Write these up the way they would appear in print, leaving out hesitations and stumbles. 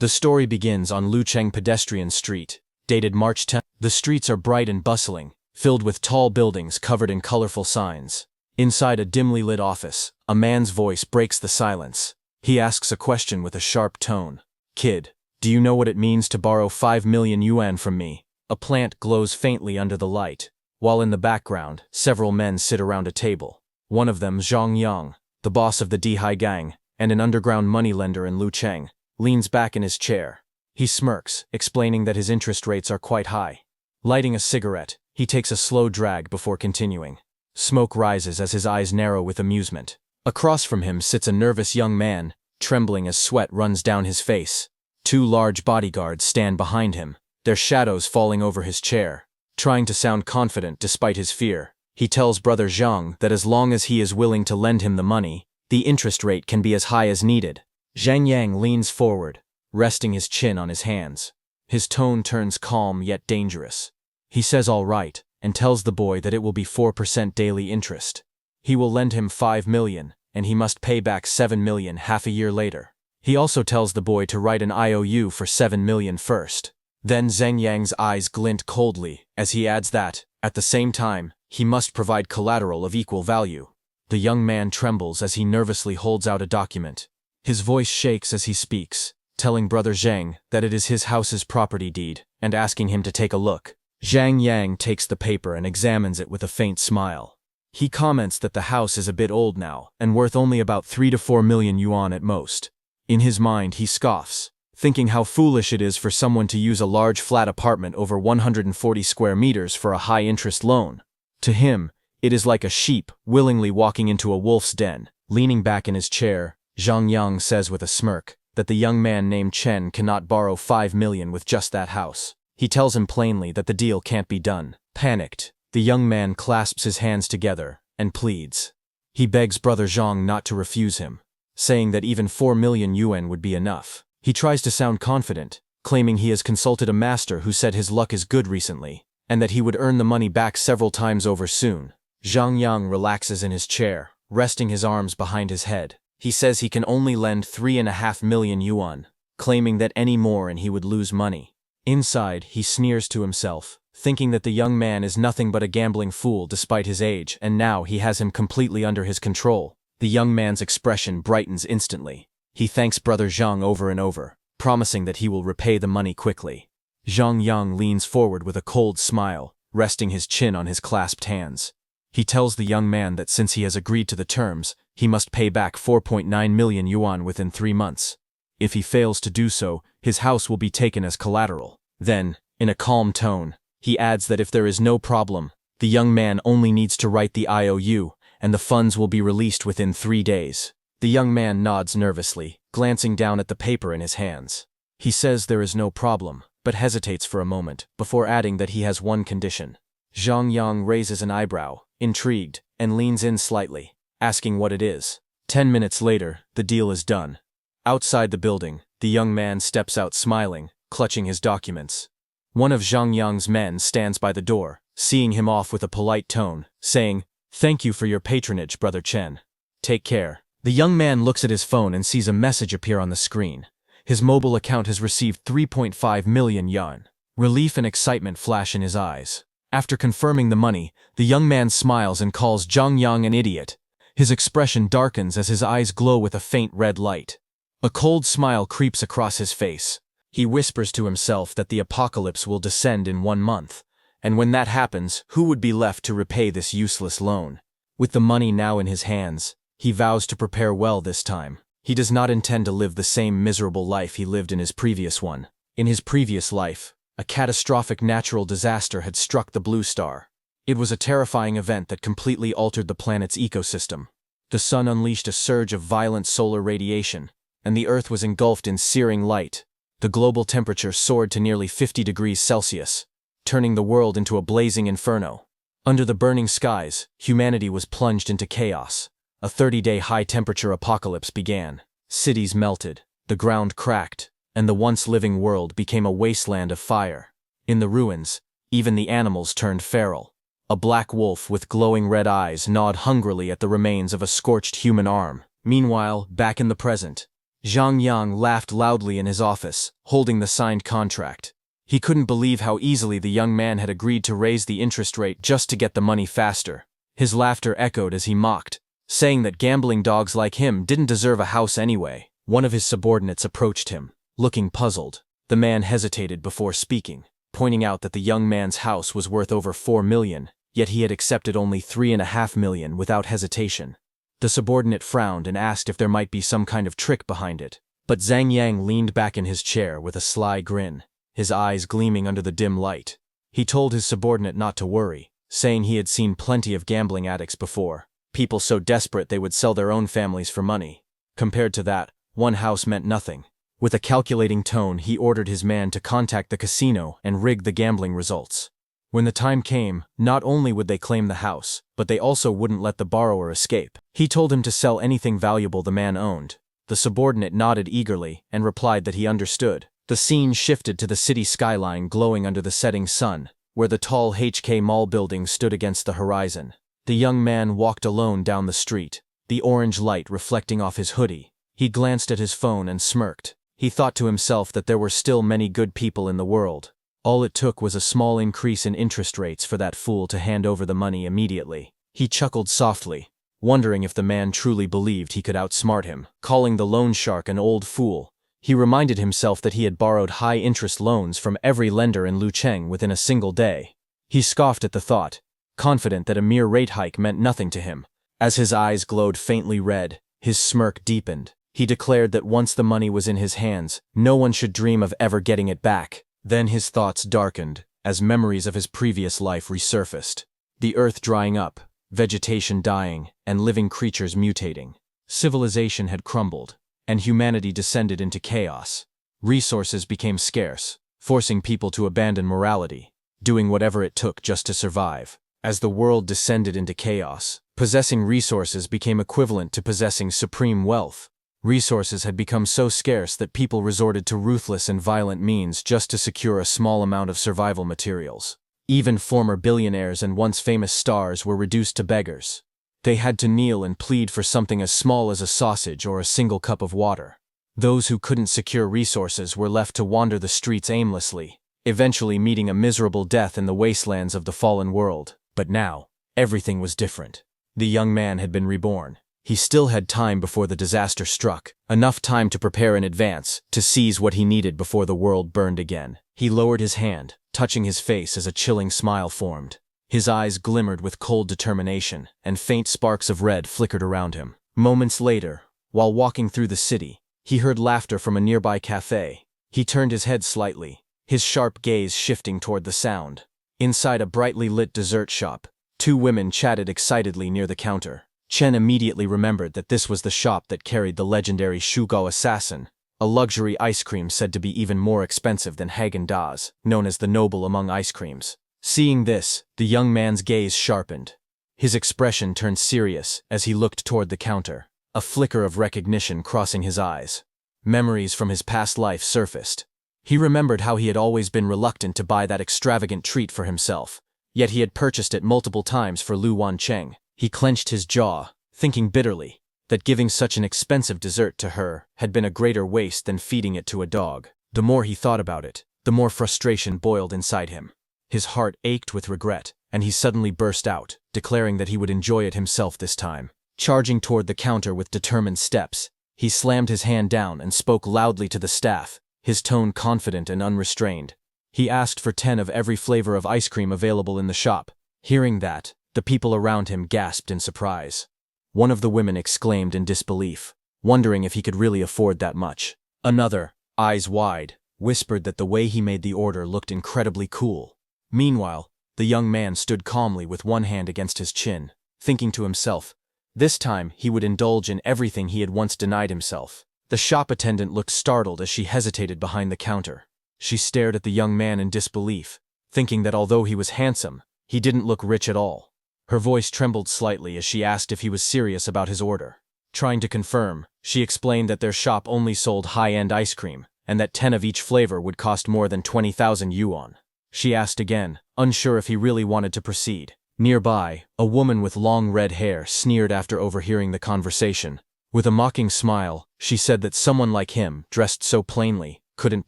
The story begins on Lucheng Pedestrian Street, dated March 10. The streets are bright and bustling, filled with tall buildings covered in colorful signs. Inside a dimly lit office, a man's voice breaks the silence. He asks a question with a sharp tone. "Kid, do you know what it means to borrow 5 million yuan from me?" A plant glows faintly under the light, while in the background, several men sit around a table. One of them, Zhang Yang, the boss of the Dihai gang, and an underground moneylender in Lucheng, leans back in his chair. He smirks, explaining that his interest rates are quite high. Lighting a cigarette, he takes a slow drag before continuing. Smoke rises as his eyes narrow with amusement. Across from him sits a nervous young man, trembling as sweat runs down his face. Two large bodyguards stand behind him, their shadows falling over his chair. Trying to sound confident despite his fear, he tells brother Zhang that as long as he is willing to lend him the money, the interest rate can be as high as needed. Zhang Yang leans forward, resting his chin on his hands. His tone turns calm yet dangerous. He says all right, and tells the boy that it will be 4% daily interest. He will lend him 5 million, and he must pay back 7 million half a year later. He also tells the boy to write an IOU for 7 million first. Then Zhang Yang's eyes glint coldly, as he adds that, at the same time, he must provide collateral of equal value. The young man trembles as he nervously holds out a document. His voice shakes as he speaks, telling brother Zhang that it is his house's property deed, and asking him to take a look. Zhang Yang takes the paper and examines it with a faint smile. He comments that the house is a bit old now, and worth only about 3 to 4 million yuan at most. In his mind, he scoffs, thinking how foolish it is for someone to use a large flat apartment over 140 square meters for a high-interest loan. To him, it is like a sheep willingly walking into a wolf's den. Leaning back in his chair, Zhang Yang says with a smirk that the young man named Chen cannot borrow 5 million with just that house. He tells him plainly that the deal can't be done. Panicked, the young man clasps his hands together and pleads. He begs brother Zhang not to refuse him, saying that even 4 million yuan would be enough. He tries to sound confident, claiming he has consulted a master who said his luck is good recently, and that he would earn the money back several times over soon. Zhang Yang relaxes in his chair, resting his arms behind his head. He says he can only lend 3.5 million yuan, claiming that any more and he would lose money. Inside, he sneers to himself, thinking that the young man is nothing but a gambling fool despite his age, and now he has him completely under his control. The young man's expression brightens instantly. He thanks brother Zhang over and over, promising that he will repay the money quickly. Zhang Yang leans forward with a cold smile, resting his chin on his clasped hands. He tells the young man that since he has agreed to the terms, he must pay back 4.9 million yuan within 3 months. If he fails to do so, his house will be taken as collateral. Then, in a calm tone, he adds that if there is no problem, the young man only needs to write the IOU, and the funds will be released within 3 days. The young man nods nervously, glancing down at the paper in his hands. He says there is no problem, but hesitates for a moment, before adding that he has one condition. Zhang Yang raises an eyebrow, intrigued, and leans in slightly, asking what it is. 10 minutes later, the deal is done. Outside the building, the young man steps out smiling, clutching his documents. One of Zhang Yang's men stands by the door, seeing him off with a polite tone, saying, "Thank you for your patronage, brother Chen. Take care." The young man looks at his phone and sees a message appear on the screen. His mobile account has received 3.5 million yuan. Relief and excitement flash in his eyes. After confirming the money, the young man smiles and calls Zhang Yang an idiot. His expression darkens as his eyes glow with a faint red light. A cold smile creeps across his face. He whispers to himself that the apocalypse will descend in 1 month, and when that happens, who would be left to repay this useless loan? With the money now in his hands, he vows to prepare well this time. He does not intend to live the same miserable life he lived in his previous one. In his previous life, a catastrophic natural disaster had struck the blue star. It was a terrifying event that completely altered the planet's ecosystem. The sun unleashed a surge of violent solar radiation, and the Earth was engulfed in searing light. The global temperature soared to nearly 50 degrees Celsius, turning the world into a blazing inferno. Under the burning skies, humanity was plunged into chaos. A 30-day high-temperature apocalypse began. Cities melted, the ground cracked, and the once living world became a wasteland of fire. In the ruins, even the animals turned feral. A black wolf with glowing red eyes gnawed hungrily at the remains of a scorched human arm. Meanwhile, back in the present, Zhang Yang laughed loudly in his office, holding the signed contract. He couldn't believe how easily the young man had agreed to raise the interest rate just to get the money faster. His laughter echoed as he mocked, saying that gambling dogs like him didn't deserve a house anyway. One of his subordinates approached him, looking puzzled. The man hesitated before speaking, pointing out that the young man's house was worth over 4 million, yet he had accepted only 3.5 million without hesitation. The subordinate frowned and asked if there might be some kind of trick behind it. But Zhang Yang leaned back in his chair with a sly grin, his eyes gleaming under the dim light. He told his subordinate not to worry, saying he had seen plenty of gambling addicts before, people so desperate they would sell their own families for money. Compared to that, one house meant nothing. With a calculating tone, he ordered his man to contact the casino and rig the gambling results. When the time came, not only would they claim the house, but they also wouldn't let the borrower escape. He told him to sell anything valuable the man owned. The subordinate nodded eagerly and replied that he understood. The scene shifted to the city skyline glowing under the setting sun, where the tall HK Mall building stood against the horizon. The young man walked alone down the street, the orange light reflecting off his hoodie. He glanced at his phone and smirked. He thought to himself that there were still many good people in the world. All it took was a small increase in interest rates for that fool to hand over the money immediately. He chuckled softly, wondering if the man truly believed he could outsmart him. Calling the loan shark an old fool, he reminded himself that he had borrowed high-interest loans from every lender in Lucheng within a single day. He scoffed at the thought, confident that a mere rate hike meant nothing to him. As his eyes glowed faintly red, his smirk deepened. He declared that once the money was in his hands, no one should dream of ever getting it back. Then his thoughts darkened, as memories of his previous life resurfaced. The earth drying up, vegetation dying, and living creatures mutating. Civilization had crumbled, and humanity descended into chaos. Resources became scarce, forcing people to abandon morality, doing whatever it took just to survive. As the world descended into chaos, possessing resources became equivalent to possessing supreme wealth. Resources had become so scarce that people resorted to ruthless and violent means just to secure a small amount of survival materials. Even former billionaires and once famous stars were reduced to beggars. They had to kneel and plead for something as small as a sausage or a single cup of water. Those who couldn't secure resources were left to wander the streets aimlessly, eventually meeting a miserable death in the wastelands of the fallen world. But now, everything was different. The young man had been reborn. He still had time before the disaster struck, enough time to prepare in advance, to seize what he needed before the world burned again. He lowered his hand, touching his face as a chilling smile formed. His eyes glimmered with cold determination, and faint sparks of red flickered around him. Moments later, while walking through the city, he heard laughter from a nearby cafe. He turned his head slightly, his sharp gaze shifting toward the sound. Inside a brightly lit dessert shop, two women chatted excitedly near the counter. Chen immediately remembered that this was the shop that carried the legendary Shugao assassin, a luxury ice cream said to be even more expensive than Haagen-Dazs, known as the noble among ice creams. Seeing this, the young man's gaze sharpened. His expression turned serious as he looked toward the counter, a flicker of recognition crossing his eyes. Memories from his past life surfaced. He remembered how he had always been reluctant to buy that extravagant treat for himself, yet he had purchased it multiple times for Lu Wancheng. He clenched his jaw, thinking bitterly that giving such an expensive dessert to her had been a greater waste than feeding it to a dog. The more he thought about it, the more frustration boiled inside him. His heart ached with regret, and he suddenly burst out, declaring that he would enjoy it himself this time. Charging toward the counter with determined steps, he slammed his hand down and spoke loudly to the staff, his tone confident and unrestrained. He asked for 10 of every flavor of ice cream available in the shop. Hearing that, the people around him gasped in surprise. One of the women exclaimed in disbelief, wondering if he could really afford that much. Another, eyes wide, whispered that the way he made the order looked incredibly cool. Meanwhile, the young man stood calmly with one hand against his chin, thinking to himself, this time he would indulge in everything he had once denied himself. The shop attendant looked startled as she hesitated behind the counter. She stared at the young man in disbelief, thinking that although he was handsome, he didn't look rich at all. Her voice trembled slightly as she asked if he was serious about his order. Trying to confirm, she explained that their shop only sold high-end ice cream, and that 10 of each flavor would cost more than 20,000 yuan. She asked again, unsure if he really wanted to proceed. Nearby, a woman with long red hair sneered after overhearing the conversation. With a mocking smile, she said that someone like him, dressed so plainly, couldn't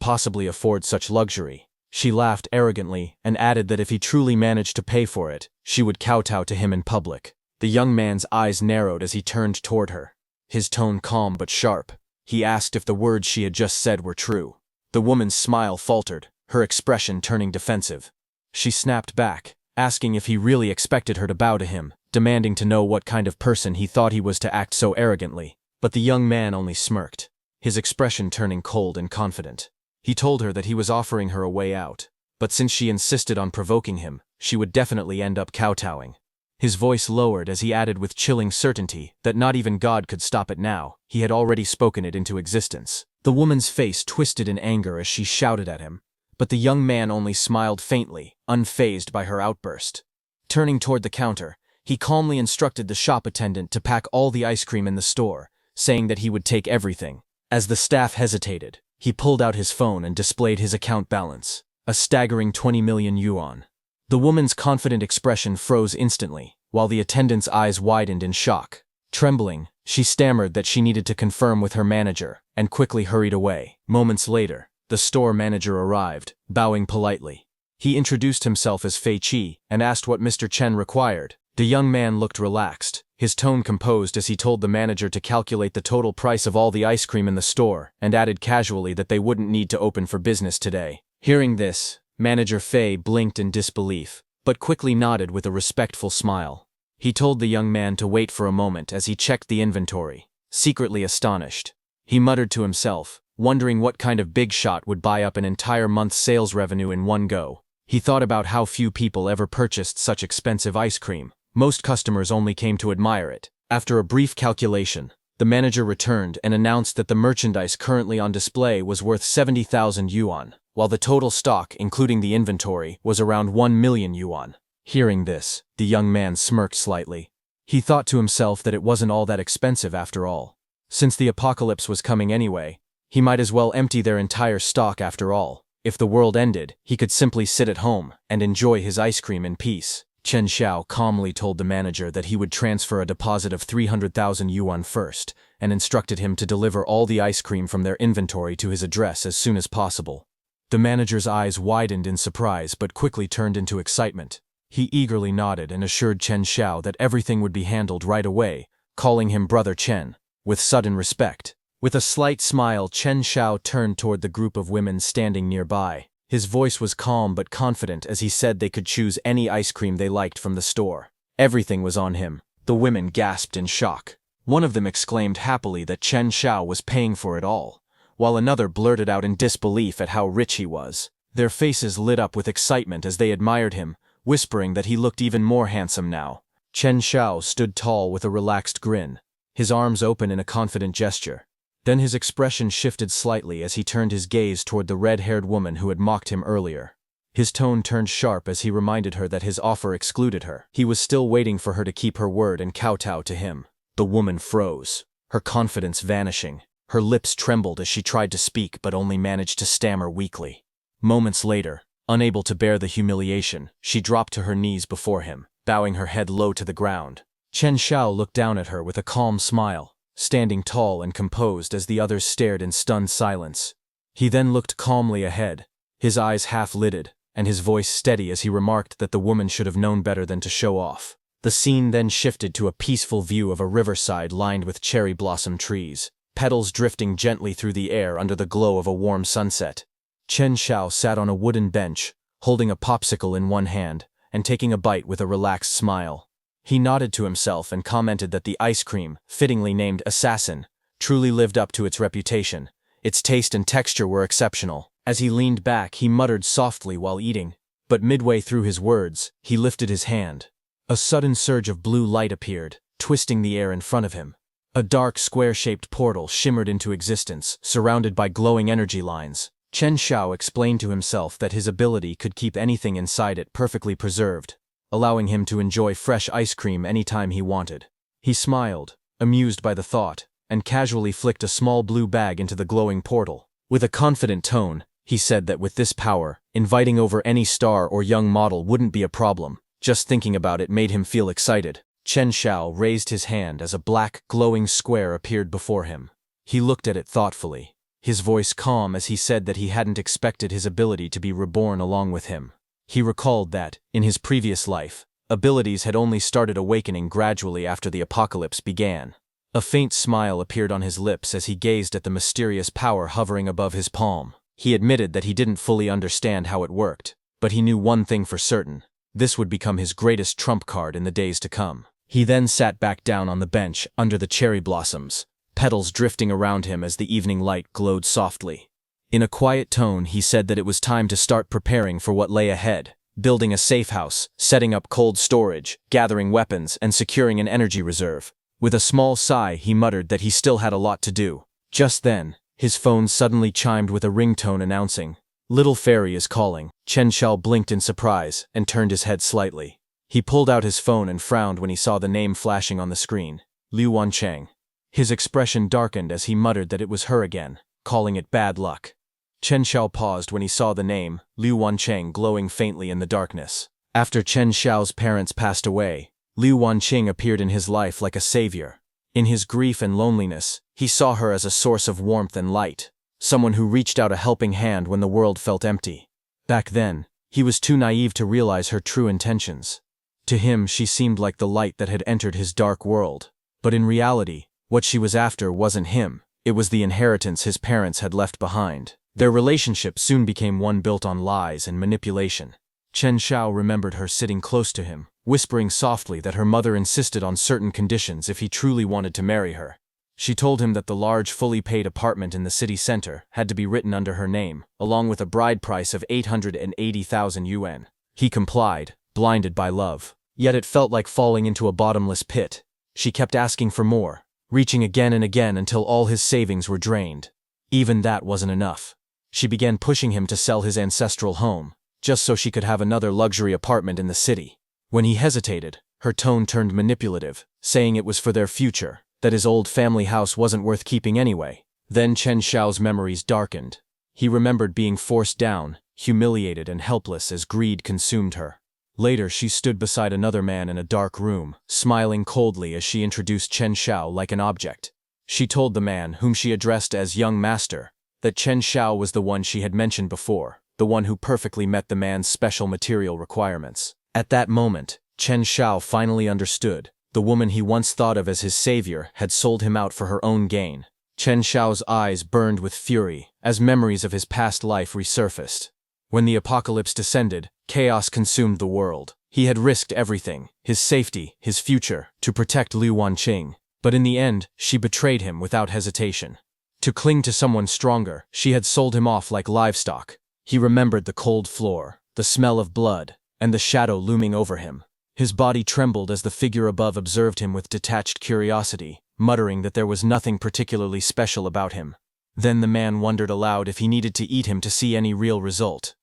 possibly afford such luxury. She laughed arrogantly and added that if he truly managed to pay for it, she would kowtow to him in public. The young man's eyes narrowed as he turned toward her. His tone calm but sharp. He asked if the words she had just said were true. The woman's smile faltered, her expression turning defensive. She snapped back, asking if he really expected her to bow to him, demanding to know what kind of person he thought he was to act so arrogantly. But the young man only smirked, his expression turning cold and confident. He told her that he was offering her a way out, but since she insisted on provoking him, she would definitely end up kowtowing. His voice lowered as he added with chilling certainty that not even God could stop it now, he had already spoken it into existence. The woman's face twisted in anger as she shouted at him, but the young man only smiled faintly, unfazed by her outburst. Turning toward the counter, he calmly instructed the shop attendant to pack all the ice cream in the store, saying that he would take everything. As the staff hesitated, he pulled out his phone and displayed his account balance, a staggering 20 million yuan. The woman's confident expression froze instantly, while the attendant's eyes widened in shock. Trembling, she stammered that she needed to confirm with her manager, and quickly hurried away. Moments later, the store manager arrived, bowing politely. He introduced himself as Fei Qi and asked what Mr. Chen required. The young man looked relaxed, his tone composed as he told the manager to calculate the total price of all the ice cream in the store and added casually that they wouldn't need to open for business today. Hearing this, Manager Fei blinked in disbelief, but quickly nodded with a respectful smile. He told the young man to wait for a moment as he checked the inventory, secretly astonished. He muttered to himself, wondering what kind of big shot would buy up an entire month's sales revenue in one go. He thought about how few people ever purchased such expensive ice cream. Most customers only came to admire it. After a brief calculation, the manager returned and announced that the merchandise currently on display was worth 70,000 yuan, while the total stock, including the inventory, was around 1 million yuan. Hearing this, the young man smirked slightly. He thought to himself that it wasn't all that expensive after all. Since the apocalypse was coming anyway, he might as well empty their entire stock after all. If the world ended, he could simply sit at home and enjoy his ice cream in peace. Chen Xiao calmly told the manager that he would transfer a deposit of 300,000 yuan first, and instructed him to deliver all the ice cream from their inventory to his address as soon as possible. The manager's eyes widened in surprise but quickly turned into excitement. He eagerly nodded and assured Chen Xiao that everything would be handled right away, calling him Brother Chen, with sudden respect. With a slight smile, Chen Xiao turned toward the group of women standing nearby. His voice was calm but confident as he said they could choose any ice cream they liked from the store. Everything was on him. The women gasped in shock. One of them exclaimed happily that Chen Xiao was paying for it all, while another blurted out in disbelief at how rich he was. Their faces lit up with excitement as they admired him, whispering that he looked even more handsome now. Chen Xiao stood tall with a relaxed grin, his arms open in a confident gesture. Then his expression shifted slightly as he turned his gaze toward the red-haired woman who had mocked him earlier. His tone turned sharp as he reminded her that his offer excluded her. He was still waiting for her to keep her word and kowtow to him. The woman froze, her confidence vanishing. Her lips trembled as she tried to speak but only managed to stammer weakly. Moments later, unable to bear the humiliation, she dropped to her knees before him, bowing her head low to the ground. Chen Xiao looked down at her with a calm smile, standing tall and composed as the others stared in stunned silence. He then looked calmly ahead, his eyes half-lidded, and his voice steady as he remarked that the woman should have known better than to show off. The scene then shifted to a peaceful view of a riverside lined with cherry blossom trees, petals drifting gently through the air under the glow of a warm sunset. Chen Xiao sat on a wooden bench, holding a popsicle in one hand, and taking a bite with a relaxed smile. He nodded to himself and commented that the ice cream, fittingly named Assassin, truly lived up to its reputation. Its taste and texture were exceptional. As he leaned back, he muttered softly while eating, but midway through his words, he lifted his hand. A sudden surge of blue light appeared, twisting the air in front of him. A dark, square-shaped portal shimmered into existence, surrounded by glowing energy lines. Chen Xiao explained to himself that his ability could keep anything inside it perfectly preserved, allowing him to enjoy fresh ice cream anytime he wanted. He smiled, amused by the thought, and casually flicked a small blue bag into the glowing portal. With a confident tone, he said that with this power, inviting over any star or young model wouldn't be a problem. Just thinking about it made him feel excited. Chen Xiao raised his hand as a black, glowing square appeared before him. He looked at it thoughtfully, his voice calm as he said that he hadn't expected his ability to be reborn along with him. He recalled that, in his previous life, abilities had only started awakening gradually after the apocalypse began. A faint smile appeared on his lips as he gazed at the mysterious power hovering above his palm. He admitted that he didn't fully understand how it worked, but he knew one thing for certain: this would become his greatest trump card in the days to come. He then sat back down on the bench under the cherry blossoms, petals drifting around him as the evening light glowed softly. In a quiet tone, he said that it was time to start preparing for what lay ahead, building a safe house, setting up cold storage, gathering weapons, and securing an energy reserve. With a small sigh, he muttered that he still had a lot to do. Just then, his phone suddenly chimed with a ringtone announcing, "Little Fairy is calling." Chen Xiao blinked in surprise and turned his head slightly. He pulled out his phone and frowned when he saw the name flashing on the screen, Liu Wancheng. His expression darkened as he muttered that it was her again, calling it bad luck. Chen Xiao paused when he saw the name, Liu Wancheng, glowing faintly in the darkness. After Chen Xiao's parents passed away, Liu Wanqing appeared in his life like a savior. In his grief and loneliness, he saw her as a source of warmth and light, someone who reached out a helping hand when the world felt empty. Back then, he was too naive to realize her true intentions. To him, she seemed like the light that had entered his dark world. But in reality, what she was after wasn't him, it was the inheritance his parents had left behind. Their relationship soon became one built on lies and manipulation. Chen Xiao remembered her sitting close to him, whispering softly that her mother insisted on certain conditions if he truly wanted to marry her. She told him that the large, fully paid apartment in the city center had to be written under her name, along with a bride price of 880,000 yuan. He complied, blinded by love. Yet it felt like falling into a bottomless pit. She kept asking for more, reaching again and again until all his savings were drained. Even that wasn't enough. She began pushing him to sell his ancestral home, just so she could have another luxury apartment in the city. When he hesitated, her tone turned manipulative, saying it was for their future, that his old family house wasn't worth keeping anyway. Then Chen Xiao's memories darkened. He remembered being forced down, humiliated and helpless as greed consumed her. Later, she stood beside another man in a dark room, smiling coldly as she introduced Chen Xiao like an object. She told the man, whom she addressed as young master, that Chen Xiao was the one she had mentioned before, the one who perfectly met the man's special material requirements. At that moment, Chen Xiao finally understood. The woman he once thought of as his savior had sold him out for her own gain. Chen Xiao's eyes burned with fury as memories of his past life resurfaced. When the apocalypse descended, chaos consumed the world. He had risked everything, his safety, his future, to protect Liu Wanqing. But in the end, she betrayed him without hesitation. To cling to someone stronger, she had sold him off like livestock. He remembered the cold floor, the smell of blood, and the shadow looming over him. His body trembled as the figure above observed him with detached curiosity, muttering that there was nothing particularly special about him. Then the man wondered aloud if he needed to eat him to see any real result.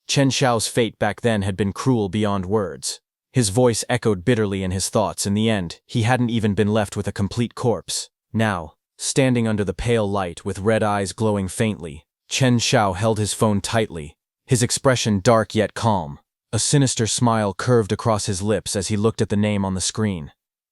Chen Xiao's fate back then had been cruel beyond words. His voice echoed bitterly in his thoughts. In the end, he hadn't even been left with a complete corpse. Now, standing under the pale light with red eyes glowing faintly, Chen Xiao held his phone tightly, his expression dark yet calm. A sinister smile curved across his lips as he looked at the name on the screen.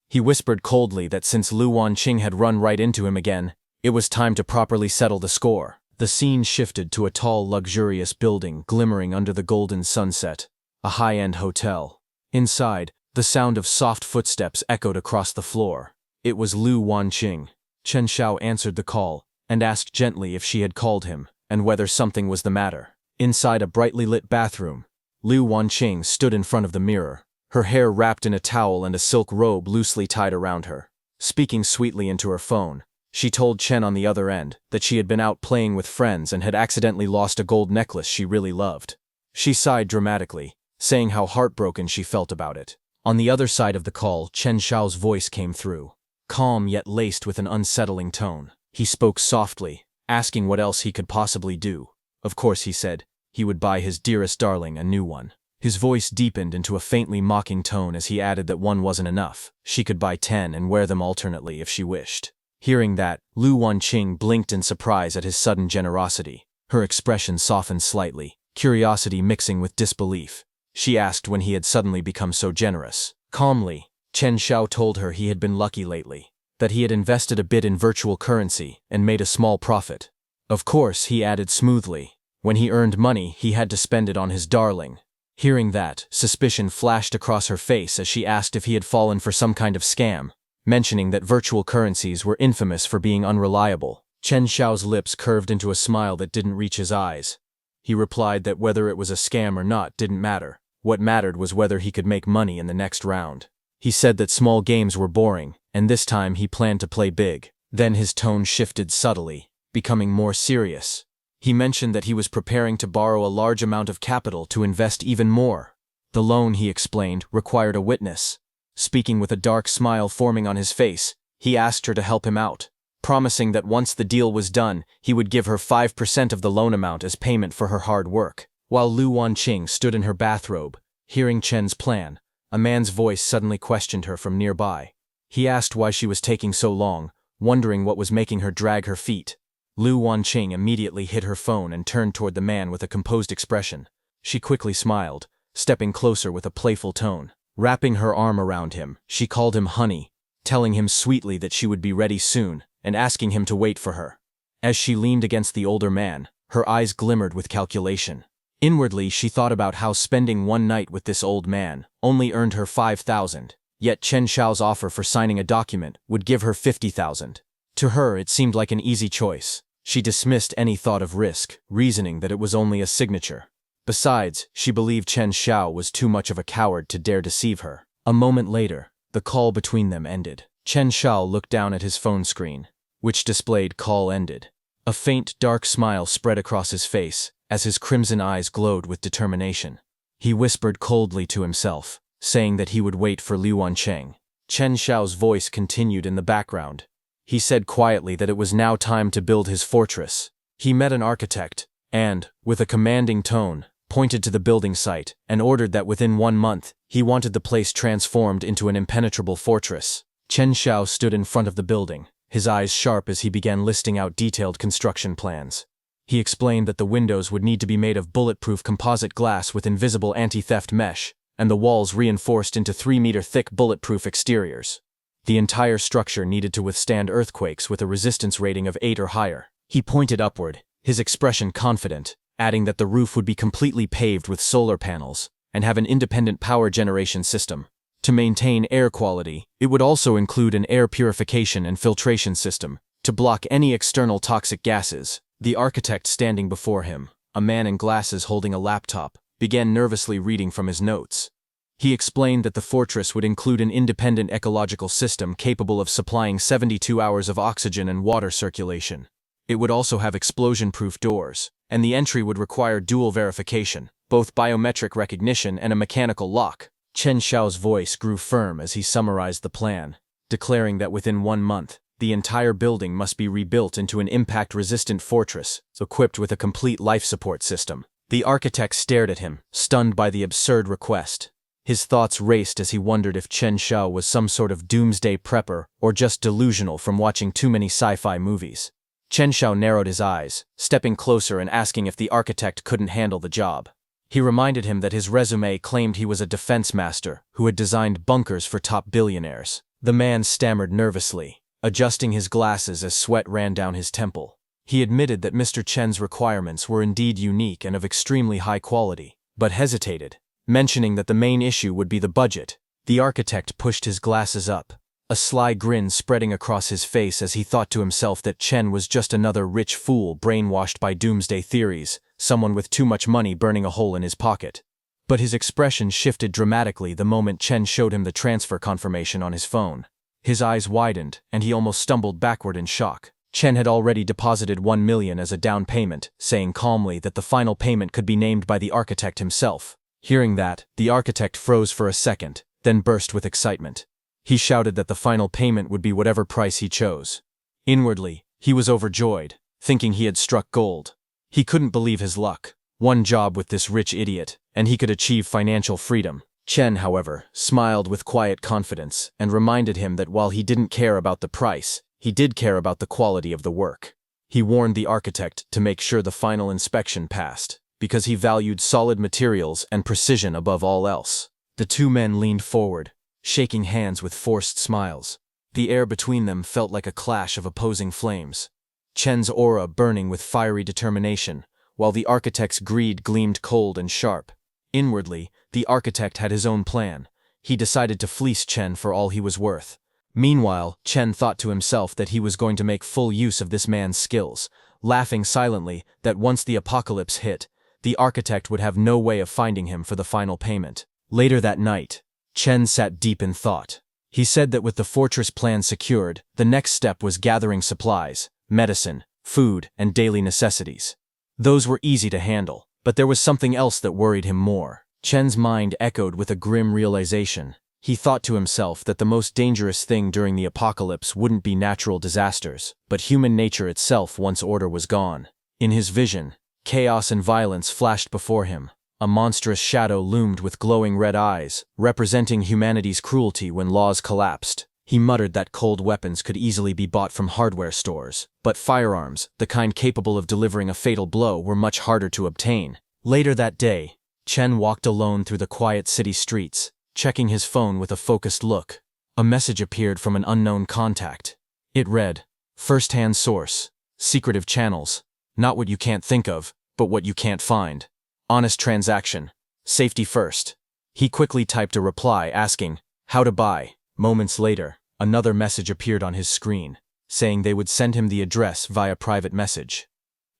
He whispered coldly that since Liu Wanqing had run right into him again, it was time to properly settle the score. The scene shifted to a tall, luxurious building glimmering under the golden sunset, a high-end hotel. Inside, the sound of soft footsteps echoed across the floor. It was Liu Wanqing. Chen Xiao answered the call and asked gently if she had called him and whether something was the matter. Inside a brightly lit bathroom, Liu Wanqing stood in front of the mirror, her hair wrapped in a towel and a silk robe loosely tied around her. Speaking sweetly into her phone, she told Chen on the other end that she had been out playing with friends and had accidentally lost a gold necklace she really loved. She sighed dramatically, saying how heartbroken she felt about it. On the other side of the call, Chen Xiao's voice came through, calm yet laced with an unsettling tone. He spoke softly, asking what else he could possibly do. Of course, he said, he would buy his dearest darling a new one. His voice deepened into a faintly mocking tone as he added that one wasn't enough. She could buy 10 and wear them alternately if she wished. Hearing that, Liu Wanqing blinked in surprise at his sudden generosity. Her expression softened slightly, curiosity mixing with disbelief. She asked when he had suddenly become so generous. Calmly, Chen Xiao told her he had been lucky lately, that he had invested a bit in virtual currency and made a small profit. Of course, he added smoothly, when he earned money, he had to spend it on his darling. Hearing that, suspicion flashed across her face as she asked if he had fallen for some kind of scam, mentioning that virtual currencies were infamous for being unreliable. Chen Xiao's lips curved into a smile that didn't reach his eyes. He replied that whether it was a scam or not didn't matter. What mattered was whether he could make money in the next round. He said that small games were boring, and this time he planned to play big. Then his tone shifted subtly, becoming more serious. He mentioned that he was preparing to borrow a large amount of capital to invest even more. The loan, he explained, required a witness. Speaking with a dark smile forming on his face, he asked her to help him out, promising that once the deal was done, he would give her 5% of the loan amount as payment for her hard work. While Lu Wanqing stood in her bathrobe, hearing Chen's plan, a man's voice suddenly questioned her from nearby. He asked why she was taking so long, wondering what was making her drag her feet. Lu Wanqing immediately hid her phone and turned toward the man with a composed expression. She quickly smiled, stepping closer with a playful tone. Wrapping her arm around him, she called him honey, telling him sweetly that she would be ready soon, and asking him to wait for her. As she leaned against the older man, her eyes glimmered with calculation. Inwardly, she thought about how spending one night with this old man only earned her 5,000, yet Chen Xiao's offer for signing a document would give her 50,000. To her, it seemed like an easy choice. She dismissed any thought of risk, reasoning that it was only a signature. Besides, she believed Chen Xiao was too much of a coward to dare deceive her. A moment later, the call between them ended. Chen Xiao looked down at his phone screen, which displayed call ended. A faint, dark smile spread across his face, as his crimson eyes glowed with determination. He whispered coldly to himself, saying that he would wait for Lu Wanqing. Chen Xiao's voice continued in the background. He said quietly that it was now time to build his fortress. He met an architect, and, with a commanding tone, pointed to the building site, and ordered that within 1 month, he wanted the place transformed into an impenetrable fortress. Chen Xiao stood in front of the building, his eyes sharp as he began listing out detailed construction plans. He explained that the windows would need to be made of bulletproof composite glass with invisible anti-theft mesh, and the walls reinforced into 3-meter-thick bulletproof exteriors. The entire structure needed to withstand earthquakes with a resistance rating of 8 or higher. He pointed upward, his expression confident, adding that the roof would be completely paved with solar panels and have an independent power generation system. To maintain air quality, it would also include an air purification and filtration system to block any external toxic gases. The architect standing before him, a man in glasses holding a laptop, began nervously reading from his notes. He explained that the fortress would include an independent ecological system capable of supplying 72 hours of oxygen and water circulation. It would also have explosion-proof doors, and the entry would require dual verification, both biometric recognition and a mechanical lock. Chen Xiao's voice grew firm as he summarized the plan, declaring that within 1 month, the entire building must be rebuilt into an impact-resistant fortress, equipped with a complete life support system. The architect stared at him, stunned by the absurd request. His thoughts raced as he wondered if Chen Xiao was some sort of doomsday prepper or just delusional from watching too many sci-fi movies. Chen Xiao narrowed his eyes, stepping closer and asking if the architect couldn't handle the job. He reminded him that his resume claimed he was a defense master who had designed bunkers for top billionaires. The man stammered nervously, adjusting his glasses as sweat ran down his temple. He admitted that Mr. Chen's requirements were indeed unique and of extremely high quality, but hesitated, mentioning that the main issue would be the budget. The architect pushed his glasses up, a sly grin spreading across his face as he thought to himself that Chen was just another rich fool brainwashed by doomsday theories, someone with too much money burning a hole in his pocket. But his expression shifted dramatically the moment Chen showed him the transfer confirmation on his phone. His eyes widened, and he almost stumbled backward in shock. Chen had already deposited 1 million as a down payment, saying calmly that the final payment could be named by the architect himself. Hearing that, the architect froze for a second, then burst with excitement. He shouted that the final payment would be whatever price he chose. Inwardly, he was overjoyed, thinking he had struck gold. He couldn't believe his luck. 1 job with this rich idiot, and he could achieve financial freedom. Chen, however, smiled with quiet confidence and reminded him that while he didn't care about the price, he did care about the quality of the work. He warned the architect to make sure the final inspection passed, because he valued solid materials and precision above all else. The 2 men leaned forward, shaking hands with forced smiles. The air between them felt like a clash of opposing flames. Chen's aura burning with fiery determination, while the architect's greed gleamed cold and sharp. Inwardly, the architect had his own plan. He decided to fleece Chen for all he was worth. Meanwhile, Chen thought to himself that he was going to make full use of this man's skills, laughing silently that once the apocalypse hit, the architect would have no way of finding him for the final payment. Later that night, Chen sat deep in thought. He said that with the fortress plan secured, the next step was gathering supplies, medicine, food, and daily necessities. Those were easy to handle, but there was something else that worried him more. Chen's mind echoed with a grim realization. He thought to himself that the most dangerous thing during the apocalypse wouldn't be natural disasters, but human nature itself once order was gone. In his vision, chaos and violence flashed before him. A monstrous shadow loomed with glowing red eyes, representing humanity's cruelty when laws collapsed. He muttered that cold weapons could easily be bought from hardware stores, but firearms, the kind capable of delivering a fatal blow, were much harder to obtain. Later that day, Chen walked alone through the quiet city streets, checking his phone with a focused look. A message appeared from an unknown contact. It read, "First-hand source, secretive channels, not what you can't think of, but what you can't find. Honest transaction, safety first." He quickly typed a reply asking, "How to buy?" Moments later, another message appeared on his screen, saying they would send him the address via private message.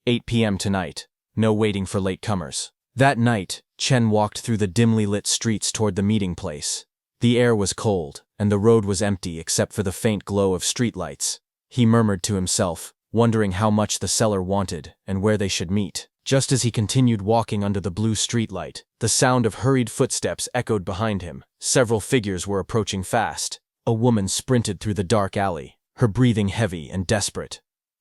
8 p.m. tonight, no waiting for latecomers. That night, Chen walked through the dimly lit streets toward the meeting place. The air was cold, and the road was empty except for the faint glow of streetlights. He murmured to himself, wondering how much the seller wanted and where they should meet. Just as he continued walking under the blue streetlight, the sound of hurried footsteps echoed behind him. Several figures were approaching fast. A woman sprinted through the dark alley, her breathing heavy and desperate.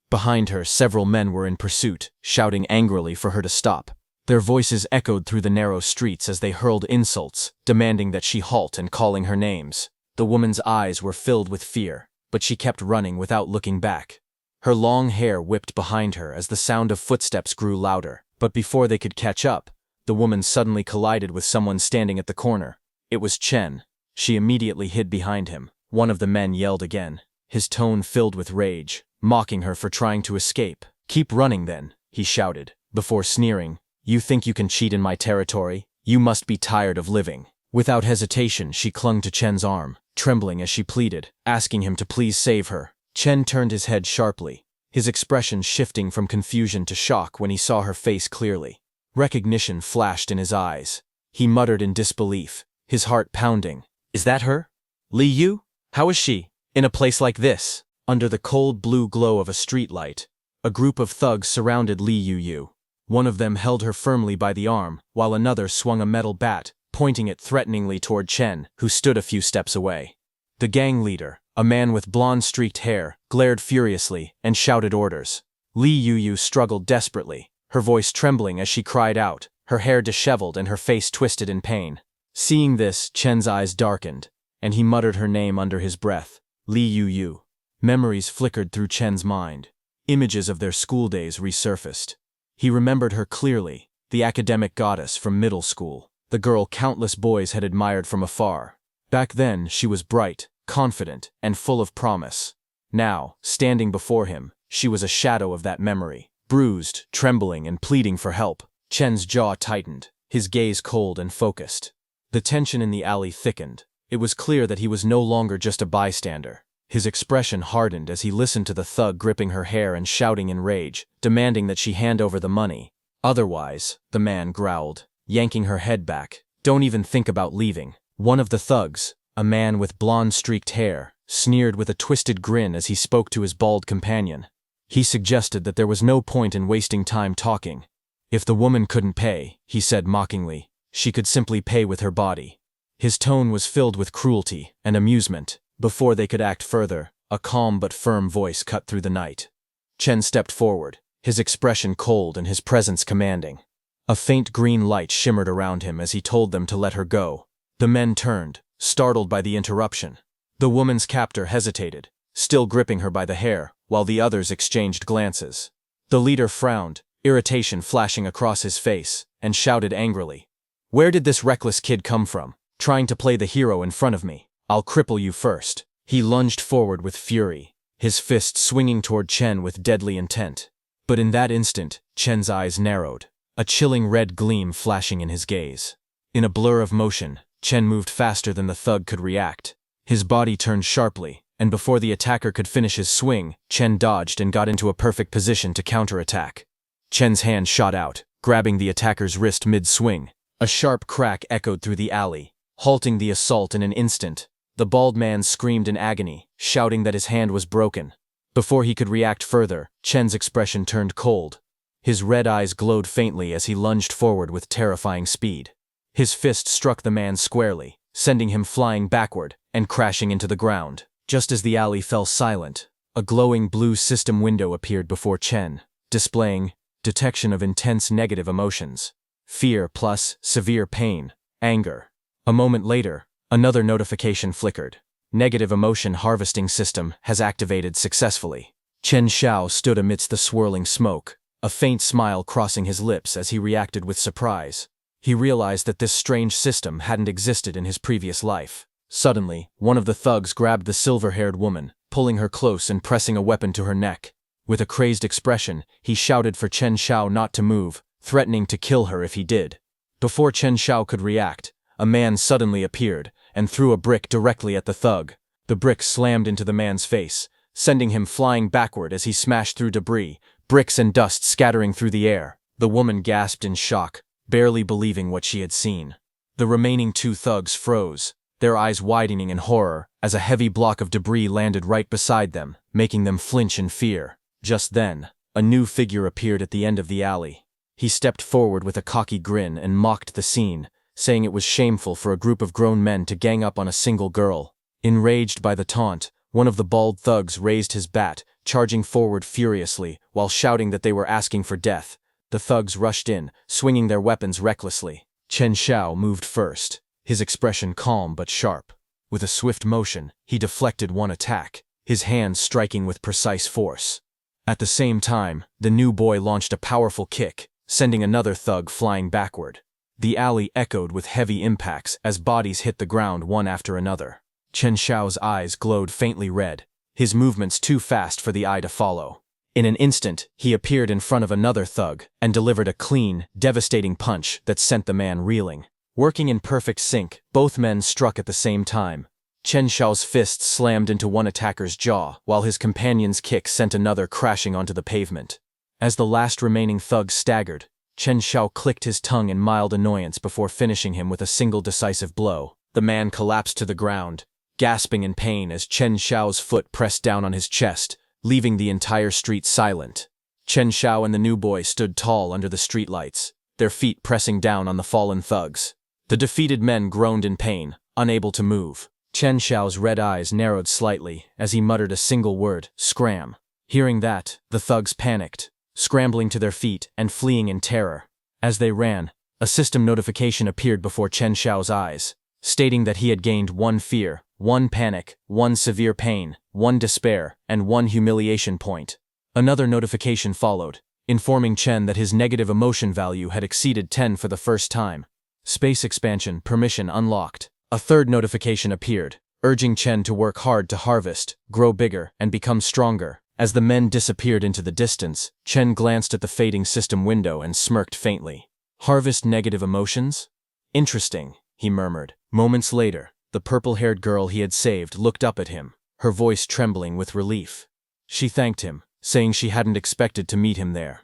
Behind her, several men were in pursuit, shouting angrily for her to stop. Their voices echoed through the narrow streets as they hurled insults, demanding that she halt and calling her names. The woman's eyes were filled with fear, but she kept running without looking back. Her long hair whipped behind her as the sound of footsteps grew louder, but before they could catch up, the woman suddenly collided with someone standing at the corner. It was Chen. She immediately hid behind him. One of the men yelled again, his tone filled with rage, mocking her for trying to escape. "Keep running then," he shouted, before sneering, "You think you can cheat in my territory? You must be tired of living." Without hesitation, she clung to Chen's arm, trembling as she pleaded, asking him to please save her. Chen turned his head sharply, his expression shifting from confusion to shock when he saw her face clearly. Recognition flashed in his eyes. He muttered in disbelief, his heart pounding. "Is that her? Li Yu? How is she? In a place like this?" Under the cold blue glow of a streetlight, a group of thugs surrounded Li Yu. One of them held her firmly by the arm, while another swung a metal bat, pointing it threateningly toward Chen, who stood a few steps away. The gang leader, a man with blonde-streaked hair, glared furiously and shouted orders. Li Yu struggled desperately, her voice trembling as she cried out, her hair disheveled and her face twisted in pain. Seeing this, Chen's eyes darkened, and he muttered her name under his breath, Li Yu. Memories flickered through Chen's mind. Images of their school days resurfaced. He remembered her clearly, the academic goddess from middle school, the girl countless boys had admired from afar. Back then, she was bright, confident, and full of promise. Now, standing before him, she was a shadow of that memory, bruised, trembling, and pleading for help. Chen's jaw tightened, his gaze cold and focused. The tension in the alley thickened. It was clear that he was no longer just a bystander. His expression hardened as he listened to the thug gripping her hair and shouting in rage, demanding that she hand over the money. "Otherwise," the man growled, yanking her head back, "don't even think about leaving." One of the thugs, a man with blonde-streaked hair, sneered with a twisted grin as he spoke to his bald companion. He suggested that there was no point in wasting time talking. If the woman couldn't pay, he said mockingly, she could simply pay with her body. His tone was filled with cruelty and amusement. Before they could act further, a calm but firm voice cut through the night. Chen stepped forward, his expression cold and his presence commanding. A faint green light shimmered around him as he told them to let her go. The men turned, startled by the interruption. The woman's captor hesitated, still gripping her by the hair, while the others exchanged glances. The leader frowned, irritation flashing across his face, and shouted angrily, "Where did this reckless kid come from, trying to play the hero in front of me? I'll cripple you first. He lunged forward with fury, his fist swinging toward Chen with deadly intent. But in that instant, Chen's eyes narrowed, a chilling red gleam flashing in his gaze. In a blur of motion, Chen moved faster than the thug could react. His body turned sharply, and before the attacker could finish his swing, Chen dodged and got into a perfect position to counterattack. Chen's hand shot out, grabbing the attacker's wrist mid-swing. A sharp crack echoed through the alley, halting the assault in an instant. The bald man screamed in agony, shouting that his hand was broken. Before he could react further, Chen's expression turned cold. His red eyes glowed faintly as he lunged forward with terrifying speed. His fist struck the man squarely, sending him flying backward and crashing into the ground. Just as the alley fell silent, a glowing blue system window appeared before Chen, displaying detection of intense negative emotions. Fear plus severe pain, anger. A moment later, another notification flickered. Negative emotion harvesting system has activated successfully. Chen Xiao stood amidst the swirling smoke, a faint smile crossing his lips as he reacted with surprise. He realized that this strange system hadn't existed in his previous life. Suddenly, one of the thugs grabbed the silver-haired woman, pulling her close and pressing a weapon to her neck. With a crazed expression, he shouted for Chen Xiao not to move, threatening to kill her if he did. Before Chen Xiao could react, a man suddenly appeared and threw a brick directly at the thug. The brick slammed into the man's face, sending him flying backward as he smashed through debris, bricks and dust scattering through the air. The woman gasped in shock, barely believing what she had seen. The remaining two thugs froze, their eyes widening in horror as a heavy block of debris landed right beside them, making them flinch in fear. Just then, a new figure appeared at the end of the alley. He stepped forward with a cocky grin and mocked the scene, saying it was shameful for a group of grown men to gang up on a single girl. Enraged by the taunt, one of the bald thugs raised his bat, charging forward furiously while shouting that they were asking for death. The thugs rushed in, swinging their weapons recklessly. Chen Xiao moved first, his expression calm but sharp. With a swift motion, he deflected one attack, his hands striking with precise force. At the same time, the new boy launched a powerful kick, sending another thug flying backward. The alley echoed with heavy impacts as bodies hit the ground one after another. Chen Xiao's eyes glowed faintly red, his movements too fast for the eye to follow. In an instant, he appeared in front of another thug and delivered a clean, devastating punch that sent the man reeling. Working in perfect sync, both men struck at the same time. Chen Xiao's fist slammed into one attacker's jaw, while his companion's kick sent another crashing onto the pavement. As the last remaining thug staggered, Chen Xiao clicked his tongue in mild annoyance before finishing him with a single decisive blow. The man collapsed to the ground, gasping in pain as Chen Xiao's foot pressed down on his chest, leaving the entire street silent. Chen Xiao and the new boy stood tall under the streetlights, their feet pressing down on the fallen thugs. The defeated men groaned in pain, unable to move. Chen Xiao's red eyes narrowed slightly as he muttered a single word, "Scram." Hearing that, the thugs panicked, scrambling to their feet and fleeing in terror. As they ran, a system notification appeared before Chen Xiao's eyes, stating that he had gained 1 fear, 1 panic, 1 severe pain, 1 despair, and 1 humiliation point. Another notification followed, informing Chen that his negative emotion value had exceeded 10 for the first time. Space expansion permission unlocked. A third notification appeared, urging Chen to work hard to harvest, grow bigger, and become stronger. As the men disappeared into the distance, Chen glanced at the fading system window and smirked faintly. Harvest negative emotions? Interesting, he murmured. Moments later, the purple-haired girl he had saved looked up at him, her voice trembling with relief. She thanked him, saying she hadn't expected to meet him there.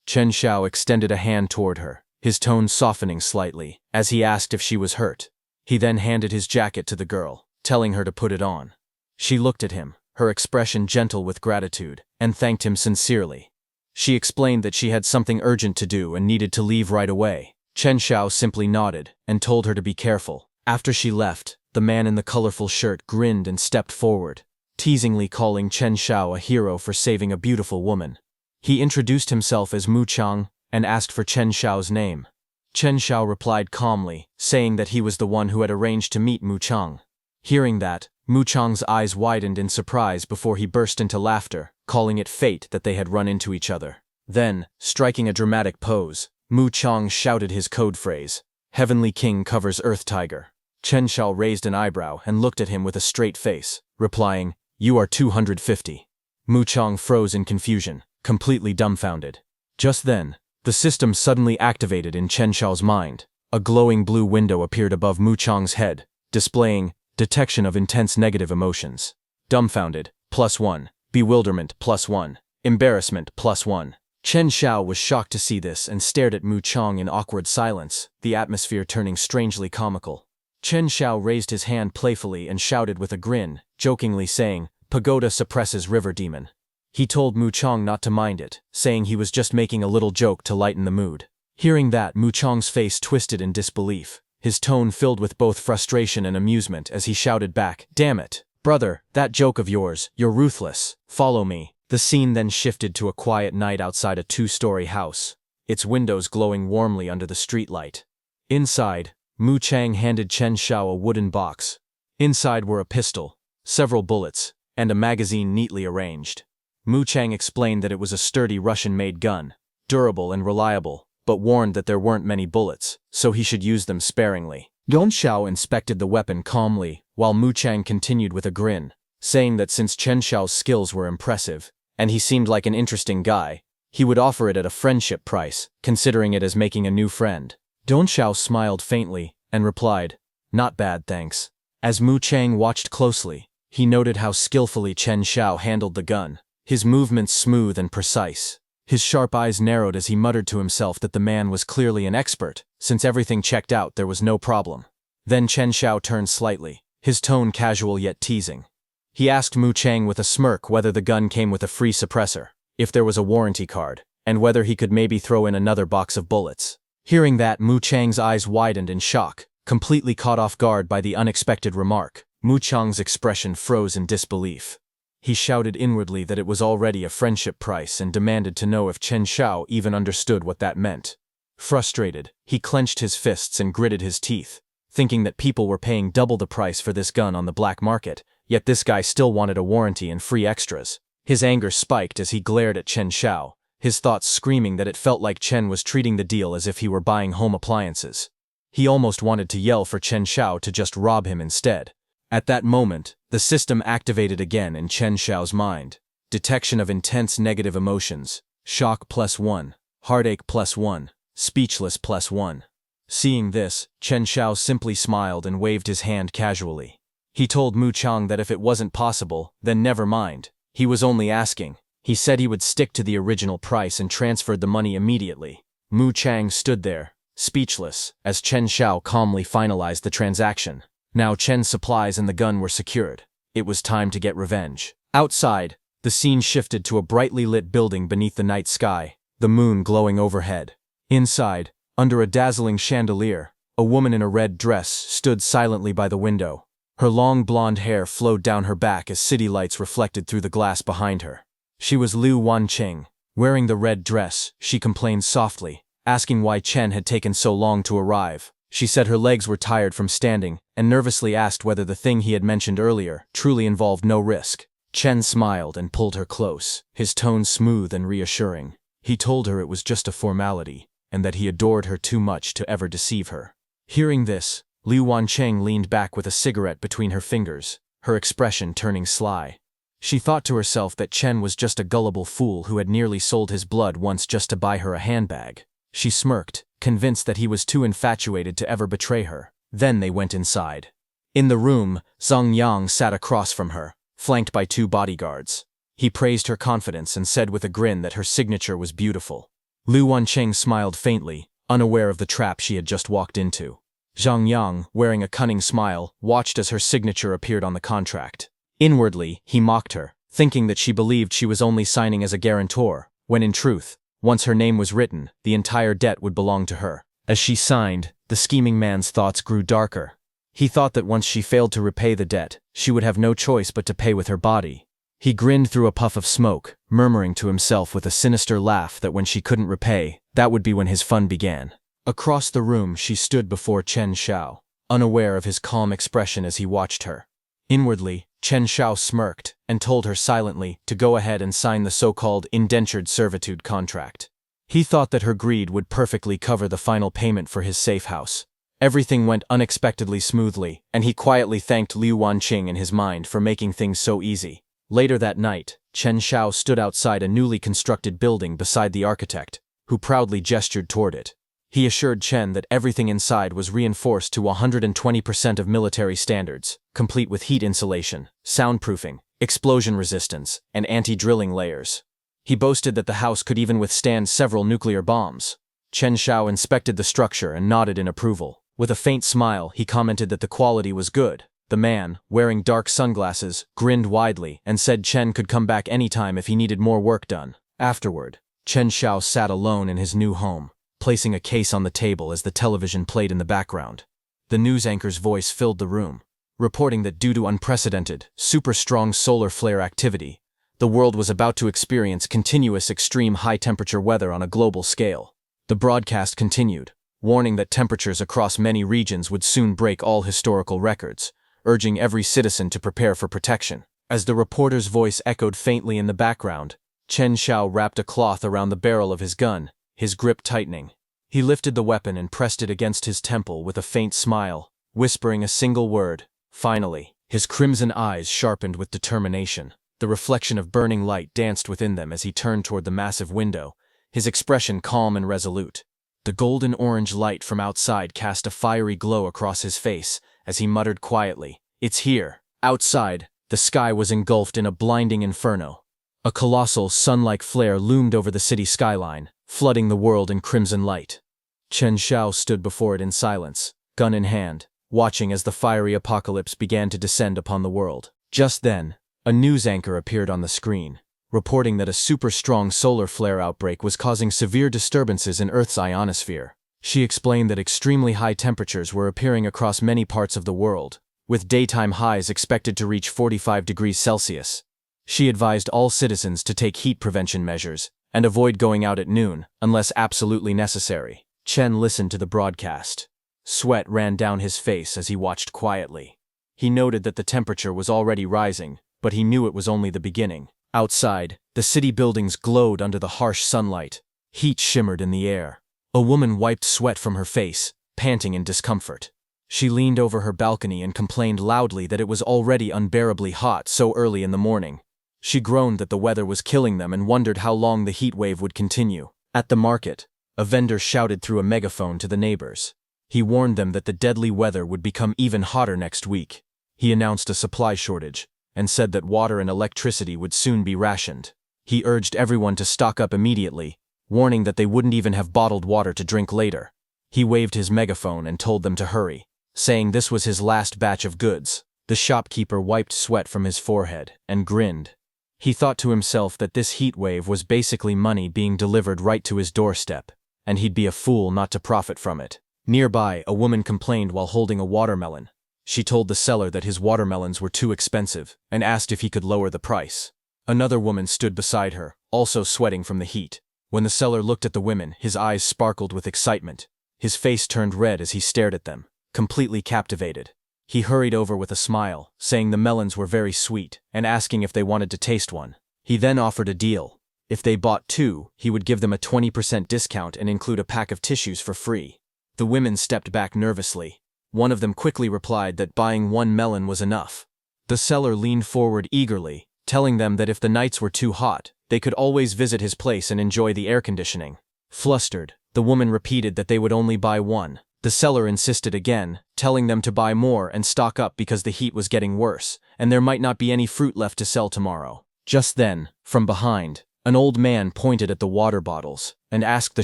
Chen Xiao extended a hand toward her, his tone softening slightly, as he asked if she was hurt. He then handed his jacket to the girl, telling her to put it on. She looked at him, her expression gentle with gratitude, and thanked him sincerely. She explained that she had something urgent to do and needed to leave right away. Chen Xiao simply nodded and told her to be careful. After she left, the man in the colorful shirt grinned and stepped forward, teasingly calling Chen Xiao a hero for saving a beautiful woman. He introduced himself as Mu Chang and asked for Chen Xiao's name. Chen Xiao replied calmly, saying that he was the one who had arranged to meet Mu Chang. Hearing that, Mu Chang's eyes widened in surprise before he burst into laughter, calling it fate that they had run into each other. Then, striking a dramatic pose, Mu Chang shouted his code phrase, "Heavenly King covers Earth Tiger." Chen Xiao raised an eyebrow and looked at him with a straight face, replying, "You are 250. Mu Chang froze in confusion, completely dumbfounded. Just then, the system suddenly activated in Chen Xiao's mind. A glowing blue window appeared above Mu Chang's head, displaying detection of intense negative emotions. Dumbfounded, +1. Bewilderment, +1. Embarrassment, +1. Chen Xiao was shocked to see this and stared at Mu Chang in awkward silence, the atmosphere turning strangely comical. Chen Xiao raised his hand playfully and shouted with a grin, jokingly saying, "Pagoda suppresses river demon." He told Mu Chang not to mind it, saying he was just making a little joke to lighten the mood. Hearing that, Mu Chang's face twisted in disbelief, his tone filled with both frustration and amusement as he shouted back, "Damn it, brother, that joke of yours, you're ruthless, follow me." The scene then shifted to a quiet night outside a 2-story house, its windows glowing warmly under the streetlight. Inside, Mu Chang handed Chen Xiao a wooden box. Inside were a pistol, several bullets, and a magazine neatly arranged. Mu Chang explained that it was a sturdy Russian-made gun, durable and reliable, but warned that there weren't many bullets, so he should use them sparingly. Chen Xiao inspected the weapon calmly, while Mu Chang continued with a grin, saying that since Chen Xiao's skills were impressive, and he seemed like an interesting guy, he would offer it at a friendship price, considering it as making a new friend. Chen Xiao smiled faintly and replied, "Not bad, thanks." As Mu Chang watched closely, he noted how skillfully Chen Xiao handled the gun, his movements smooth and precise. His sharp eyes narrowed as he muttered to himself that the man was clearly an expert. Since everything checked out, there was no problem. Then Chen Xiao turned slightly, his tone casual yet teasing. He asked Mu Chang with a smirk whether the gun came with a free suppressor, if there was a warranty card, and whether he could maybe throw in another box of bullets. Hearing that, Mu Chang's eyes widened in shock, completely caught off guard by the unexpected remark. Mu Chang's expression froze in disbelief. He shouted inwardly that it was already a friendship price and demanded to know if Chen Xiao even understood what that meant. Frustrated, he clenched his fists and gritted his teeth, thinking that people were paying double the price for this gun on the black market, yet this guy still wanted a warranty and free extras. His anger spiked as he glared at Chen Xiao, his thoughts screaming that it felt like Chen was treating the deal as if he were buying home appliances. He almost wanted to yell for Chen Xiao to just rob him instead. At that moment, the system activated again in Chen Xiao's mind. Detection of intense negative emotions, shock +1, heartache +1, speechless +1. Seeing this, Chen Xiao simply smiled and waved his hand casually. He told Mu Chang that if it wasn't possible, then never mind. He was only asking. He said he would stick to the original price and transferred the money immediately. Mu Chang stood there, speechless, as Chen Xiao calmly finalized the transaction. Now Chen's supplies and the gun were secured. It was time to get revenge. Outside, the scene shifted to a brightly lit building beneath the night sky, the moon glowing overhead. Inside, under a dazzling chandelier, a woman in a red dress stood silently by the window. Her long blonde hair flowed down her back as city lights reflected through the glass behind her. She was Liu Wanqing. Wearing the red dress, she complained softly, asking why Chen had taken so long to arrive. She said her legs were tired from standing, and nervously asked whether the thing he had mentioned earlier truly involved no risk. Chen smiled and pulled her close, his tone smooth and reassuring. He told her it was just a formality, and that he adored her too much to ever deceive her. Hearing this, Liu Wanqing leaned back with a cigarette between her fingers, her expression turning sly. She thought to herself that Chen was just a gullible fool who had nearly sold his blood once just to buy her a handbag. She smirked, convinced that he was too infatuated to ever betray her. Then they went inside. In the room, Zhang Yang sat across from her, flanked by 2 bodyguards. He praised her confidence and said with a grin that her signature was beautiful. Liu Wanqing smiled faintly, unaware of the trap she had just walked into. Zhang Yang, wearing a cunning smile, watched as her signature appeared on the contract. Inwardly, he mocked her, thinking that she believed she was only signing as a guarantor, when in truth, once her name was written, the entire debt would belong to her. As she signed, the scheming man's thoughts grew darker. He thought that once she failed to repay the debt, she would have no choice but to pay with her body. He grinned through a puff of smoke, murmuring to himself with a sinister laugh that when she couldn't repay, that would be when his fun began. Across the room, she stood before Chen Xiao, unaware of his calm expression as he watched her. Inwardly, Chen Xiao smirked and told her silently to go ahead and sign the so-called indentured servitude contract. He thought that her greed would perfectly cover the final payment for his safe house, Everything went unexpectedly smoothly, and he quietly thanked Liu Wanqing in his mind for making things so easy. Later that night, Chen Xiao stood outside a newly constructed building beside the architect, who proudly gestured toward it. He assured Chen that everything inside was reinforced to 120% of military standards, complete with heat insulation, soundproofing, explosion resistance, and anti-drilling layers. He boasted that the house could even withstand several nuclear bombs. Chen Xiao inspected the structure and nodded in approval. With a faint smile, he commented that the quality was good. The man, wearing dark sunglasses, grinned widely and said Chen could come back anytime if he needed more work done. Afterward, Chen Xiao sat alone in his new home, placing a case on the table as the television played in the background. The news anchor's voice filled the room, reporting that due to unprecedented, super-strong solar flare activity, the world was about to experience continuous extreme high-temperature weather on a global scale. The broadcast continued, warning that temperatures across many regions would soon break all historical records, urging every citizen to prepare for protection. As the reporter's voice echoed faintly in the background, Chen Xiao wrapped a cloth around the barrel of his gun, his grip tightening. He lifted the weapon and pressed it against his temple with a faint smile, whispering a single word, "Finally." His crimson eyes sharpened with determination. The reflection of burning light danced within them as he turned toward the massive window, his expression calm and resolute. The golden-orange light from outside cast a fiery glow across his face as he muttered quietly, "It's here." Outside, the sky was engulfed in a blinding inferno. A colossal, sun-like flare loomed over the city skyline, flooding the world in crimson light. Chen Xiao stood before it in silence, gun in hand, watching as the fiery apocalypse began to descend upon the world. Just then, a news anchor appeared on the screen, reporting that a super-strong solar flare outbreak was causing severe disturbances in Earth's ionosphere. She explained that extremely high temperatures were appearing across many parts of the world, with daytime highs expected to reach 45 degrees Celsius. She advised all citizens to take heat prevention measures and avoid going out at noon unless absolutely necessary. Chen listened to the broadcast. Sweat ran down his face as he watched quietly. He noted that the temperature was already rising, but he knew it was only the beginning. Outside, the city buildings glowed under the harsh sunlight. Heat shimmered in the air. A woman wiped sweat from her face, panting in discomfort. She leaned over her balcony and complained loudly that it was already unbearably hot so early in the morning. She groaned that the weather was killing them and wondered how long the heat wave would continue. At the market, a vendor shouted through a megaphone to the neighbors. He warned them that the deadly weather would become even hotter next week. He announced a supply shortage and said that water and electricity would soon be rationed. He urged everyone to stock up immediately, warning that they wouldn't even have bottled water to drink later. He waved his megaphone and told them to hurry, saying this was his last batch of goods. The shopkeeper wiped sweat from his forehead and grinned. He thought to himself that this heat wave was basically money being delivered right to his doorstep, and he'd be a fool not to profit from it. Nearby, a woman complained while holding a watermelon. She told the seller that his watermelons were too expensive and asked if he could lower the price. Another woman stood beside her, also sweating from the heat. When the seller looked at the women, his eyes sparkled with excitement. His face turned red as he stared at them, completely captivated. He hurried over with a smile, saying the melons were very sweet, and asking if they wanted to taste one. He then offered a deal. If they bought 2, he would give them a 20% discount and include a pack of tissues for free. The women stepped back nervously. One of them quickly replied that buying 1 melon was enough. The seller leaned forward eagerly, telling them that if the nights were too hot, they could always visit his place and enjoy the air conditioning. Flustered, the woman repeated that they would only buy 1. The seller insisted again, telling them to buy more and stock up because the heat was getting worse, and there might not be any fruit left to sell tomorrow. Just then, from behind, an old man pointed at the water bottles and asked the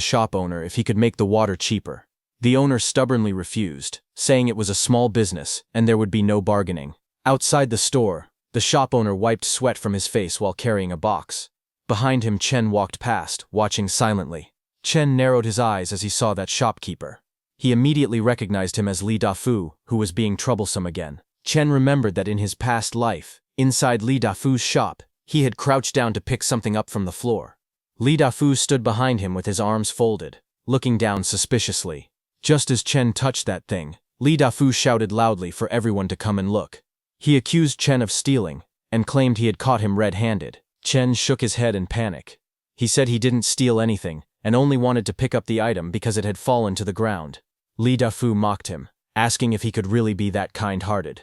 shop owner if he could make the water cheaper. The owner stubbornly refused, saying it was a small business and there would be no bargaining. Outside the store, the shop owner wiped sweat from his face while carrying a box. Behind him, Chen walked past, watching silently. Chen narrowed his eyes as he saw that shopkeeper. He immediately recognized him as Li Dafu, who was being troublesome again. Chen remembered that in his past life, inside Li Dafu's shop, he had crouched down to pick something up from the floor. Li Dafu stood behind him with his arms folded, looking down suspiciously. Just as Chen touched that thing, Li Dafu shouted loudly for everyone to come and look. He accused Chen of stealing, and claimed he had caught him red-handed. Chen shook his head in panic. He said he didn't steal anything, and only wanted to pick up the item because it had fallen to the ground. Li Dafu mocked him, asking if he could really be that kind-hearted.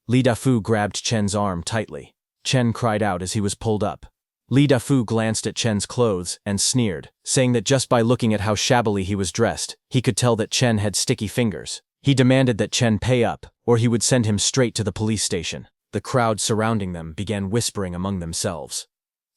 Li Dafu grabbed Chen's arm tightly. Chen cried out as he was pulled up. Li Dafu glanced at Chen's clothes and sneered, saying that just by looking at how shabbily he was dressed, he could tell that Chen had sticky fingers. He demanded that Chen pay up, or he would send him straight to the police station. The crowd surrounding them began whispering among themselves.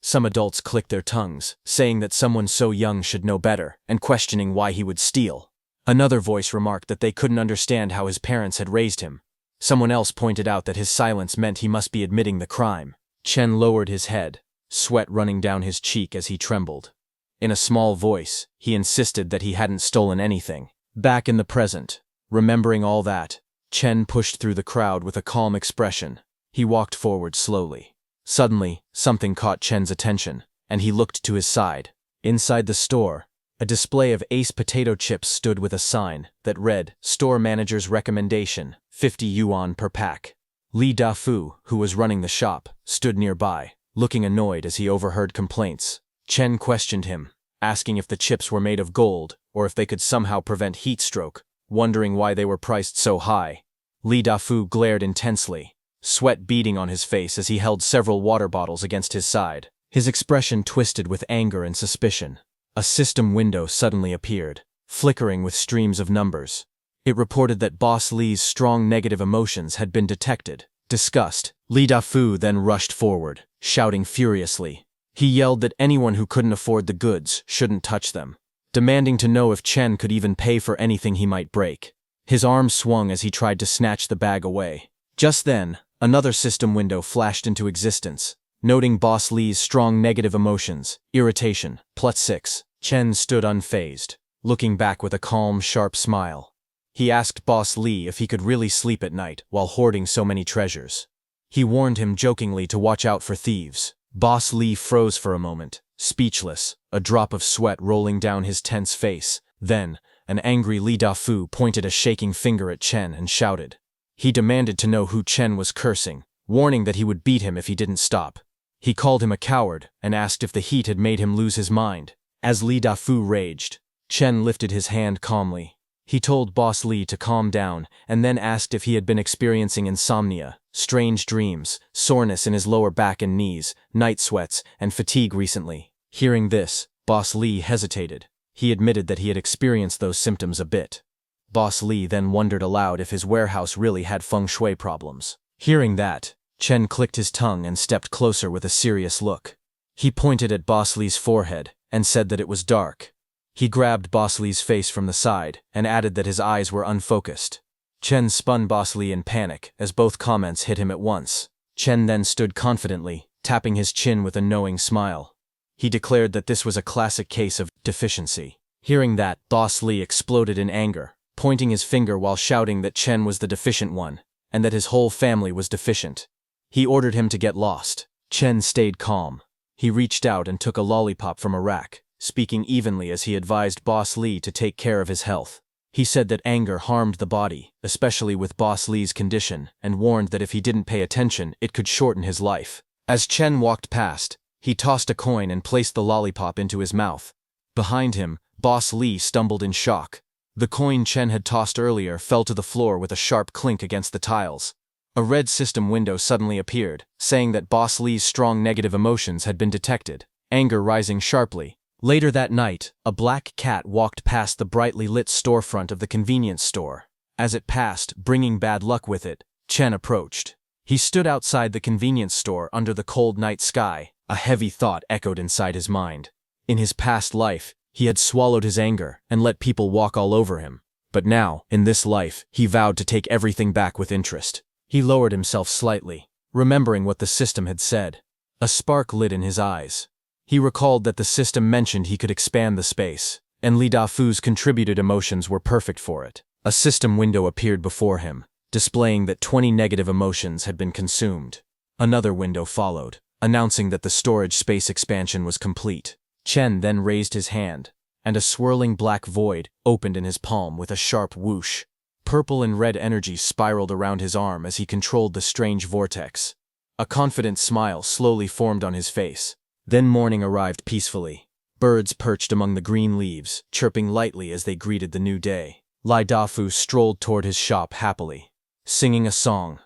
Some adults clicked their tongues, saying that someone so young should know better, and questioning why he would steal. Another voice remarked that they couldn't understand how his parents had raised him. Someone else pointed out that his silence meant he must be admitting the crime. Chen lowered his head, sweat running down his cheek as he trembled. In a small voice, he insisted that he hadn't stolen anything. Back in the present, remembering all that, Chen pushed through the crowd with a calm expression. He walked forward slowly. Suddenly, something caught Chen's attention, and he looked to his side. Inside the store, a display of Ace potato chips stood with a sign that read, "Store Manager's Recommendation, 50 yuan per pack." Li Dafu, who was running the shop, stood nearby, looking annoyed as he overheard complaints. Chen questioned him, asking if the chips were made of gold or if they could somehow prevent heat stroke, wondering why they were priced so high. Li Dafu glared intensely, sweat beading on his face as he held several water bottles against his side. His expression twisted with anger and suspicion. A system window suddenly appeared, flickering with streams of numbers. It reported that Boss Li's strong negative emotions had been detected. Disgust, Li Dafu then rushed forward, shouting furiously. He yelled that anyone who couldn't afford the goods shouldn't touch them, demanding to know if Chen could even pay for anything he might break. His arm swung as he tried to snatch the bag away. Just then, another system window flashed into existence, noting Boss Li's strong negative emotions, irritation, +6. Chen stood unfazed, looking back with a calm, sharp smile. He asked Boss Li if he could really sleep at night while hoarding so many treasures. He warned him jokingly to watch out for thieves. Boss Li froze for a moment, speechless, a drop of sweat rolling down his tense face. Then, an angry Li Dafu pointed a shaking finger at Chen and shouted. He demanded to know who Chen was cursing, warning that he would beat him if he didn't stop. He called him a coward and asked if the heat had made him lose his mind. As Li Dafu raged, Chen lifted his hand calmly. He told Boss Li to calm down and then asked if he had been experiencing insomnia, strange dreams, soreness in his lower back and knees, night sweats, and fatigue recently. Hearing this, Boss Li hesitated. He admitted that he had experienced those symptoms a bit. Boss Li then wondered aloud if his warehouse really had feng shui problems. Hearing that, Chen clicked his tongue and stepped closer with a serious look. He pointed at Boss Li's forehead and said that it was dark. He grabbed Boss Li's face from the side and added that his eyes were unfocused. Chen spun Boss Li in panic as both comments hit him at once. Chen then stood confidently, tapping his chin with a knowing smile. He declared that this was a classic case of deficiency. Hearing that, Boss Li exploded in anger, pointing his finger while shouting that Chen was the deficient one, and that his whole family was deficient. He ordered him to get lost. Chen stayed calm. He reached out and took a lollipop from a rack, speaking evenly as he advised Boss Li to take care of his health. He said that anger harmed the body, especially with Boss Li's condition, and warned that if he didn't pay attention, it could shorten his life. As Chen walked past, he tossed a coin and placed the lollipop into his mouth. Behind him, Boss Li stumbled in shock. The coin Chen had tossed earlier fell to the floor with a sharp clink against the tiles. A red system window suddenly appeared, saying that Boss Li's strong negative emotions had been detected, anger rising sharply. Later that night, a black cat walked past the brightly lit storefront of the convenience store. As it passed, bringing bad luck with it, Chen approached. He stood outside the convenience store under the cold night sky. A heavy thought echoed inside his mind. In his past life, he had swallowed his anger and let people walk all over him. But now, in this life, he vowed to take everything back with interest. He lowered himself slightly, remembering what the system had said. A spark lit in his eyes. He recalled that the system mentioned he could expand the space, and Li Dafu's contributed emotions were perfect for it. A system window appeared before him, displaying that 20 negative emotions had been consumed. Another window followed, announcing that the storage space expansion was complete. Chen then raised his hand, and a swirling black void opened in his palm with a sharp whoosh. Purple and red energy spiraled around his arm as he controlled the strange vortex. A confident smile slowly formed on his face. Then morning arrived peacefully. Birds perched among the green leaves, chirping lightly as they greeted the new day. Li Dafu strolled toward his shop happily, singing a song.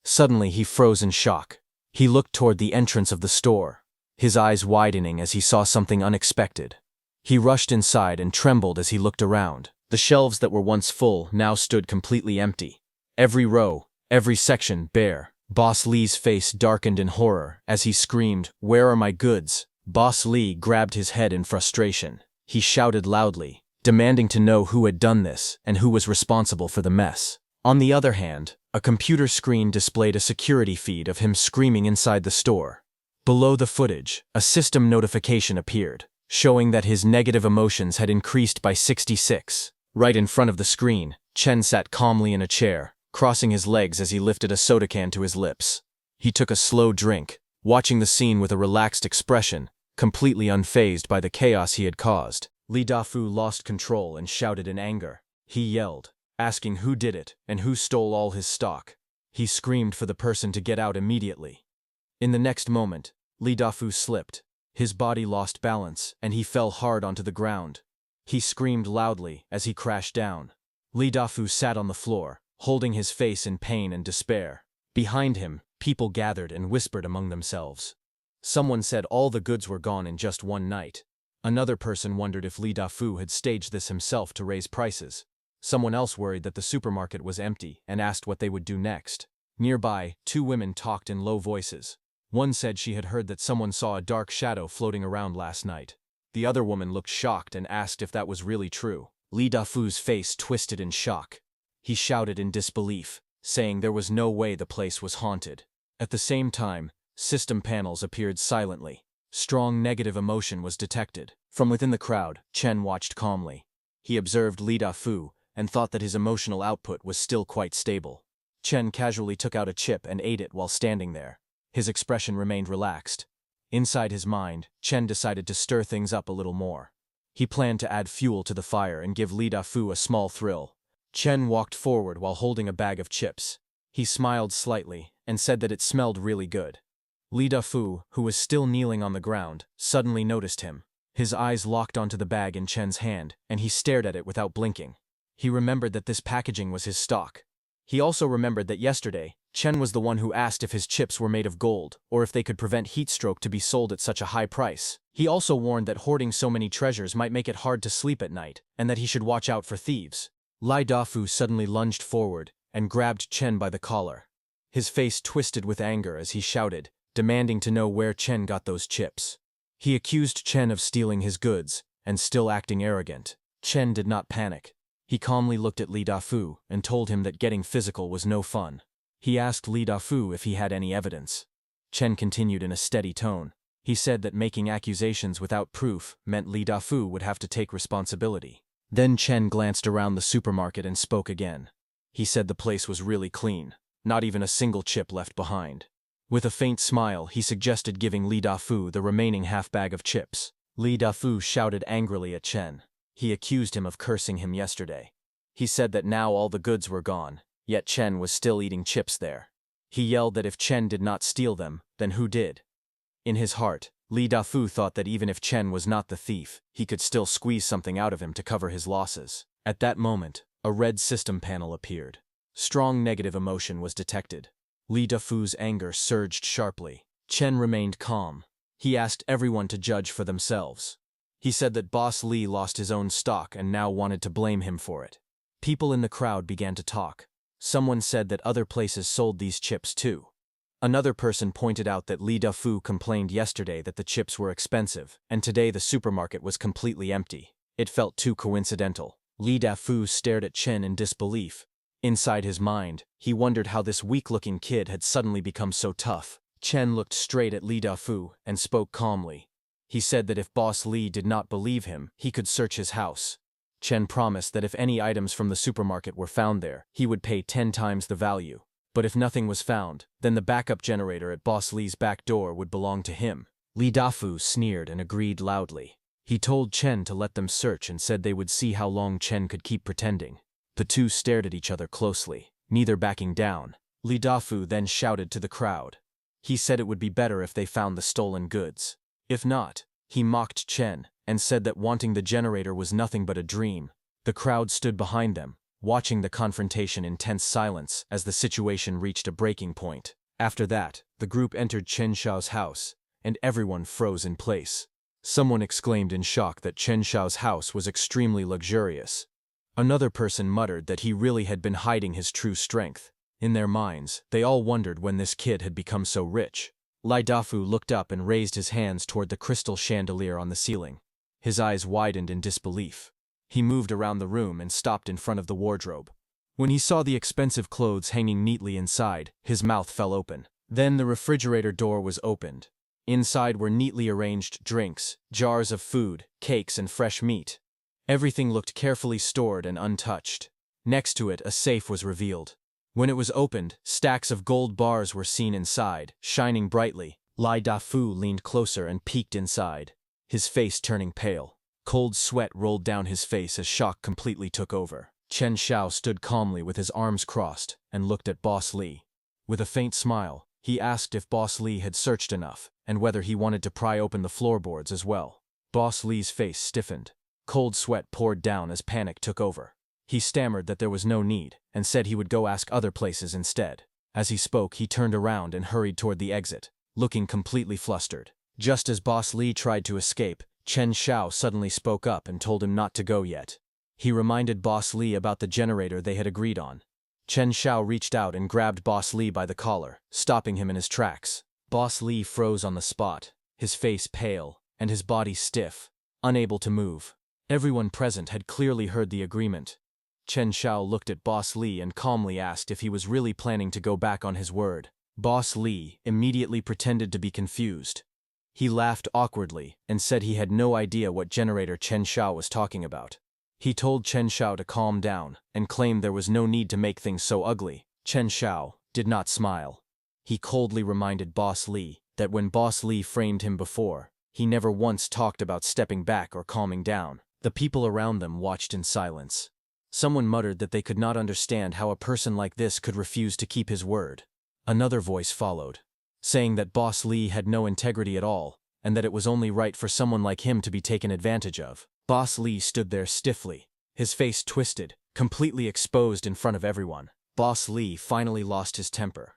Suddenly he froze in shock. He looked toward the entrance of the store, his eyes widening as he saw something unexpected. He rushed inside and trembled as he looked around. The shelves that were once full now stood completely empty. Every row, every section bare. Boss Li's face darkened in horror as he screamed, "Where are my goods?" Boss Li grabbed his head in frustration. He shouted loudly, demanding to know who had done this and who was responsible for the mess. On the other hand, a computer screen displayed a security feed of him screaming inside the store. Below the footage, a system notification appeared, showing that his negative emotions had increased by 66. Right in front of the screen, Chen sat calmly in a chair, crossing his legs as he lifted a soda can to his lips. He took a slow drink, watching the scene with a relaxed expression, completely unfazed by the chaos he had caused. Li Dafu lost control and shouted in anger. He yelled, asking who did it and who stole all his stock. He screamed for the person to get out immediately. In the next moment, Li Dafu slipped. His body lost balance, and he fell hard onto the ground. He screamed loudly as he crashed down. Li Dafu sat on the floor, holding his face in pain and despair. Behind him, people gathered and whispered among themselves. Someone said all the goods were gone in just one night. Another person wondered if Li Dafu had staged this himself to raise prices. Someone else worried that the supermarket was empty and asked what they would do next. Nearby, two women talked in low voices. One said she had heard that someone saw a dark shadow floating around last night. The other woman looked shocked and asked if that was really true. Li Dafu's face twisted in shock. He shouted in disbelief, saying there was no way the place was haunted. At the same time, system panels appeared silently. Strong negative emotion was detected. From within the crowd, Chen watched calmly. He observed Li Dafu and thought that his emotional output was still quite stable. Chen casually took out a chip and ate it while standing there. His expression remained relaxed. Inside his mind, Chen decided to stir things up a little more. He planned to add fuel to the fire and give Li Dafu a small thrill. Chen walked forward while holding a bag of chips. He smiled slightly and said that it smelled really good. Li Dafu, who was still kneeling on the ground, suddenly noticed him. His eyes locked onto the bag in Chen's hand, and he stared at it without blinking. He remembered that this packaging was his stock. He also remembered that yesterday, Chen was the one who asked if his chips were made of gold, or if they could prevent heat stroke to be sold at such a high price. He also warned that hoarding so many treasures might make it hard to sleep at night, and that he should watch out for thieves. Li Dafu suddenly lunged forward and grabbed Chen by the collar. His face twisted with anger as he shouted, demanding to know where Chen got those chips. He accused Chen of stealing his goods, and still acting arrogant. Chen did not panic. He calmly looked at Li Dafu and told him that getting physical was no fun. He asked Li Dafu if he had any evidence. Chen continued in a steady tone. He said that making accusations without proof meant Li Dafu would have to take responsibility. Then Chen glanced around the supermarket and spoke again. He said the place was really clean, not even a single chip left behind. With a faint smile, he suggested giving Li Dafu the remaining half bag of chips. Li Dafu shouted angrily at Chen. He accused him of cursing him yesterday. He said that now all the goods were gone, yet Chen was still eating chips there. He yelled that if Chen did not steal them, then who did? In his heart, Li Dafu thought that even if Chen was not the thief, he could still squeeze something out of him to cover his losses. At that moment, a red system panel appeared. Strong negative emotion was detected. Li Dafu's anger surged sharply. Chen remained calm. He asked everyone to judge for themselves. He said that Boss Li lost his own stock and now wanted to blame him for it. People in the crowd began to talk. Someone said that other places sold these chips too. Another person pointed out that Li Dafu complained yesterday that the chips were expensive, and today the supermarket was completely empty. It felt too coincidental. Li Dafu stared at Chen in disbelief. Inside his mind, he wondered how this weak-looking kid had suddenly become so tough. Chen looked straight at Li Dafu and spoke calmly. He said that if Boss Li did not believe him, he could search his house. Chen promised that if any items from the supermarket were found there, he would pay 10 times the value. But if nothing was found, then the backup generator at Boss Li's back door would belong to him. Li Dafu sneered and agreed loudly. He told Chen to let them search and said they would see how long Chen could keep pretending. The two stared at each other closely, neither backing down. Li Dafu then shouted to the crowd. He said it would be better if they found the stolen goods. If not, he mocked Chen and said that wanting the generator was nothing but a dream. The crowd stood behind them, watching the confrontation in tense silence as the situation reached a breaking point. After that, the group entered Chen Xiao's house, and everyone froze in place. Someone exclaimed in shock that Chen Xiao's house was extremely luxurious. Another person muttered that he really had been hiding his true strength. In their minds, they all wondered when this kid had become so rich. Lai Dafu looked up and raised his hands toward the crystal chandelier on the ceiling. His eyes widened in disbelief. He moved around the room and stopped in front of the wardrobe. When he saw the expensive clothes hanging neatly inside, his mouth fell open. Then the refrigerator door was opened. Inside were neatly arranged drinks, jars of food, cakes, and fresh meat. Everything looked carefully stored and untouched. Next to it, a safe was revealed. When it was opened, stacks of gold bars were seen inside, shining brightly. Lai Dafu leaned closer and peeked inside, his face turning pale. Cold sweat rolled down his face as shock completely took over. Chen Xiao stood calmly with his arms crossed and looked at Boss Li. With a faint smile, he asked if Boss Li had searched enough, and whether he wanted to pry open the floorboards as well. Boss Li's face stiffened. Cold sweat poured down as panic took over. He stammered that there was no need, and said he would go ask other places instead. As he spoke, he turned around and hurried toward the exit, looking completely flustered. Just as Boss Li tried to escape, Chen Xiao suddenly spoke up and told him not to go yet. He reminded Boss Li about the generator they had agreed on. Chen Xiao reached out and grabbed Boss Li by the collar, stopping him in his tracks. Boss Li froze on the spot, his face pale, and his body stiff, unable to move. Everyone present had clearly heard the agreement. Chen Xiao looked at Boss Li and calmly asked if he was really planning to go back on his word. Boss Li immediately pretended to be confused. He laughed awkwardly and said he had no idea what generator Chen Xiao was talking about. He told Chen Xiao to calm down and claimed there was no need to make things so ugly. Chen Xiao did not smile. He coldly reminded Boss Li that when Boss Li framed him before, he never once talked about stepping back or calming down. The people around them watched in silence. Someone muttered that they could not understand how a person like this could refuse to keep his word. Another voice followed, saying that Boss Li had no integrity at all, and that it was only right for someone like him to be taken advantage of. Boss Li stood there stiffly, his face twisted, completely exposed in front of everyone. Boss Li finally lost his temper.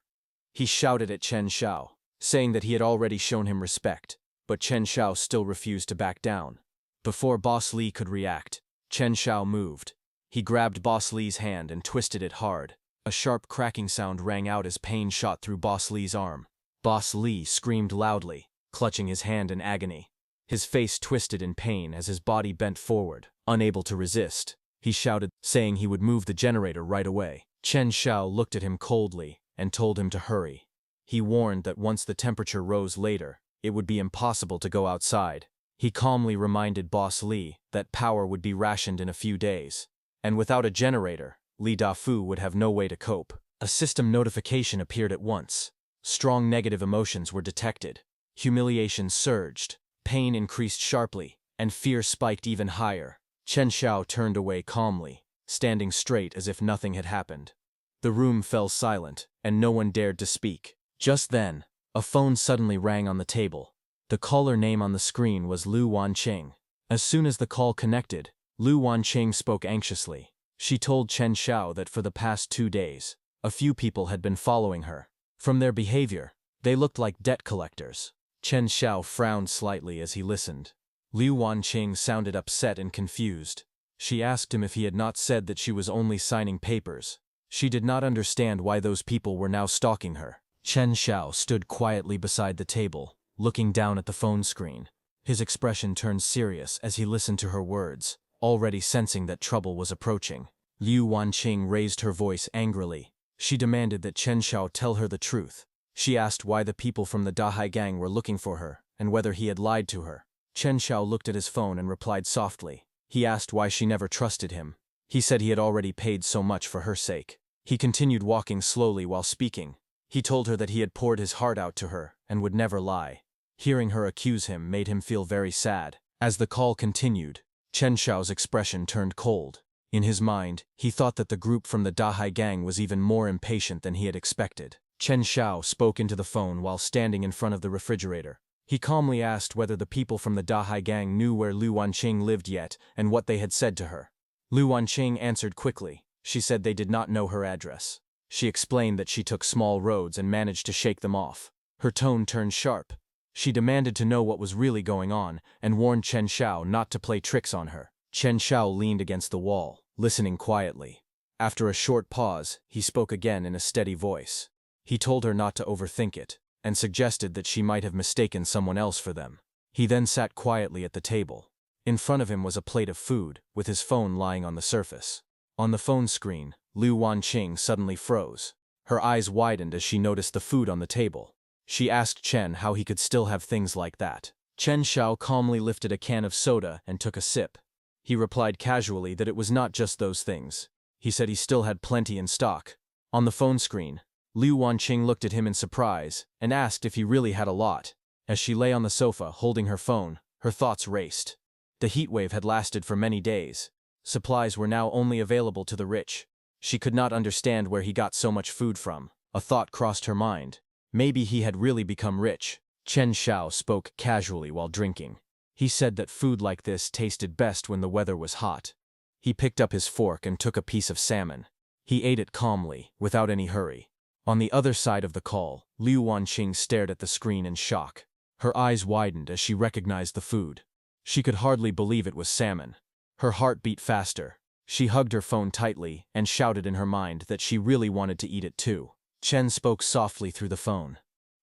He shouted at Chen Xiao, saying that he had already shown him respect, but Chen Xiao still refused to back down. Before Boss Li could react, Chen Xiao moved. He grabbed Boss Li's hand and twisted it hard. A sharp cracking sound rang out as pain shot through Boss Li's arm. Boss Li screamed loudly, clutching his hand in agony. His face twisted in pain as his body bent forward, unable to resist. He shouted, saying he would move the generator right away. Chen Xiao looked at him coldly and told him to hurry. He warned that once the temperature rose later, it would be impossible to go outside. He calmly reminded Boss Li that power would be rationed in a few days, and without a generator, Li Dafu would have no way to cope. A system notification appeared at once. Strong negative emotions were detected. Humiliation surged, pain increased sharply, and fear spiked even higher. Chen Xiao turned away calmly, standing straight as if nothing had happened. The room fell silent, and no one dared to speak. Just then, a phone suddenly rang on the table. The caller name on the screen was Lu Wanqing. As soon as the call connected, Lu Wanqing spoke anxiously. She told Chen Xiao that for the past 2 days, a few people had been following her. From their behavior, they looked like debt collectors. Chen Xiao frowned slightly as he listened. Lu Wanqing sounded upset and confused. She asked him if he had not said that she was only signing papers. She did not understand why those people were now stalking her. Chen Xiao stood quietly beside the table, looking down at the phone screen. His expression turned serious as he listened to her words, already sensing that trouble was approaching. Lu Wanqing raised her voice angrily. She demanded that Chen Xiao tell her the truth. She asked why the people from the Dahai gang were looking for her, and whether he had lied to her. Chen Xiao looked at his phone and replied softly. He asked why she never trusted him. He said he had already paid so much for her sake. He continued walking slowly while speaking. He told her that he had poured his heart out to her and would never lie. Hearing her accuse him made him feel very sad. As the call continued, Chen Xiao's expression turned cold. In his mind, he thought that the group from the Dahai gang was even more impatient than he had expected. Chen Xiao spoke into the phone while standing in front of the refrigerator. He calmly asked whether the people from the Dahai gang knew where Lu Wanqing lived yet and what they had said to her. Lu Wanqing answered quickly. She said they did not know her address. She explained that she took small roads and managed to shake them off. Her tone turned sharp. She demanded to know what was really going on and warned Chen Xiao not to play tricks on her. Chen Xiao leaned against the wall, listening quietly. After a short pause, he spoke again in a steady voice. He told her not to overthink it, and suggested that she might have mistaken someone else for them. He then sat quietly at the table. In front of him was a plate of food, with his phone lying on the surface. On the phone screen, Lu Wanqing suddenly froze. Her eyes widened as she noticed the food on the table. She asked Chen how he could still have things like that. Chen Xiao calmly lifted a can of soda and took a sip. He replied casually that it was not just those things. He said he still had plenty in stock. On the phone screen, Lu Wanqing looked at him in surprise and asked if he really had a lot. As she lay on the sofa holding her phone, her thoughts raced. The heatwave had lasted for many days. Supplies were now only available to the rich. She could not understand where he got so much food from. A thought crossed her mind. Maybe he had really become rich. Chen Xiao spoke casually while drinking. He said that food like this tasted best when the weather was hot. He picked up his fork and took a piece of salmon. He ate it calmly, without any hurry. On the other side of the call, Lu Wanqing stared at the screen in shock. Her eyes widened as she recognized the food. She could hardly believe it was salmon. Her heart beat faster. She hugged her phone tightly and shouted in her mind that she really wanted to eat it too. Chen spoke softly through the phone.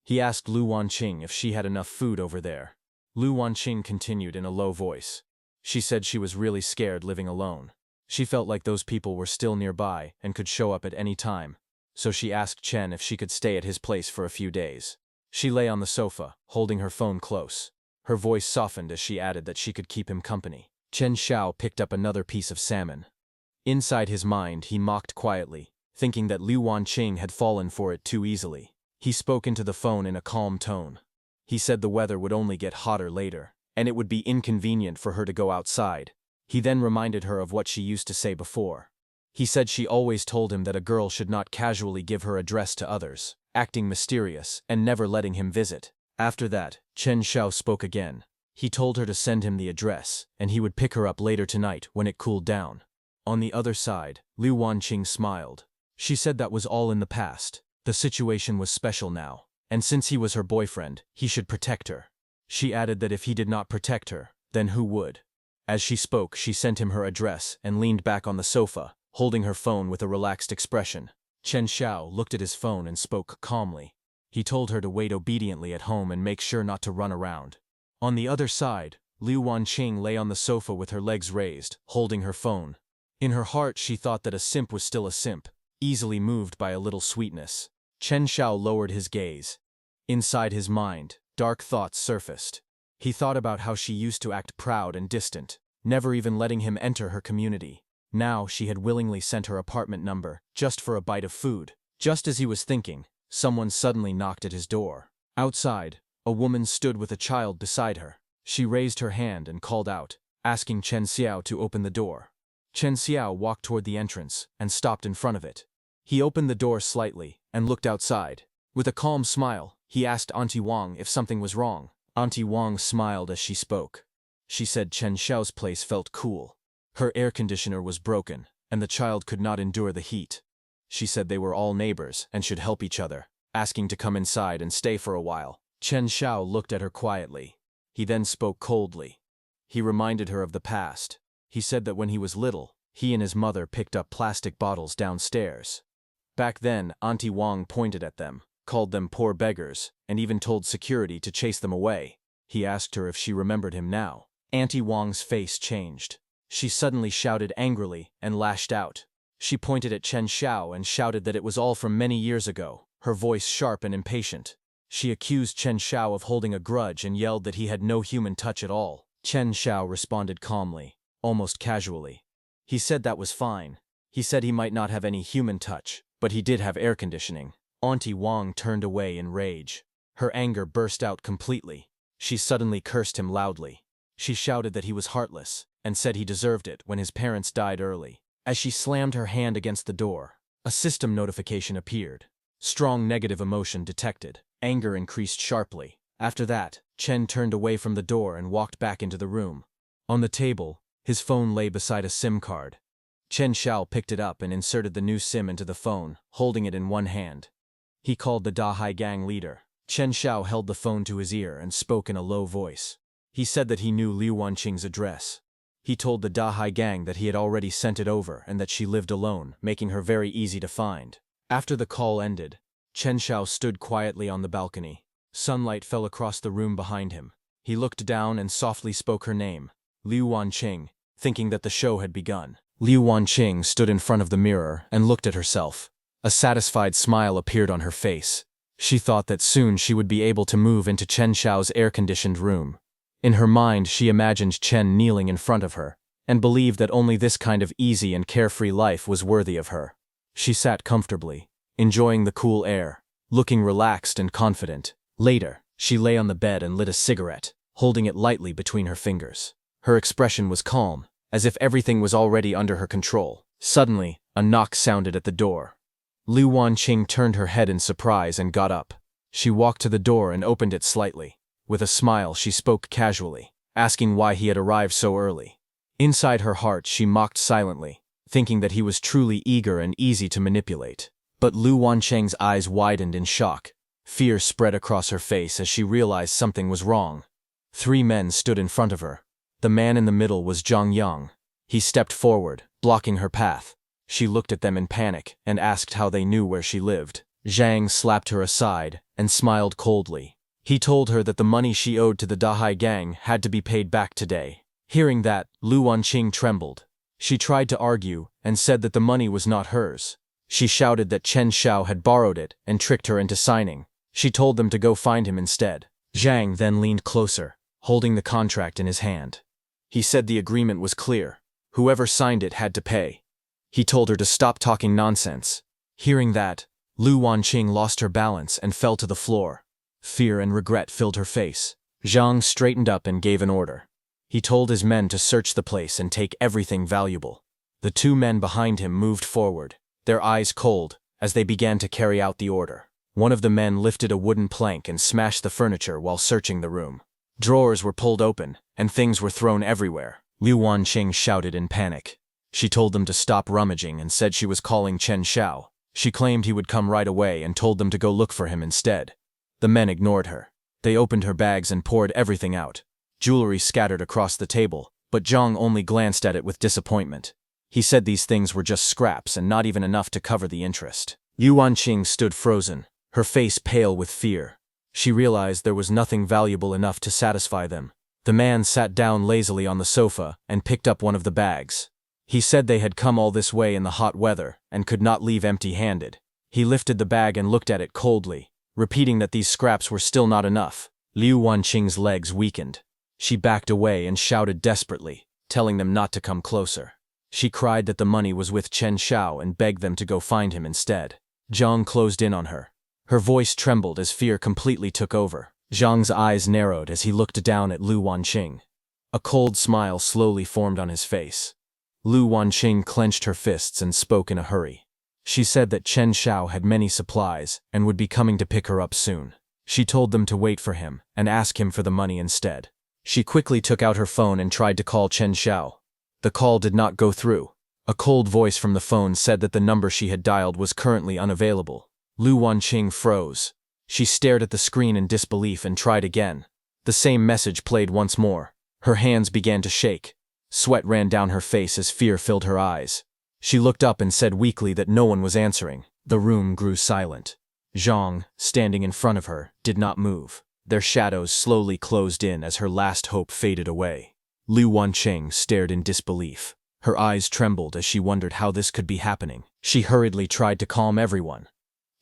He asked Lu Wanqing if she had enough food over there. Lu Wanqing continued in a low voice. She said she was really scared living alone. She felt like those people were still nearby and could show up at any time. So she asked Chen if she could stay at his place for a few days. She lay on the sofa, holding her phone close. Her voice softened as she added that she could keep him company. Chen Xiao picked up another piece of salmon. Inside his mind, he mocked quietly, thinking that Lu Wanqing had fallen for it too easily. He spoke into the phone in a calm tone. He said the weather would only get hotter later, and it would be inconvenient for her to go outside. He then reminded her of what she used to say before. He said she always told him that a girl should not casually give her address to others, acting mysterious and never letting him visit. After that, Chen Xiao spoke again. He told her to send him the address, and he would pick her up later tonight when it cooled down. On the other side, Lu Wanqing smiled. She said that was all in the past. The situation was special now, and since he was her boyfriend, he should protect her. She added that if he did not protect her, then who would? As she spoke, she sent him her address and leaned back on the sofa, holding her phone with a relaxed expression. Chen Xiao looked at his phone and spoke calmly. He told her to wait obediently at home and make sure not to run around. On the other side, Lu Wanqing lay on the sofa with her legs raised, holding her phone. In her heart she thought that a simp was still a simp, easily moved by a little sweetness. Chen Xiao lowered his gaze. Inside his mind, dark thoughts surfaced. He thought about how she used to act proud and distant, never even letting him enter her community. Now she had willingly sent her apartment number, just for a bite of food. Just as he was thinking, someone suddenly knocked at his door. Outside, a woman stood with a child beside her. She raised her hand and called out, asking Chen Xiao to open the door. Chen Xiao walked toward the entrance and stopped in front of it. He opened the door slightly and looked outside. With a calm smile, he asked Auntie Wang if something was wrong. Auntie Wang smiled as she spoke. She said Chen Xiao's place felt cool. Her air conditioner was broken, and the child could not endure the heat. She said they were all neighbors and should help each other, asking to come inside and stay for a while. Chen Xiao looked at her quietly. He then spoke coldly. He reminded her of the past. He said that when he was little, he and his mother picked up plastic bottles downstairs. Back then, Auntie Wang pointed at them, called them poor beggars, and even told security to chase them away. He asked her if she remembered him now. Auntie Wang's face changed. She suddenly shouted angrily and lashed out. She pointed at Chen Xiao and shouted that it was all from many years ago, her voice sharp and impatient. She accused Chen Xiao of holding a grudge and yelled that he had no human touch at all. Chen Xiao responded calmly, almost casually. He said that was fine. He said he might not have any human touch, but he did have air conditioning. Auntie Wang turned away in rage. Her anger burst out completely. She suddenly cursed him loudly. She shouted that he was heartless, and said he deserved it when his parents died early. As she slammed her hand against the door, a system notification appeared. Strong negative emotion detected. Anger increased sharply. After that, Chen turned away from the door and walked back into the room. On the table, his phone lay beside a SIM card. Chen Xiao picked it up and inserted the new SIM into the phone, holding it in one hand. He called the Dahai gang leader. Chen Xiao held the phone to his ear and spoke in a low voice. He said that he knew Liu Wanqing's address. He told the Dahai gang that he had already sent it over and that she lived alone, making her very easy to find. After the call ended, Chen Xiao stood quietly on the balcony. Sunlight fell across the room behind him. He looked down and softly spoke her name, Liu Wanqing, thinking that the show had begun. Liu Wanqing stood in front of the mirror and looked at herself. A satisfied smile appeared on her face. She thought that soon she would be able to move into Chen Xiao's air-conditioned room. In her mind, she imagined Chen kneeling in front of her, and believed that only this kind of easy and carefree life was worthy of her. She sat comfortably, enjoying the cool air, looking relaxed and confident. Later, she lay on the bed and lit a cigarette, holding it lightly between her fingers. Her expression was calm, as if everything was already under her control. Suddenly, a knock sounded at the door. Liu Wanqing turned her head in surprise and got up. She walked to the door and opened it slightly. With a smile, she spoke casually, asking why he had arrived so early. Inside her heart, she mocked silently, thinking that he was truly eager and easy to manipulate. But Liu Wanqing's eyes widened in shock. Fear spread across her face as she realized something was wrong. 3 men stood in front of her. The man in the middle was Zhang Yang. He stepped forward, blocking her path. She looked at them in panic and asked how they knew where she lived. Zhang slapped her aside and smiled coldly. He told her that the money she owed to the Dahai gang had to be paid back today. Hearing that, Liu Wanqing trembled. She tried to argue and said that the money was not hers. She shouted that Chen Xiao had borrowed it and tricked her into signing. She told them to go find him instead. Zhang then leaned closer, holding the contract in his hand. He said the agreement was clear. Whoever signed it had to pay. He told her to stop talking nonsense. Hearing that, Liu Wanqing lost her balance and fell to the floor. Fear and regret filled her face. Zhang straightened up and gave an order. He told his men to search the place and take everything valuable. The 2 men behind him moved forward, their eyes cold, as they began to carry out the order. One of the men lifted a wooden plank and smashed the furniture while searching the room. Drawers were pulled open, and things were thrown everywhere. Liu Wanqing shouted in panic. She told them to stop rummaging and said she was calling Chen Xiao. She claimed he would come right away and told them to go look for him instead. The men ignored her. They opened her bags and poured everything out. Jewelry scattered across the table, but Zhang only glanced at it with disappointment. He said these things were just scraps and not even enough to cover the interest. Liu Wanqing stood frozen, her face pale with fear. She realized there was nothing valuable enough to satisfy them. The man sat down lazily on the sofa and picked up one of the bags. He said they had come all this way in the hot weather and could not leave empty-handed. He lifted the bag and looked at it coldly, repeating that these scraps were still not enough. Liu Wanqing's legs weakened. She backed away and shouted desperately, telling them not to come closer. She cried that the money was with Chen Xiao and begged them to go find him instead. Zhang closed in on her. Her voice trembled as fear completely took over. Zhang's eyes narrowed as he looked down at Liu Wanqing. A cold smile slowly formed on his face. Liu Wanqing clenched her fists and spoke in a hurry. She said that Chen Xiao had many supplies and would be coming to pick her up soon. She told them to wait for him and ask him for the money instead. She quickly took out her phone and tried to call Chen Xiao. The call did not go through. A cold voice from the phone said that the number she had dialed was currently unavailable. Liu Wanqing froze. She stared at the screen in disbelief and tried again. The same message played once more. Her hands began to shake. Sweat ran down her face as fear filled her eyes. She looked up and said weakly that no one was answering. The room grew silent. Zhang, standing in front of her, did not move. Their shadows slowly closed in as her last hope faded away. Liu Wanqing stared in disbelief. Her eyes trembled as she wondered how this could be happening. She hurriedly tried to calm everyone.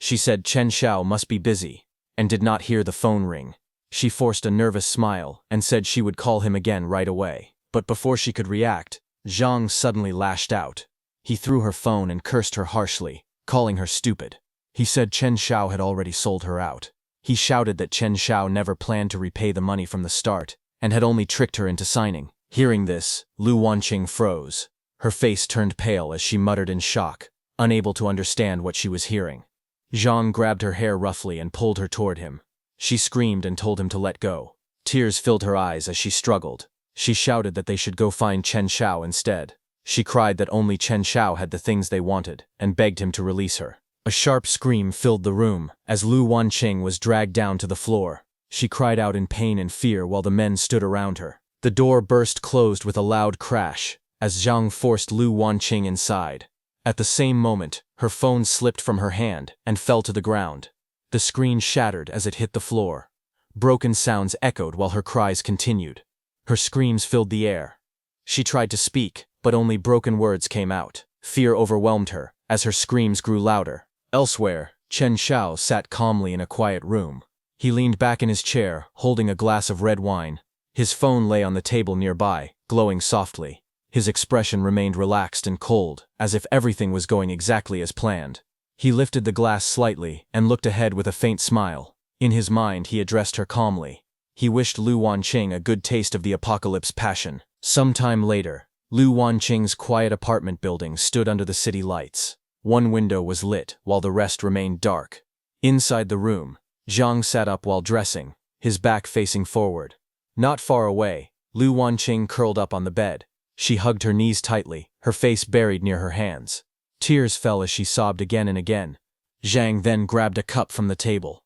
She said Chen Xiao must be busy, and did not hear the phone ring. She forced a nervous smile and said she would call him again right away. But before she could react, Zhang suddenly lashed out. He threw her phone and cursed her harshly, calling her stupid. He said Chen Xiao had already sold her out. He shouted that Chen Xiao never planned to repay the money from the start, and had only tricked her into signing. Hearing this, Liu Wanqing froze. Her face turned pale as she muttered in shock, unable to understand what she was hearing. Zhang grabbed her hair roughly and pulled her toward him. She screamed and told him to let go. Tears filled her eyes as she struggled. She shouted that they should go find Chen Xiao instead. She cried that only Chen Xiao had the things they wanted, and begged him to release her. A sharp scream filled the room, as Lu Wanqing was dragged down to the floor. She cried out in pain and fear while the men stood around her. The door burst closed with a loud crash, as Zhang forced Lu Wanqing inside. At the same moment, her phone slipped from her hand and fell to the ground. The screen shattered as it hit the floor. Broken sounds echoed while her cries continued. Her screams filled the air. She tried to speak, but only broken words came out. Fear overwhelmed her, as her screams grew louder. Elsewhere, Chen Xiao sat calmly in a quiet room. He leaned back in his chair, holding a glass of red wine. His phone lay on the table nearby, glowing softly. His expression remained relaxed and cold, as if everything was going exactly as planned. He lifted the glass slightly and looked ahead with a faint smile. In his mind, he addressed her calmly. He wished Lu Wanqing a good taste of the apocalypse passion. Some time later, Lu Wanqing's quiet apartment building stood under the city lights. One window was lit, while the rest remained dark. Inside the room, Zhang sat up while dressing, his back facing forward. Not far away, Lu Wanqing curled up on the bed. She hugged her knees tightly, her face buried near her hands. Tears fell as she sobbed again and again. Zhang then grabbed a cup from the table.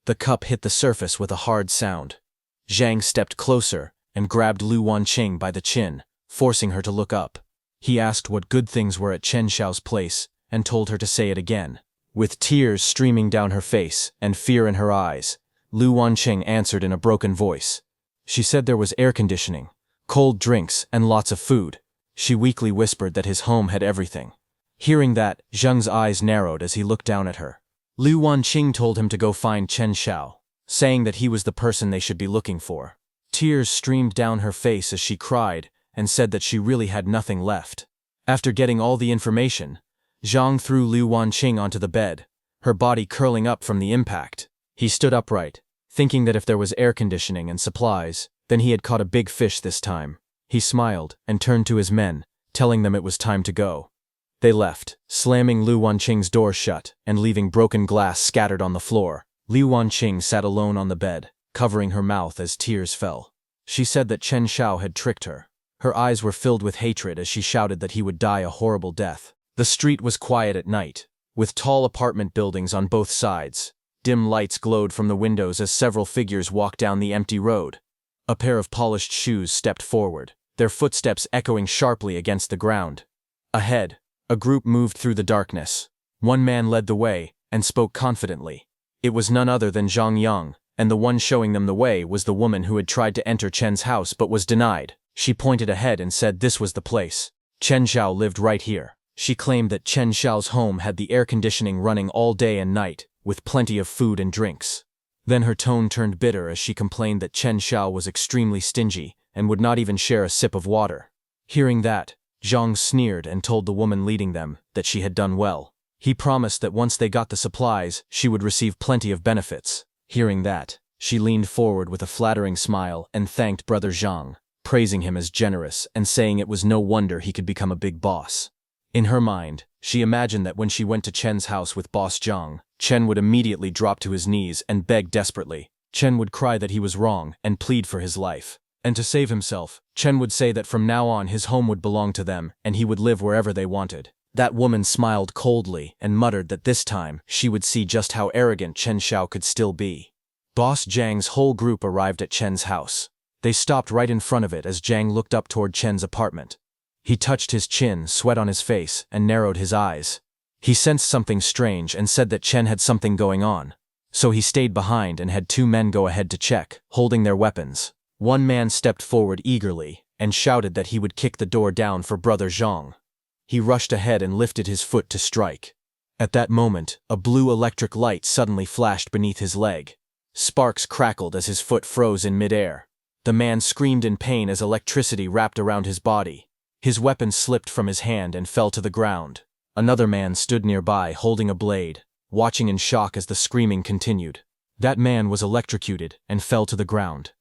The cup hit the surface with a hard sound. Zhang stepped closer and grabbed Lu Wanqing by the chin, forcing her to look up. He asked what good things were at Chen Xiao's place and told her to say it again. With tears streaming down her face and fear in her eyes, Lu Wanqing answered in a broken voice. She said there was air conditioning, cold drinks, and lots of food. She weakly whispered that his home had everything. Hearing that, Zhang's eyes narrowed as he looked down at her. Lu Wanqing told him to go find Chen Xiao, saying that he was the person they should be looking for. Tears streamed down her face as she cried and said that she really had nothing left. After getting all the information, Zhang threw Lu Wanqing onto the bed, her body curling up from the impact. He stood upright, thinking that if there was air conditioning and supplies, then he had caught a big fish this time. He smiled and turned to his men, telling them it was time to go. They left, slamming Lu Wanqing's door shut and leaving broken glass scattered on the floor. Lu Wanqing sat alone on the bed, covering her mouth as tears fell. She said that Chen Xiao had tricked her. Her eyes were filled with hatred as she shouted that he would die a horrible death. The street was quiet at night, with tall apartment buildings on both sides. Dim lights glowed from the windows as several figures walked down the empty road. A pair of polished shoes stepped forward, their footsteps echoing sharply against the ground. Ahead, a group moved through the darkness. One man led the way and spoke confidently. It was none other than Zhang Yang, and the one showing them the way was the woman who had tried to enter Chen's house but was denied. She pointed ahead and said this was the place. Chen Xiao lived right here. She claimed that Chen Xiao's home had the air conditioning running all day and night, with plenty of food and drinks. Then her tone turned bitter as she complained that Chen Xiao was extremely stingy and would not even share a sip of water. Hearing that, Zhang sneered and told the woman leading them that she had done well. He promised that once they got the supplies, she would receive plenty of benefits. Hearing that, she leaned forward with a flattering smile and thanked Brother Zhang, praising him as generous and saying it was no wonder he could become a big boss. In her mind, she imagined that when she went to Chen's house with Boss Zhang, Chen would immediately drop to his knees and beg desperately. Chen would cry that he was wrong and plead for his life. And to save himself, Chen would say that from now on his home would belong to them and he would live wherever they wanted. That woman smiled coldly and muttered that this time she would see just how arrogant Chen Xiao could still be. Boss Zhang's whole group arrived at Chen's house. They stopped right in front of it as Zhang looked up toward Chen's apartment. He touched his chin, sweat on his face, and narrowed his eyes. He sensed something strange and said that Chen had something going on. So he stayed behind and had two men go ahead to check, holding their weapons. One man stepped forward eagerly and shouted that he would kick the door down for Brother Zhang. He rushed ahead and lifted his foot to strike. At that moment, a blue electric light suddenly flashed beneath his leg. Sparks crackled as his foot froze in midair. The man screamed in pain as electricity wrapped around his body. His weapon slipped from his hand and fell to the ground. Another man stood nearby holding a blade, watching in shock as the screaming continued. That man was electrocuted and fell to the ground.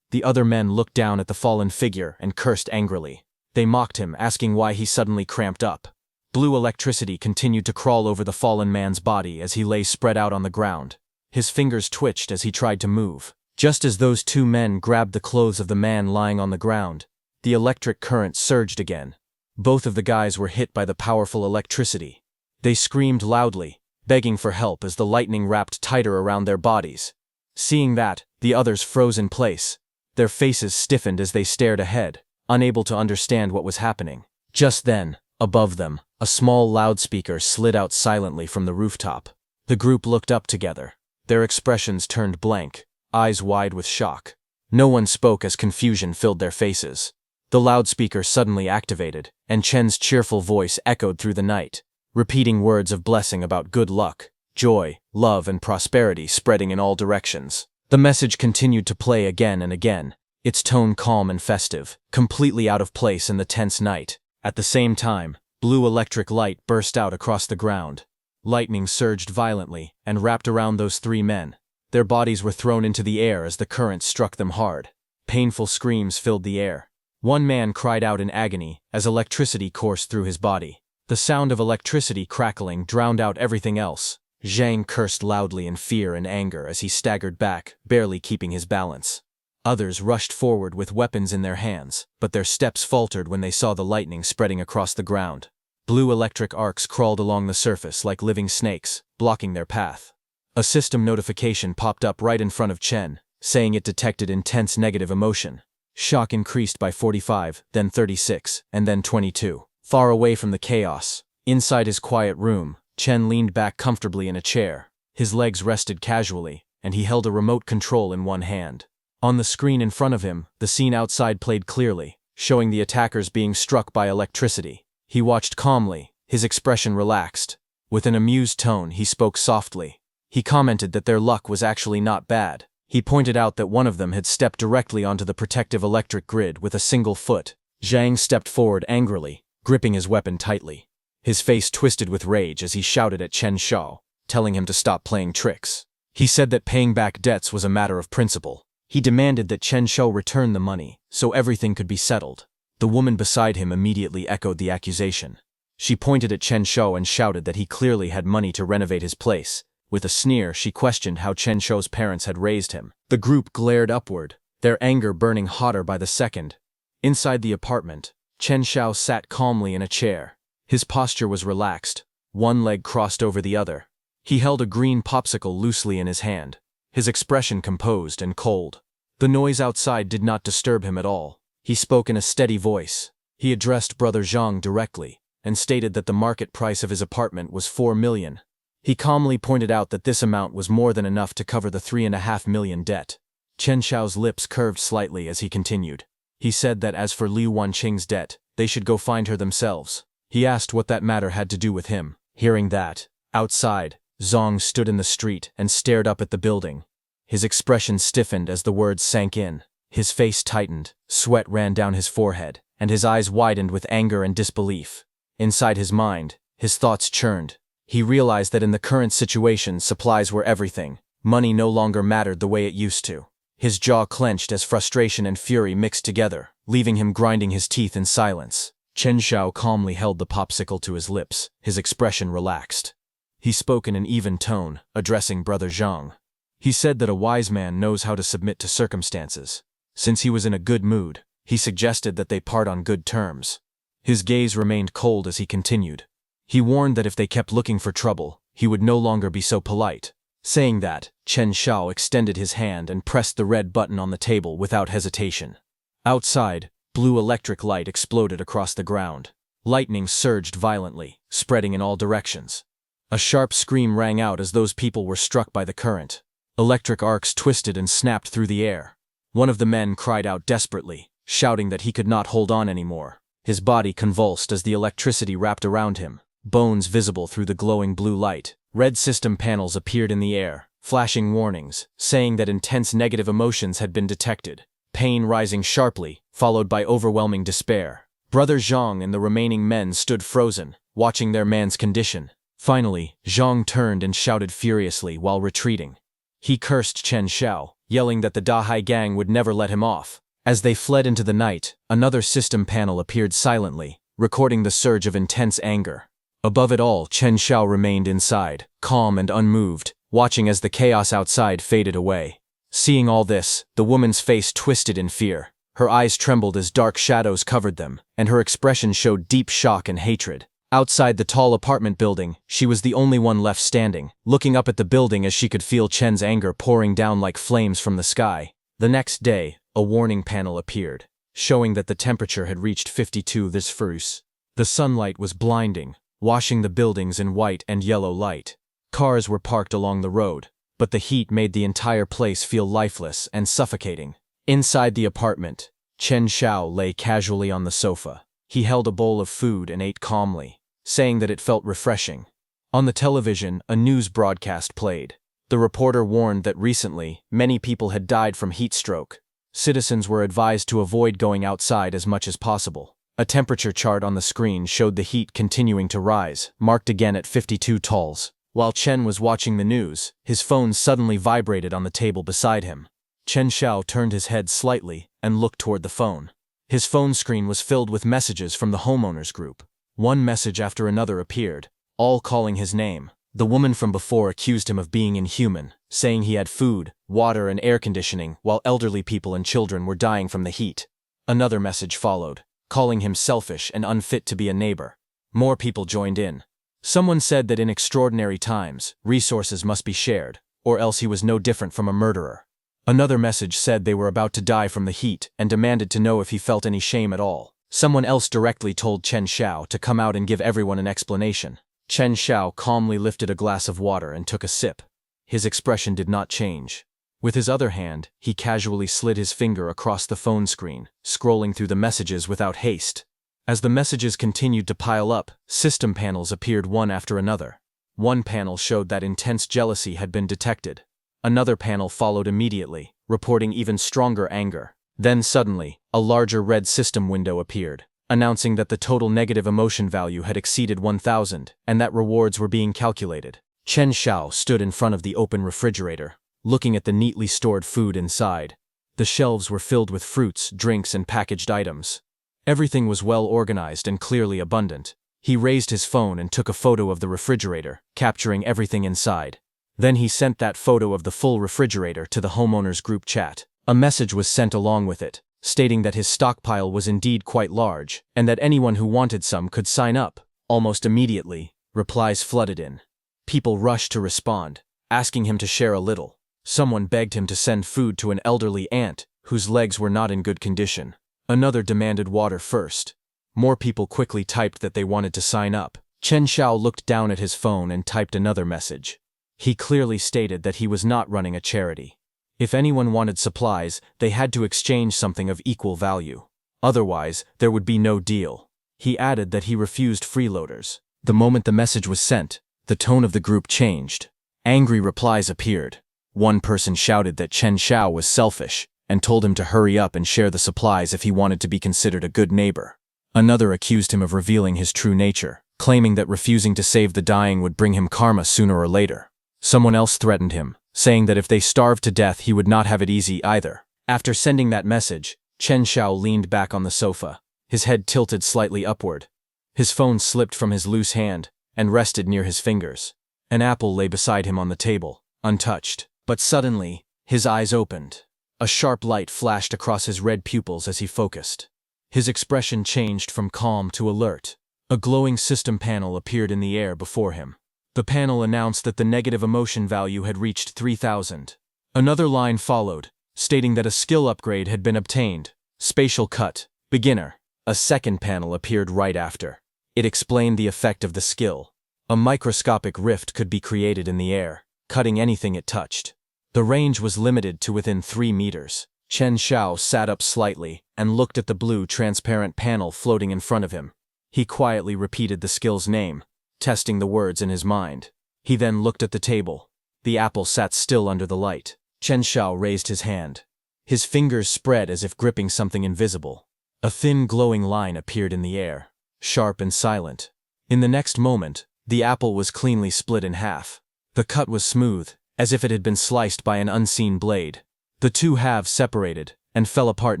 The other men looked down at the fallen figure and cursed angrily. They mocked him, asking why he suddenly cramped up. Blue electricity continued to crawl over the fallen man's body as he lay spread out on the ground. His fingers twitched as he tried to move. Just as those two men grabbed the clothes of the man lying on the ground, the electric current surged again. Both of the guys were hit by the powerful electricity. They screamed loudly, begging for help as the lightning wrapped tighter around their bodies. Seeing that, the others froze in place. Their faces stiffened as they stared ahead, unable to understand what was happening. Just then, above them, a small loudspeaker slid out silently from the rooftop. The group looked up together. Their expressions turned blank, eyes wide with shock. No one spoke as confusion filled their faces. The loudspeaker suddenly activated, and Chen's cheerful voice echoed through the night, repeating words of blessing about good luck, joy, love, and prosperity spreading in all directions. The message continued to play again and again, its tone calm and festive, completely out of place in the tense night. At the same time, blue electric light burst out across the ground. Lightning surged violently and wrapped around those three men. Their bodies were thrown into the air as the current struck them hard. Painful screams filled the air. One man cried out in agony as electricity coursed through his body. The sound of electricity crackling drowned out everything else. Zhang cursed loudly in fear and anger as he staggered back, barely keeping his balance. Others rushed forward with weapons in their hands, but their steps faltered when they saw the lightning spreading across the ground. Blue electric arcs crawled along the surface like living snakes, blocking their path. A system notification popped up right in front of Chen, saying it detected intense negative emotion. Shock increased by 45, then 36, and then 22. Far away from the chaos, inside his quiet room, Chen leaned back comfortably in a chair. His legs rested casually, and he held a remote control in one hand. On the screen in front of him, the scene outside played clearly, showing the attackers being struck by electricity. He watched calmly, his expression relaxed. With an amused tone, he spoke softly. He commented that their luck was actually not bad. He pointed out that one of them had stepped directly onto the protective electric grid with a single foot. Zhang stepped forward angrily, gripping his weapon tightly. His face twisted with rage as he shouted at Chen Shao, telling him to stop playing tricks. He said that paying back debts was a matter of principle. He demanded that Chen Shao return the money, so everything could be settled. The woman beside him immediately echoed the accusation. She pointed at Chen Shao and shouted that he clearly had money to renovate his place. With a sneer, she questioned how Chen Shou's parents had raised him. The group glared upward, their anger burning hotter by the second. Inside the apartment, Chen Shao sat calmly in a chair. His posture was relaxed, one leg crossed over the other. He held a green popsicle loosely in his hand, his expression composed and cold. The noise outside did not disturb him at all. He spoke in a steady voice. He addressed Brother Zhang directly, and stated that the market price of his apartment was 4 million. He calmly pointed out that this amount was more than enough to cover the 3.5 million debt. Chen Shao's lips curved slightly as he continued. He said that as for Liu Wanqing's debt, they should go find her themselves. He asked what that matter had to do with him. Hearing that, outside, Zhang stood in the street and stared up at the building. His expression stiffened as the words sank in. His face tightened, sweat ran down his forehead, and his eyes widened with anger and disbelief. Inside his mind, his thoughts churned. He realized that in the current situation, supplies were everything. Money no longer mattered the way it used to. His jaw clenched as frustration and fury mixed together, leaving him grinding his teeth in silence. Chen Shao calmly held the popsicle to his lips, his expression relaxed. He spoke in an even tone, addressing Brother Zhang. He said that a wise man knows how to submit to circumstances. Since he was in a good mood, he suggested that they part on good terms. His gaze remained cold as he continued. He warned that if they kept looking for trouble, he would no longer be so polite. Saying that, Chen Shao extended his hand and pressed the red button on the table without hesitation. Outside, blue electric light exploded across the ground. Lightning surged violently, spreading in all directions. A sharp scream rang out as those people were struck by the current. Electric arcs twisted and snapped through the air. One of the men cried out desperately, shouting that he could not hold on anymore. His body convulsed as the electricity wrapped around him, bones visible through the glowing blue light. Red system panels appeared in the air, flashing warnings, saying that intense negative emotions had been detected. Pain rising sharply, followed by overwhelming despair. Brother Zhang and the remaining men stood frozen, watching their man's condition. Finally, Zhang turned and shouted furiously while retreating. He cursed Chen Shao, yelling that the Dahai gang would never let him off. As they fled into the night, another system panel appeared silently, recording the surge of intense anger. Above it all, Chen Shao remained inside, calm and unmoved, watching as the chaos outside faded away. Seeing all this, the woman's face twisted in fear. Her eyes trembled as dark shadows covered them, and her expression showed deep shock and hatred. Outside the tall apartment building, she was the only one left standing, looking up at the building as she could feel Chen's anger pouring down like flames from the sky. The next day, a warning panel appeared, showing that the temperature had reached 52 this Fus. The sunlight was blinding, washing the buildings in white and yellow light. Cars were parked along the road, but the heat made the entire place feel lifeless and suffocating. Inside the apartment, Chen Xiao lay casually on the sofa. He held a bowl of food and ate calmly, saying that it felt refreshing. On the television, a news broadcast played. The reporter warned that recently, many people had died from heat stroke. Citizens were advised to avoid going outside as much as possible. A temperature chart on the screen showed the heat continuing to rise, marked again at 52 tols. While Chen was watching the news, his phone suddenly vibrated on the table beside him. Chen Xiao turned his head slightly and looked toward the phone. His phone screen was filled with messages from the homeowners group. One message after another appeared, all calling his name. The woman from before accused him of being inhuman, saying he had food, water, and air conditioning, while elderly people and children were dying from the heat. Another message followed, calling him selfish and unfit to be a neighbor. More people joined in. Someone said that in extraordinary times, resources must be shared, or else he was no different from a murderer. Another message said they were about to die from the heat and demanded to know if he felt any shame at all. Someone else directly told Chen Xiao to come out and give everyone an explanation. Chen Xiao calmly lifted a glass of water and took a sip. His expression did not change. With his other hand, he casually slid his finger across the phone screen, scrolling through the messages without haste. As the messages continued to pile up, system panels appeared one after another. One panel showed that intense jealousy had been detected. Another panel followed immediately, reporting even stronger anger. Then suddenly, a larger red system window appeared, announcing that the total negative emotion value had exceeded 1,000 and that rewards were being calculated. Chen Xiao stood in front of the open refrigerator, looking at the neatly stored food inside. The shelves were filled with fruits, drinks, and packaged items. Everything was well organized and clearly abundant. He raised his phone and took a photo of the refrigerator, capturing everything inside. Then he sent that photo of the full refrigerator to the homeowners group chat. A message was sent along with it, stating that his stockpile was indeed quite large, and that anyone who wanted some could sign up. Almost immediately, replies flooded in. People rushed to respond, asking him to share a little. Someone begged him to send food to an elderly aunt, whose legs were not in good condition. Another demanded water first. More people quickly typed that they wanted to sign up. Chen Xiao looked down at his phone and typed another message. He clearly stated that he was not running a charity. If anyone wanted supplies, they had to exchange something of equal value. Otherwise, there would be no deal. He added that he refused freeloaders. The moment the message was sent, the tone of the group changed. Angry replies appeared. One person shouted that Chen Xiao was selfish and told him to hurry up and share the supplies if he wanted to be considered a good neighbor. Another accused him of revealing his true nature, claiming that refusing to save the dying would bring him karma sooner or later. Someone else threatened him, saying that if they starved to death he would not have it easy either. After sending that message, Chen Xiao leaned back on the sofa, his head tilted slightly upward. His phone slipped from his loose hand and rested near his fingers. An apple lay beside him on the table, untouched. But suddenly, his eyes opened. A sharp light flashed across his red pupils as he focused. His expression changed from calm to alert. A glowing system panel appeared in the air before him. The panel announced that the negative emotion value had reached 3,000. Another line followed, stating that a skill upgrade had been obtained. Spatial cut, beginner. A second panel appeared right after. It explained the effect of the skill. A microscopic rift could be created in the air, cutting anything it touched. The range was limited to within 3 meters. Chen Xiao sat up slightly and looked at the blue transparent panel floating in front of him. He quietly repeated the skill's name, testing the words in his mind. He then looked at the table. The apple sat still under the light. Chen Xiao raised his hand. His fingers spread as if gripping something invisible. A thin glowing line appeared in the air, sharp and silent. In the next moment, the apple was cleanly split in half. The cut was smooth, as if it had been sliced by an unseen blade. The two halves separated and fell apart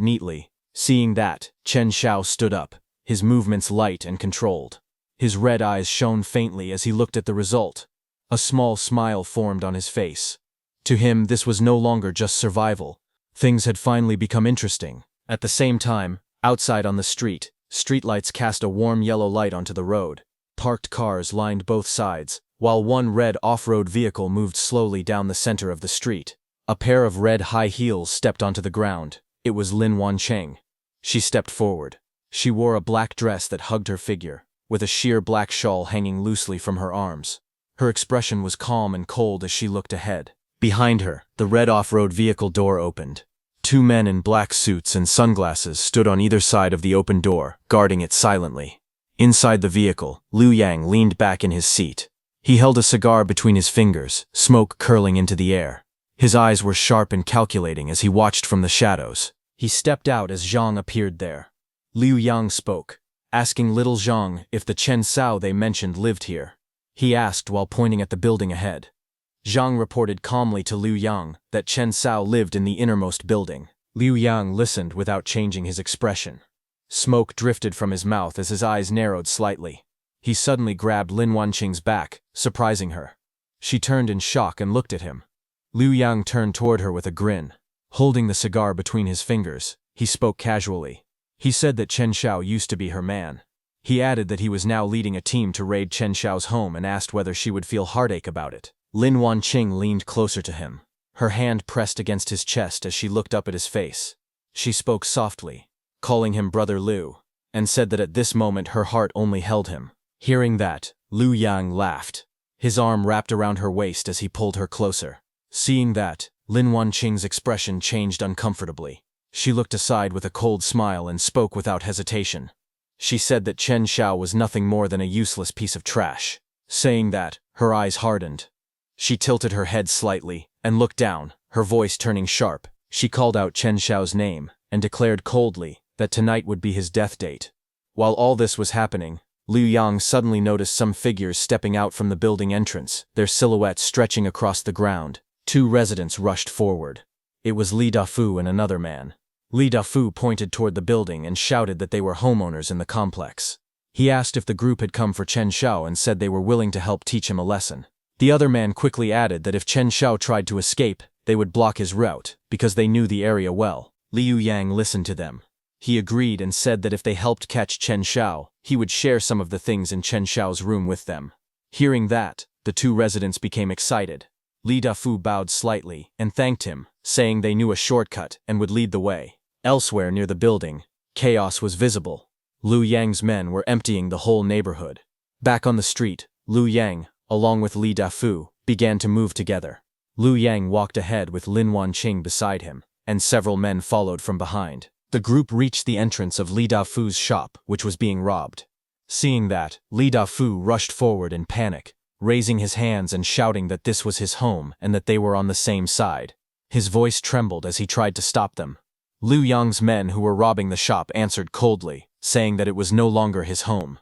neatly. Seeing that, Chen Xiao stood up, his movements light and controlled. His red eyes shone faintly as he looked at the result. A small smile formed on his face. To him, this was no longer just survival. Things had finally become interesting. At the same time, outside on the street, streetlights cast a warm yellow light onto the road. Parked cars lined both sides, while one red off-road vehicle moved slowly down the center of the street. A pair of red high heels stepped onto the ground. It was Lin Wancheng. She stepped forward. She wore a black dress that hugged her figure, with a sheer black shawl hanging loosely from her arms. Her expression was calm and cold as she looked ahead. Behind her, the red off-road vehicle door opened. Two men in black suits and sunglasses stood on either side of the open door, guarding it silently. Inside the vehicle, Liu Yang leaned back in his seat. He held a cigar between his fingers, smoke curling into the air. His eyes were sharp and calculating as he watched from the shadows. He stepped out as Zhang appeared there. Liu Yang spoke, asking little Zhang if the Chen Sao they mentioned lived here. He asked while pointing at the building ahead. Zhang reported calmly to Liu Yang that Chen Sao lived in the innermost building. Liu Yang listened without changing his expression. Smoke drifted from his mouth as his eyes narrowed slightly. He suddenly grabbed Lin Wanqing's back, surprising her. She turned in shock and looked at him. Liu Yang turned toward her with a grin. Holding the cigar between his fingers, he spoke casually. He said that Chen Xiao used to be her man. He added that he was now leading a team to raid Chen Xiao's home and asked whether she would feel heartache about it. Lin Wanqing leaned closer to him. Her hand pressed against his chest as she looked up at his face. She spoke softly, calling him Brother Liu, and said that at this moment her heart only held him. Hearing that, Liu Yang laughed. His arm wrapped around her waist as he pulled her closer. Seeing that, Lin Wanqing's expression changed uncomfortably. She looked aside with a cold smile and spoke without hesitation. She said that Chen Xiao was nothing more than a useless piece of trash. Saying that, her eyes hardened. She tilted her head slightly and looked down, her voice turning sharp. She called out Chen Xiao's name and declared coldly that tonight would be his death date. While all this was happening, Liu Yang suddenly noticed some figures stepping out from the building entrance, their silhouettes stretching across the ground. Two residents rushed forward. It was Li Dafu and another man. Li Dafu pointed toward the building and shouted that they were homeowners in the complex. He asked if the group had come for Chen Xiao and said they were willing to help teach him a lesson. The other man quickly added that if Chen Xiao tried to escape, they would block his route, because they knew the area well. Liu Yang listened to them. He agreed and said that if they helped catch Chen Xiao, he would share some of the things in Chen Xiao's room with them. Hearing that, the two residents became excited. Li Dafu bowed slightly and thanked him, saying they knew a shortcut and would lead the way. Elsewhere near the building, chaos was visible. Liu Yang's men were emptying the whole neighborhood. Back on the street, Liu Yang, along with Li Dafu, began to move together. Liu Yang walked ahead with Lin Wanqing beside him, and several men followed from behind. The group reached the entrance of Li Dafu's shop, which was being robbed. Seeing that, Li Dafu rushed forward in panic, raising his hands and shouting that this was his home and that they were on the same side. His voice trembled as he tried to stop them. Liu Yang's men who were robbing the shop answered coldly, saying that it was no longer his home.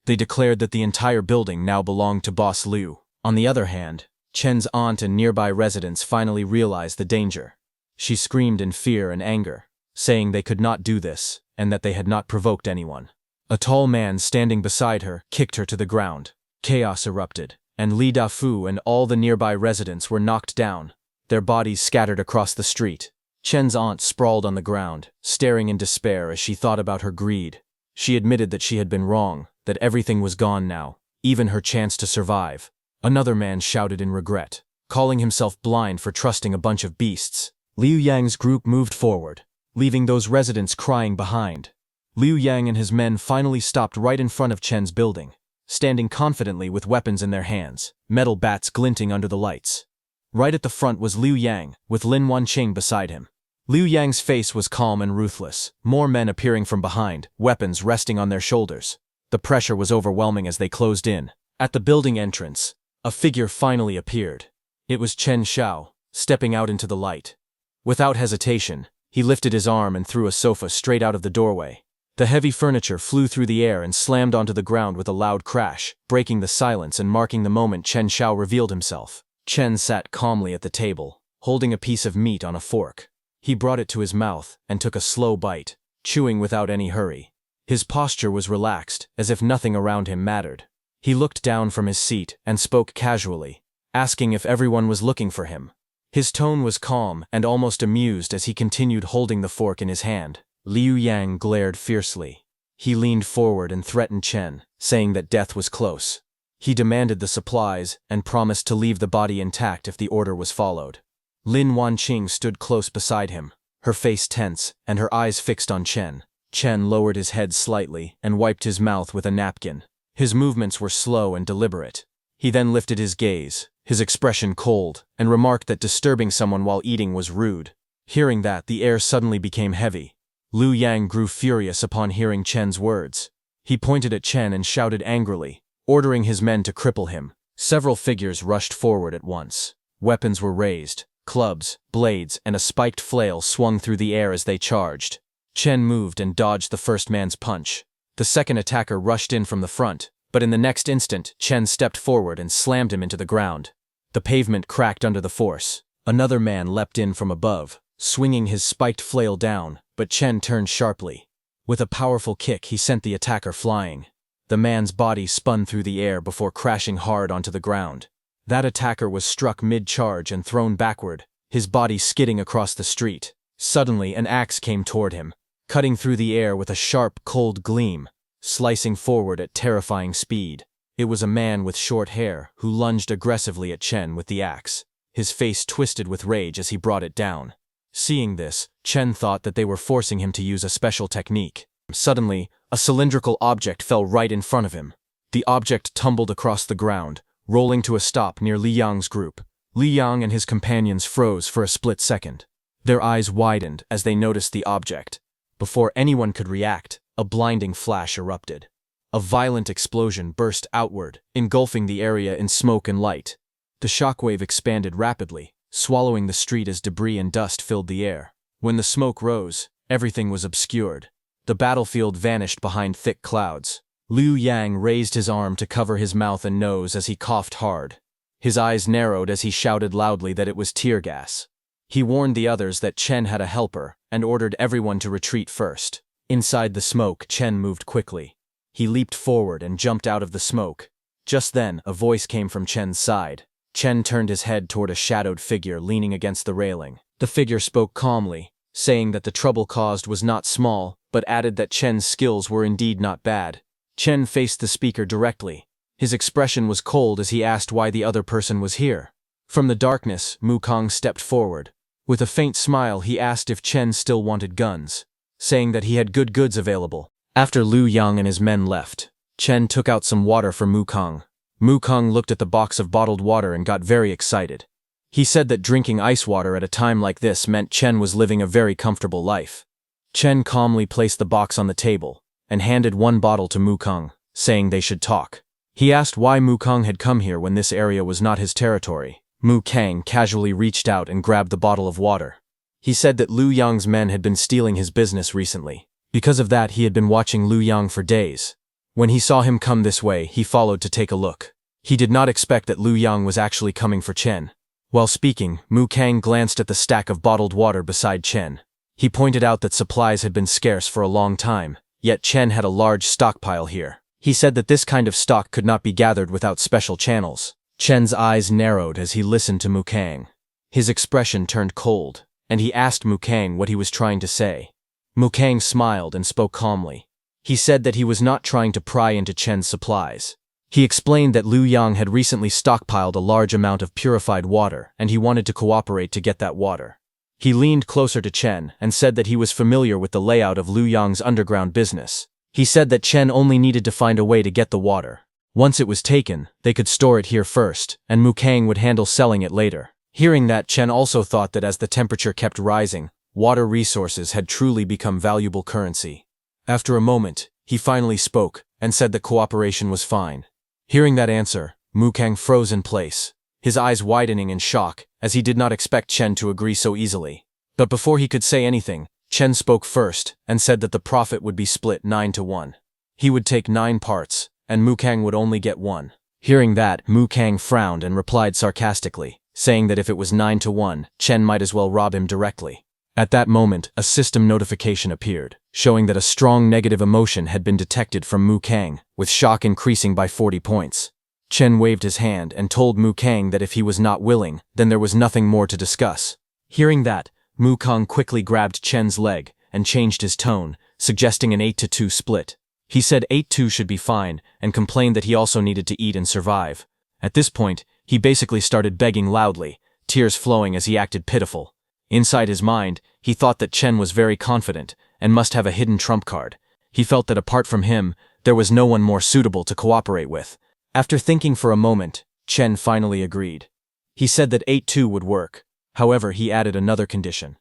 They declared that the entire building now belonged to Boss Liu. On the other hand, Chen's aunt and nearby residents finally realized the danger. She screamed in fear and anger, saying they could not do this and that they had not provoked anyone. A tall man standing beside her kicked her to the ground. Chaos erupted, and Li Dafu and all the nearby residents were knocked down, their bodies scattered across the street. Chen's aunt sprawled on the ground, staring in despair as she thought about her greed. She admitted that she had been wrong, that everything was gone now, even her chance to survive. Another man shouted in regret, calling himself blind for trusting a bunch of beasts. Liu Yang's group moved forward, leaving those residents crying behind. Liu Yang and his men finally stopped right in front of Chen's building, standing confidently with weapons in their hands, metal bats glinting under the lights. Right at the front was Liu Yang, with Lin Wanqing beside him. Liu Yang's face was calm and ruthless, more men appearing from behind, weapons resting on their shoulders. The pressure was overwhelming as they closed in. At the building entrance, a figure finally appeared. It was Chen Xiao, stepping out into the light. Without hesitation, he lifted his arm and threw a sofa straight out of the doorway. The heavy furniture flew through the air and slammed onto the ground with a loud crash, breaking the silence and marking the moment Chen Xiao revealed himself. Chen sat calmly at the table, holding a piece of meat on a fork. He brought it to his mouth and took a slow bite, chewing without any hurry. His posture was relaxed, as if nothing around him mattered. He looked down from his seat and spoke casually, asking if everyone was looking for him. His tone was calm and almost amused as he continued holding the fork in his hand. Liu Yang glared fiercely. He leaned forward and threatened Chen, saying that death was close. He demanded the supplies and promised to leave the body intact if the order was followed. Lin Wanqing stood close beside him, her face tense and her eyes fixed on Chen. Chen lowered his head slightly and wiped his mouth with a napkin. His movements were slow and deliberate. He then lifted his gaze, his expression cold, and remarked that disturbing someone while eating was rude. Hearing that, the air suddenly became heavy. Liu Yang grew furious upon hearing Chen's words. He pointed at Chen and shouted angrily, ordering his men to cripple him. Several figures rushed forward at once. Weapons were raised. Clubs, blades, and a spiked flail swung through the air as they charged. Chen moved and dodged the first man's punch. The second attacker rushed in from the front, but in the next instant, Chen stepped forward and slammed him into the ground. The pavement cracked under the force. Another man leapt in from above, swinging his spiked flail down, but Chen turned sharply. With a powerful kick, he sent the attacker flying. The man's body spun through the air before crashing hard onto the ground. That attacker was struck mid-charge and thrown backward, his body skidding across the street. Suddenly, an axe came toward him, cutting through the air with a sharp, cold gleam, slicing forward at terrifying speed. It was a man with short hair who lunged aggressively at Chen with the axe. His face twisted with rage as he brought it down. Seeing this, Chen thought that they were forcing him to use a special technique. Suddenly, a cylindrical object fell right in front of him. The object tumbled across the ground, rolling to a stop near Li Yang's group. Li Yang and his companions froze for a split second. Their eyes widened as they noticed the object. Before anyone could react, a blinding flash erupted. A violent explosion burst outward, engulfing the area in smoke and light. The shockwave expanded rapidly, swallowing the street as debris and dust filled the air. When the smoke rose, everything was obscured. The battlefield vanished behind thick clouds. Liu Yang raised his arm to cover his mouth and nose as he coughed hard. His eyes narrowed as he shouted loudly that it was tear gas. He warned the others that Chen had a helper and ordered everyone to retreat first. Inside the smoke, Chen moved quickly. He leaped forward and jumped out of the smoke. Just then, a voice came from Chen's side. Chen turned his head toward a shadowed figure leaning against the railing. The figure spoke calmly, saying that the trouble caused was not small, but added that Chen's skills were indeed not bad. Chen faced the speaker directly. His expression was cold as he asked why the other person was here. From the darkness, Mukong stepped forward. With a faint smile, he asked if Chen still wanted guns, saying that he had good goods available. After Liu Yang and his men left, Chen took out some water for Mukong. Mukong looked at the box of bottled water and got very excited. He said that drinking ice water at a time like this meant Chen was living a very comfortable life. Chen calmly placed the box on the table and handed one bottle to Mukong, saying they should talk. He asked why Mukong had come here when this area was not his territory. Mukong casually reached out and grabbed the bottle of water. He said that Liu Yang's men had been stealing his business recently. Because of that, he had been watching Liu Yang for days. When he saw him come this way, he followed to take a look. He did not expect that Liu Yang was actually coming for Chen. While speaking, Mukong glanced at the stack of bottled water beside Chen. He pointed out that supplies had been scarce for a long time, yet Chen had a large stockpile here. He said that this kind of stock could not be gathered without special channels. Chen's eyes narrowed as he listened to Mukong. His expression turned cold, and he asked Mukong what he was trying to say. Mukong smiled and spoke calmly. He said that he was not trying to pry into Chen's supplies. He explained that Liu Yang had recently stockpiled a large amount of purified water, and he wanted to cooperate to get that water. He leaned closer to Chen and said that he was familiar with the layout of Liu Yang's underground business. He said that Chen only needed to find a way to get the water. Once it was taken, they could store it here first, and Mukong would handle selling it later. Hearing that, Chen also thought that as the temperature kept rising, water resources had truly become valuable currency. After a moment, he finally spoke and said that cooperation was fine. Hearing that answer, Mukong froze in place, his eyes widening in shock as he did not expect Chen to agree so easily. But before he could say anything, Chen spoke first and said that the profit would be split 9-1. He would take 9 parts, and Mukong would only get 1. Hearing that, Mukong frowned and replied sarcastically, saying that if it was 9-1, Chen might as well rob him directly. At that moment, a system notification appeared, showing that a strong negative emotion had been detected from Mukong, with shock increasing by 40 points. Chen waved his hand and told Mukong that if he was not willing, then there was nothing more to discuss. Hearing that, Mukong quickly grabbed Chen's leg and changed his tone, suggesting an 8-2 split. He said 8-2 should be fine, and complained that he also needed to eat and survive. At this point, he basically started begging loudly, tears flowing as he acted pitiful. Inside his mind, he thought that Chen was very confident, and must have a hidden trump card. He felt that apart from him, there was no one more suitable to cooperate with. After thinking for a moment, Chen finally agreed. He said that 8-2 would work. However, he added another condition.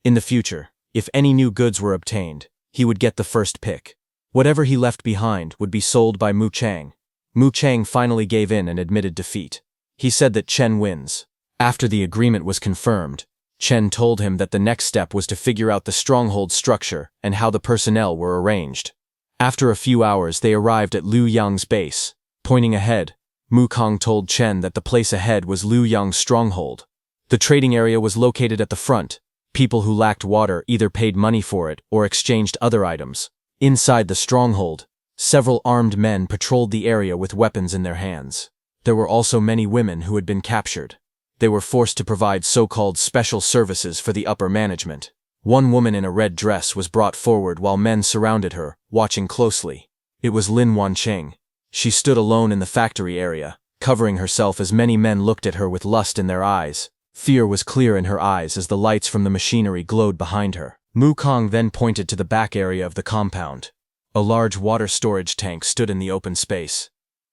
In the future, if any new goods were obtained, he would get the first pick. Whatever he left behind would be sold by Mu Chang. Mu Chang finally gave in and admitted defeat. He said that Chen wins. After the agreement was confirmed, Chen told him that the next step was to figure out the stronghold structure and how the personnel were arranged. After a few hours, they arrived at Liu Yang's base. Pointing ahead, Mu Kong told Chen that the place ahead was Liu Yang's stronghold. The trading area was located at the front. People who lacked water either paid money for it or exchanged other items. Inside the stronghold, several armed men patrolled the area with weapons in their hands. There were also many women who had been captured. They were forced to provide so-called special services for the upper management. One woman in a red dress was brought forward while men surrounded her, watching closely. It was Lin Wancheng. She stood alone in the factory area, covering herself as many men looked at her with lust in their eyes. Fear was clear in her eyes as the lights from the machinery glowed behind her. Mu Kong then pointed to the back area of the compound. A large water storage tank stood in the open space.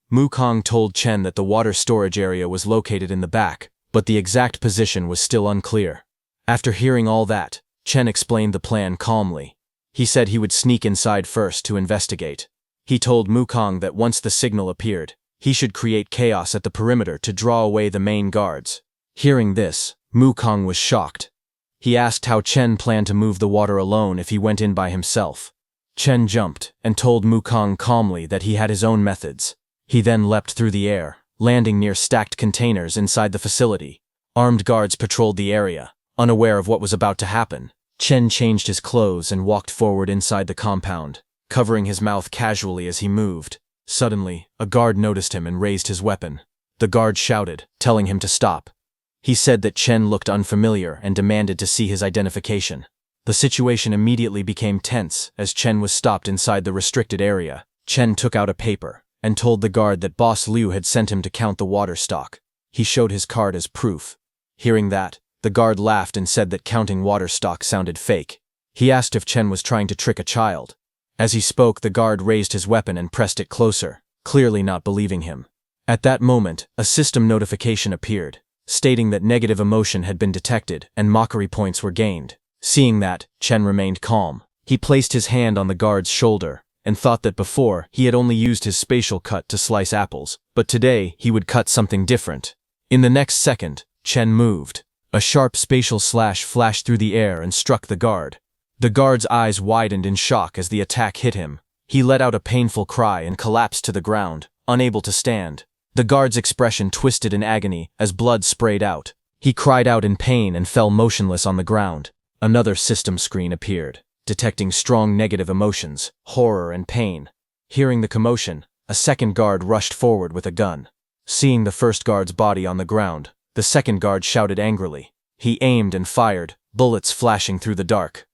Mu Kong told Chen that the water storage area was located in the back, but the exact position was still unclear. After hearing all that, Chen explained the plan calmly. He said he would sneak inside first to investigate. He told Mu Kong that once the signal appeared, he should create chaos at the perimeter to draw away the main guards. Hearing this, Mu Kong was shocked. He asked how Chen planned to move the water alone if he went in by himself. Chen jumped and told Mu Kong calmly that he had his own methods. He then leapt through the air, landing near stacked containers inside the facility. Armed guards patrolled the area, unaware of what was about to happen. Chen changed his clothes and walked forward inside the compound, covering his mouth casually as he moved. Suddenly, a guard noticed him and raised his weapon. The guard shouted, telling him to stop. He said that Chen looked unfamiliar and demanded to see his identification. The situation immediately became tense as Chen was stopped inside the restricted area. Chen took out a paper and told the guard that Boss Liu had sent him to count the water stock. He showed his card as proof. Hearing that, the guard laughed and said that counting water stock sounded fake. He asked if Chen was trying to trick a child. As he spoke, the guard raised his weapon and pressed it closer, clearly not believing him. At that moment, a system notification appeared, stating that negative emotion had been detected and mockery points were gained. Seeing that, Chen remained calm. He placed his hand on the guard's shoulder and thought that before he had only used his spatial cut to slice apples, but today he would cut something different. In the next second, Chen moved. A sharp spatial slash flashed through the air and struck the guard. The guard's eyes widened in shock as the attack hit him. He let out a painful cry and collapsed to the ground, unable to stand. The guard's expression twisted in agony as blood sprayed out. He cried out in pain and fell motionless on the ground. Another system screen appeared, detecting strong negative emotions, horror and pain. Hearing the commotion, a second guard rushed forward with a gun. Seeing the first guard's body on the ground, the second guard shouted angrily. He aimed and fired, bullets flashing through the dark.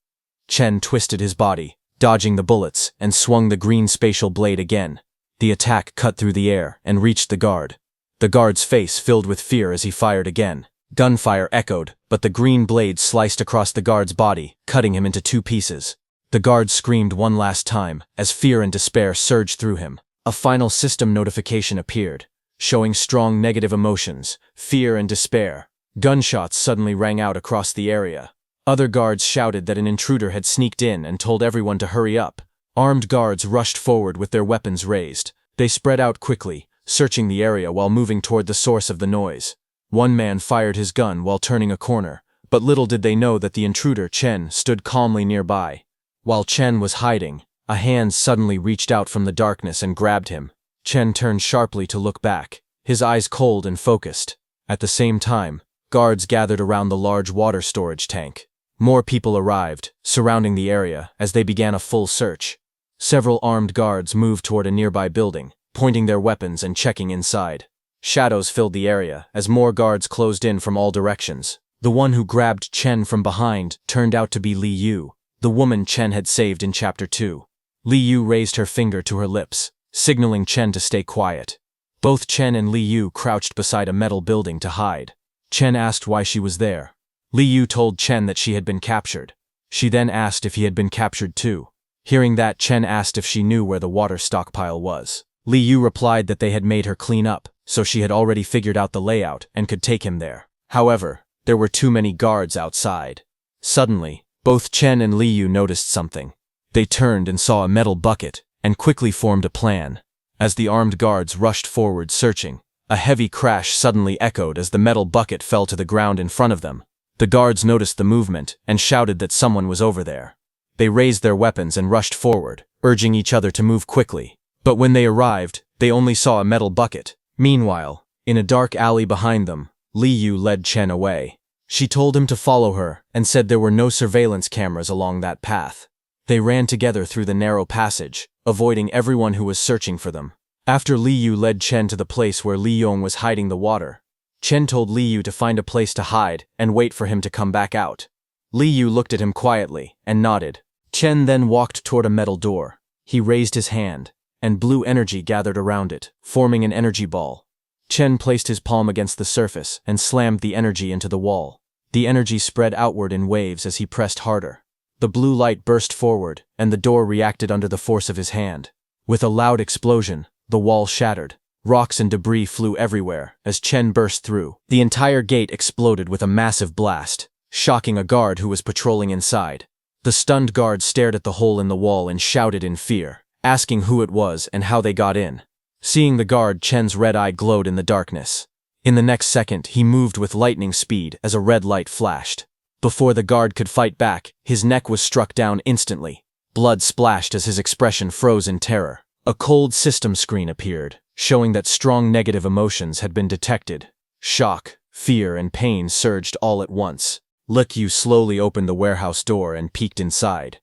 Chen twisted his body, dodging the bullets, and swung the green spatial blade again. The attack cut through the air and reached the guard. The guard's face filled with fear as he fired again. Gunfire echoed, but the green blade sliced across the guard's body, cutting him into two pieces. The guard screamed one last time as fear and despair surged through him. A final system notification appeared, showing strong negative emotions, fear and despair. Gunshots suddenly rang out across the area. Other guards shouted that an intruder had sneaked in and told everyone to hurry up. Armed guards rushed forward with their weapons raised. They spread out quickly, searching the area while moving toward the source of the noise. One man fired his gun while turning a corner, but little did they know that the intruder, Chen, stood calmly nearby. While Chen was hiding, a hand suddenly reached out from the darkness and grabbed him. Chen turned sharply to look back, his eyes cold and focused. At the same time, guards gathered around the large water storage tank. More people arrived, surrounding the area as they began a full search. Several armed guards moved toward a nearby building, pointing their weapons and checking inside. Shadows filled the area as more guards closed in from all directions. The one who grabbed Chen from behind turned out to be Li Yu. the woman Chen had saved in Chapter 2. Li Yu raised her finger to her lips, signaling Chen to stay quiet. Both Chen and Li Yu crouched beside a metal building to hide. Chen asked why she was there. Li Yu told Chen that she had been captured. She then asked if he had been captured too. Hearing that, Chen asked if she knew where the water stockpile was. Li Yu replied that they had made her clean up, so she had already figured out the layout and could take him there. However, there were too many guards outside. Suddenly, both Chen and Li Yu noticed something. They turned and saw a metal bucket, and quickly formed a plan. As the armed guards rushed forward searching, a heavy crash suddenly echoed as the metal bucket fell to the ground in front of them. The guards noticed the movement and shouted that someone was over there. They raised their weapons and rushed forward, urging each other to move quickly. But when they arrived, they only saw a metal bucket. Meanwhile, in a dark alley behind them, Li Yu led Chen away. She told him to follow her and said there were no surveillance cameras along that path. They ran together through the narrow passage, avoiding everyone who was searching for them. After Li Yu led Chen to the place where Li Yong was hiding the water, Chen told Li Yu to find a place to hide and wait for him to come back out. Li Yu looked at him quietly and nodded. Chen then walked toward a metal door. He raised his hand, and blue energy gathered around it, forming an energy ball. Chen placed his palm against the surface and slammed the energy into the wall. The energy spread outward in waves as he pressed harder. The blue light burst forward, and the door reacted under the force of his hand. With a loud explosion, the wall shattered. Rocks and debris flew everywhere as Chen burst through. The entire gate exploded with a massive blast, shocking a guard who was patrolling inside. The stunned guard stared at the hole in the wall and shouted in fear, asking who it was and how they got in. Seeing the guard, Chen's red eye glowed in the darkness. In the next second, he moved with lightning speed as a red light flashed. Before the guard could fight back, his neck was struck down instantly. Blood splashed as his expression froze in terror. A cold system screen appeared, showing that strong negative emotions had been detected. Shock, fear, and pain surged all at once. Li Yu slowly opened the warehouse door and peeked inside.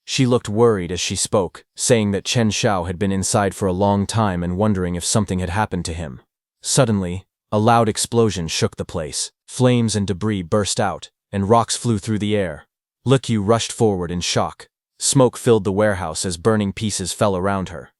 She looked worried as she spoke, saying that Chen Xiao had been inside for a long time and wondering if something had happened to him. Suddenly, a loud explosion shook the place. Flames and debris burst out, and rocks flew through the air. Li Yu rushed forward in shock. Smoke filled the warehouse as burning pieces fell around her.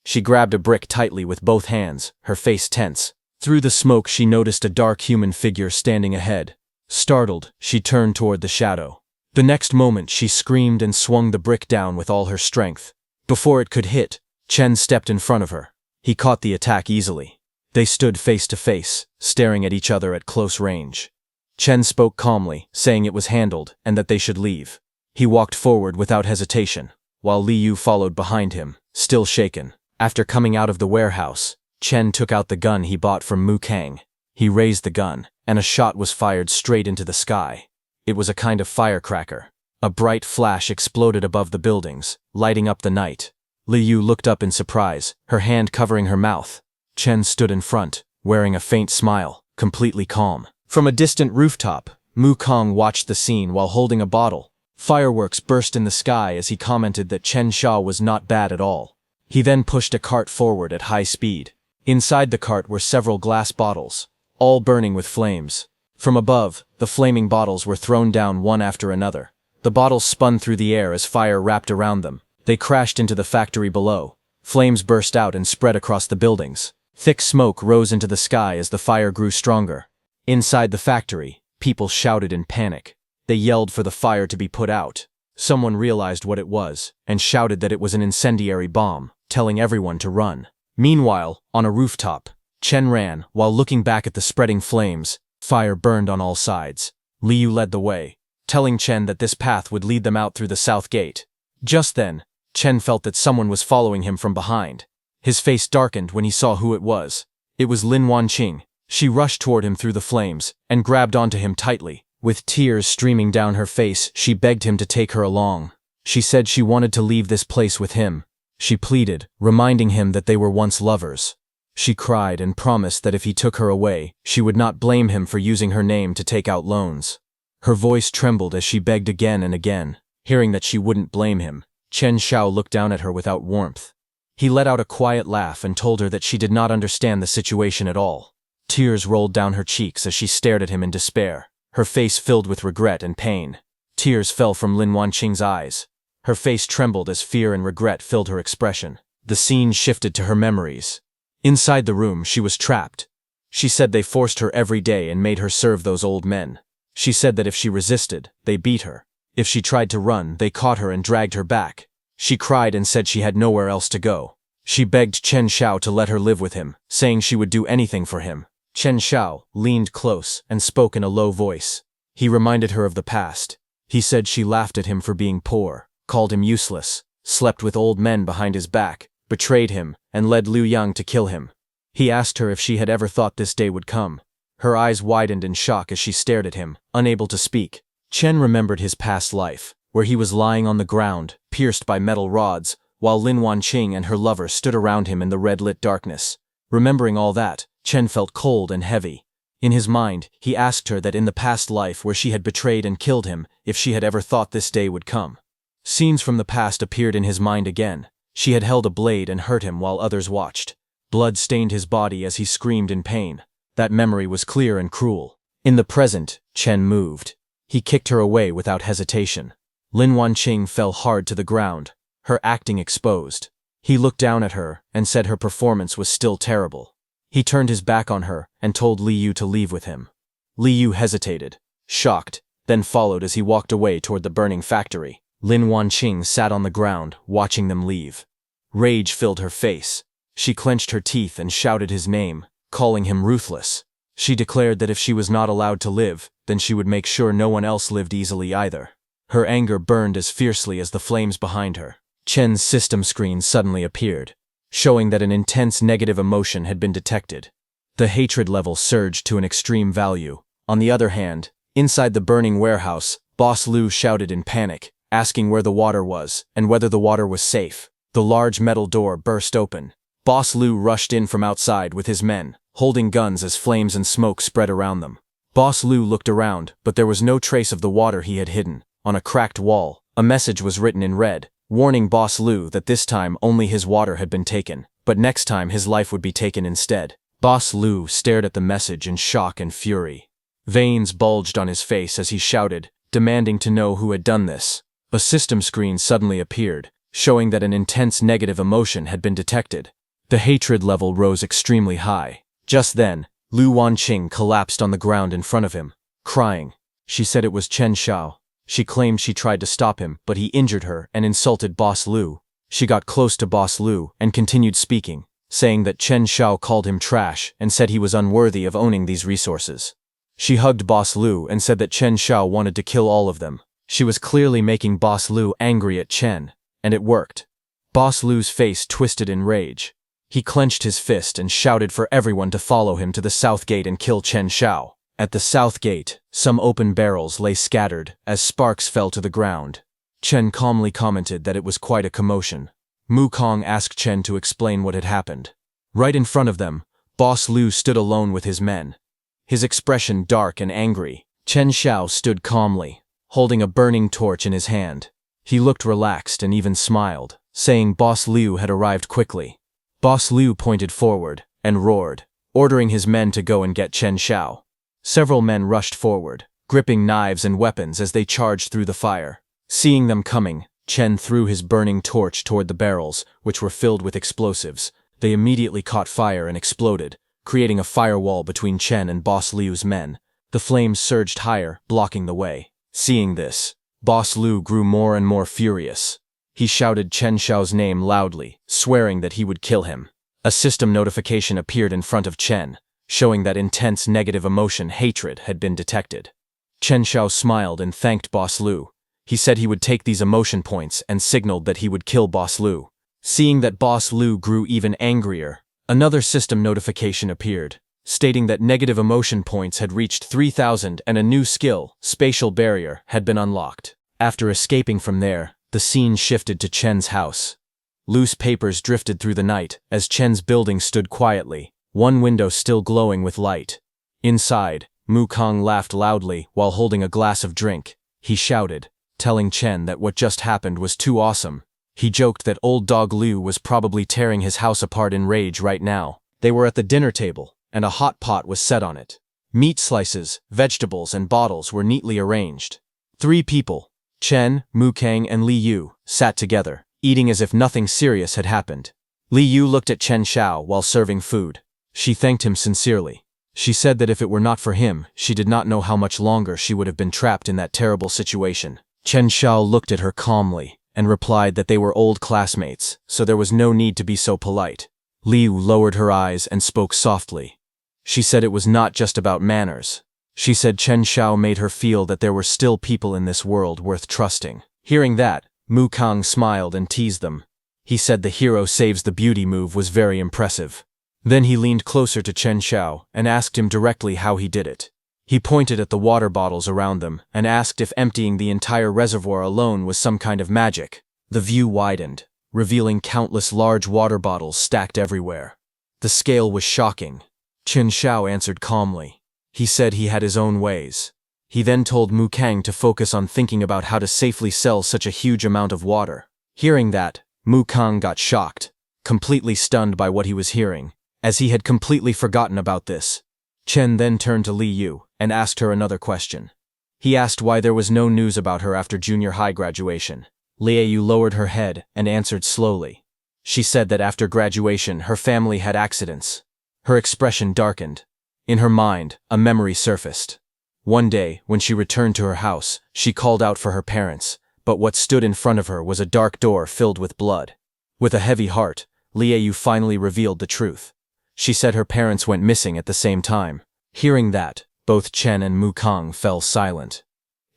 She grabbed a brick tightly with both hands, her face tense. Through the smoke, she noticed a dark human figure standing ahead. Startled, she turned toward the shadow. The next moment, she screamed and swung the brick down with all her strength. Before it could hit, Chen stepped in front of her. He caught the attack easily. They stood face to face, staring at each other at close range. Chen spoke calmly, saying it was handled and that they should leave. He walked forward without hesitation, while Li Yu followed behind him, still shaken. After coming out of the warehouse, Chen took out the gun he bought from Mu Kang. He raised the gun, and a shot was fired straight into the sky. It was a kind of firecracker. A bright flash exploded above the buildings, lighting up the night. Li Yu looked up in surprise, her hand covering her mouth. Chen stood in front, wearing a faint smile, completely calm. From a distant rooftop, Mu Kang watched the scene while holding a bottle. Fireworks burst in the sky as he commented that Chen Xiao was not bad at all. He then pushed a cart forward at high speed. Inside the cart were several glass bottles, all burning with flames. From above, the flaming bottles were thrown down one after another. The bottles spun through the air as fire wrapped around them. They crashed into the factory below. Flames burst out and spread across the buildings. Thick smoke rose into the sky as the fire grew stronger. Inside the factory, people shouted in panic. They yelled for the fire to be put out. Someone realized what it was and shouted that it was an incendiary bomb, telling everyone to run. Meanwhile, on a rooftop, Chen ran while looking back at the spreading flames. Fire burned on all sides. Li Yu led the way, telling Chen that this path would lead them out through the south gate. Just then, Chen felt that someone was following him from behind. His face darkened when he saw who it was. It was Lin Wanqing. She rushed toward him through the flames and grabbed onto him tightly. With tears streaming down her face, she begged him to take her along. She said she wanted to leave this place with him. She pleaded, reminding him that they were once lovers. She cried and promised that if he took her away, she would not blame him for using her name to take out loans. Her voice trembled as she begged again and again. Hearing that she wouldn't blame him, Chen Xiao looked down at her without warmth. He let out a quiet laugh and told her that she did not understand the situation at all. Tears rolled down her cheeks as she stared at him in despair, her face filled with regret and pain. Tears fell from Lin Wanqing's eyes. Her face trembled as fear and regret filled her expression. The scene shifted to her memories. Inside the room, she was trapped. She said they forced her every day and made her serve those old men. She said that if she resisted, they beat her. If she tried to run, they caught her and dragged her back. She cried and said she had nowhere else to go. She begged Chen Xiao to let her live with him, saying she would do anything for him. Chen Xiao leaned close and spoke in a low voice. He reminded her of the past. He said she laughed at him for being poor, called him useless, slept with old men behind his back, betrayed him, and led Liu Yang to kill him. He asked her if she had ever thought this day would come. Her eyes widened in shock as she stared at him, unable to speak. Chen remembered his past life, where he was lying on the ground, pierced by metal rods, while Lin Wanqing and her lover stood around him in the red-lit darkness. Remembering all that, Chen felt cold and heavy. In his mind, he asked her that in the past life where she had betrayed and killed him, if she had ever thought this day would come. Scenes from the past appeared in his mind again. She had held a blade and hurt him while others watched. Blood stained his body as he screamed in pain. That memory was clear and cruel. In the present, Chen moved. He kicked her away without hesitation. Lin Wanqing fell hard to the ground, her acting exposed. He looked down at her and said her performance was still terrible. He turned his back on her and told Li Yu to leave with him. Li Yu hesitated, shocked, then followed as he walked away toward the burning factory. Lin Wanqing sat on the ground, watching them leave. Rage filled her face. She clenched her teeth and shouted his name, calling him ruthless. She declared that if she was not allowed to live, then she would make sure no one else lived easily either. Her anger burned as fiercely as the flames behind her. Chen's system screen suddenly appeared, showing that an intense negative emotion had been detected. The hatred level surged to an extreme value. On the other hand, inside the burning warehouse, Boss Lu shouted in panic, asking where the water was and whether the water was safe. The large metal door burst open. Boss Lu rushed in from outside with his men, holding guns as flames and smoke spread around them. Boss Lu looked around, but there was no trace of the water he had hidden. On a cracked wall, a message was written in red, warning Boss Lu that this time only his water had been taken, but next time his life would be taken instead. Boss Lu stared at the message in shock and fury. Veins bulged on his face as he shouted, demanding to know who had done this. A system screen suddenly appeared, showing that an intense negative emotion had been detected. The hatred level rose extremely high. Just then, Lu Wanqing collapsed on the ground in front of him, crying. She said it was Chen Xiao. She claimed she tried to stop him, but he injured her and insulted Boss Lu. She got close to Boss Lu and continued speaking, saying that Chen Xiao called him trash and said he was unworthy of owning these resources. She hugged Boss Lu and said that Chen Xiao wanted to kill all of them. She was clearly making Boss Lu angry at Chen, and it worked. Boss Lu's face twisted in rage. He clenched his fist and shouted for everyone to follow him to the south gate and kill Chen Xiao. At the south gate, some open barrels lay scattered as sparks fell to the ground. Chen calmly commented that it was quite a commotion. Mu Kong asked Chen to explain what had happened. Right in front of them, Boss Lu stood alone with his men. His expression dark and angry. Chen Xiao stood calmly, holding a burning torch in his hand. He looked relaxed and even smiled, saying Boss Liu had arrived quickly. Boss Liu pointed forward and roared, ordering his men to go and get Chen Xiao. Several men rushed forward, gripping knives and weapons as they charged through the fire. Seeing them coming, Chen threw his burning torch toward the barrels, which were filled with explosives. They immediately caught fire and exploded, creating a firewall between Chen and Boss Liu's men. The flames surged higher, blocking the way. Seeing this, Boss Liu grew more and more furious. He shouted Chen Xiao's name loudly, swearing that he would kill him. A system notification appeared in front of Chen, showing that intense negative emotion, hatred, had been detected. Chen Xiao smiled and thanked Boss Liu. He said he would take these emotion points and signaled that he would kill Boss Liu. Seeing that Boss Liu grew even angrier, another system notification appeared, stating that negative emotion points had reached 3,000 and a new skill, Spatial Barrier, had been unlocked. After escaping from there, the scene shifted to Chen's house. Loose papers drifted through the night as Chen's building stood quietly, one window still glowing with light. Inside, Mu Kong laughed loudly while holding a glass of drink. He shouted, telling Chen that what just happened was too awesome. He joked that old dog Liu was probably tearing his house apart in rage right now. They were at the dinner table, and a hot pot was set on it. Meat slices, vegetables, and bottles were neatly arranged. 3 people, Chen, Mu Kang, and Li Yu sat together, eating as if nothing serious had happened. Li Yu looked at Chen Xiao while serving food. She thanked him sincerely. She said that if it were not for him, she did not know how much longer she would have been trapped in that terrible situation. Chen Xiao looked at her calmly and replied that they were old classmates, so there was no need to be so polite. Liu lowered her eyes and spoke softly. She said it was not just about manners. She said Chen Xiao made her feel that there were still people in this world worth trusting. Hearing that, Mu Kang smiled and teased them. He said the hero saves the beauty move was very impressive. Then he leaned closer to Chen Xiao and asked him directly how he did it. He pointed at the water bottles around them and asked if emptying the entire reservoir alone was some kind of magic. The view widened, revealing countless large water bottles stacked everywhere. The scale was shocking. Chen Xiao answered calmly. He said he had his own ways. He then told Mu Kang to focus on thinking about how to safely sell such a huge amount of water. Hearing that, Mu Kang got shocked, completely stunned by what he was hearing, as he had completely forgotten about this. Chen then turned to Li Yu and asked her another question. He asked why there was no news about her after junior high graduation. Li Yu lowered her head and answered slowly. She said that after graduation her family had accidents. Her expression darkened. In her mind, a memory surfaced. One day, when she returned to her house, she called out for her parents, but what stood in front of her was a dark door filled with blood. With a heavy heart, Li Yu finally revealed the truth. She said her parents went missing at the same time. Hearing that, both Chen and Mu Kang fell silent.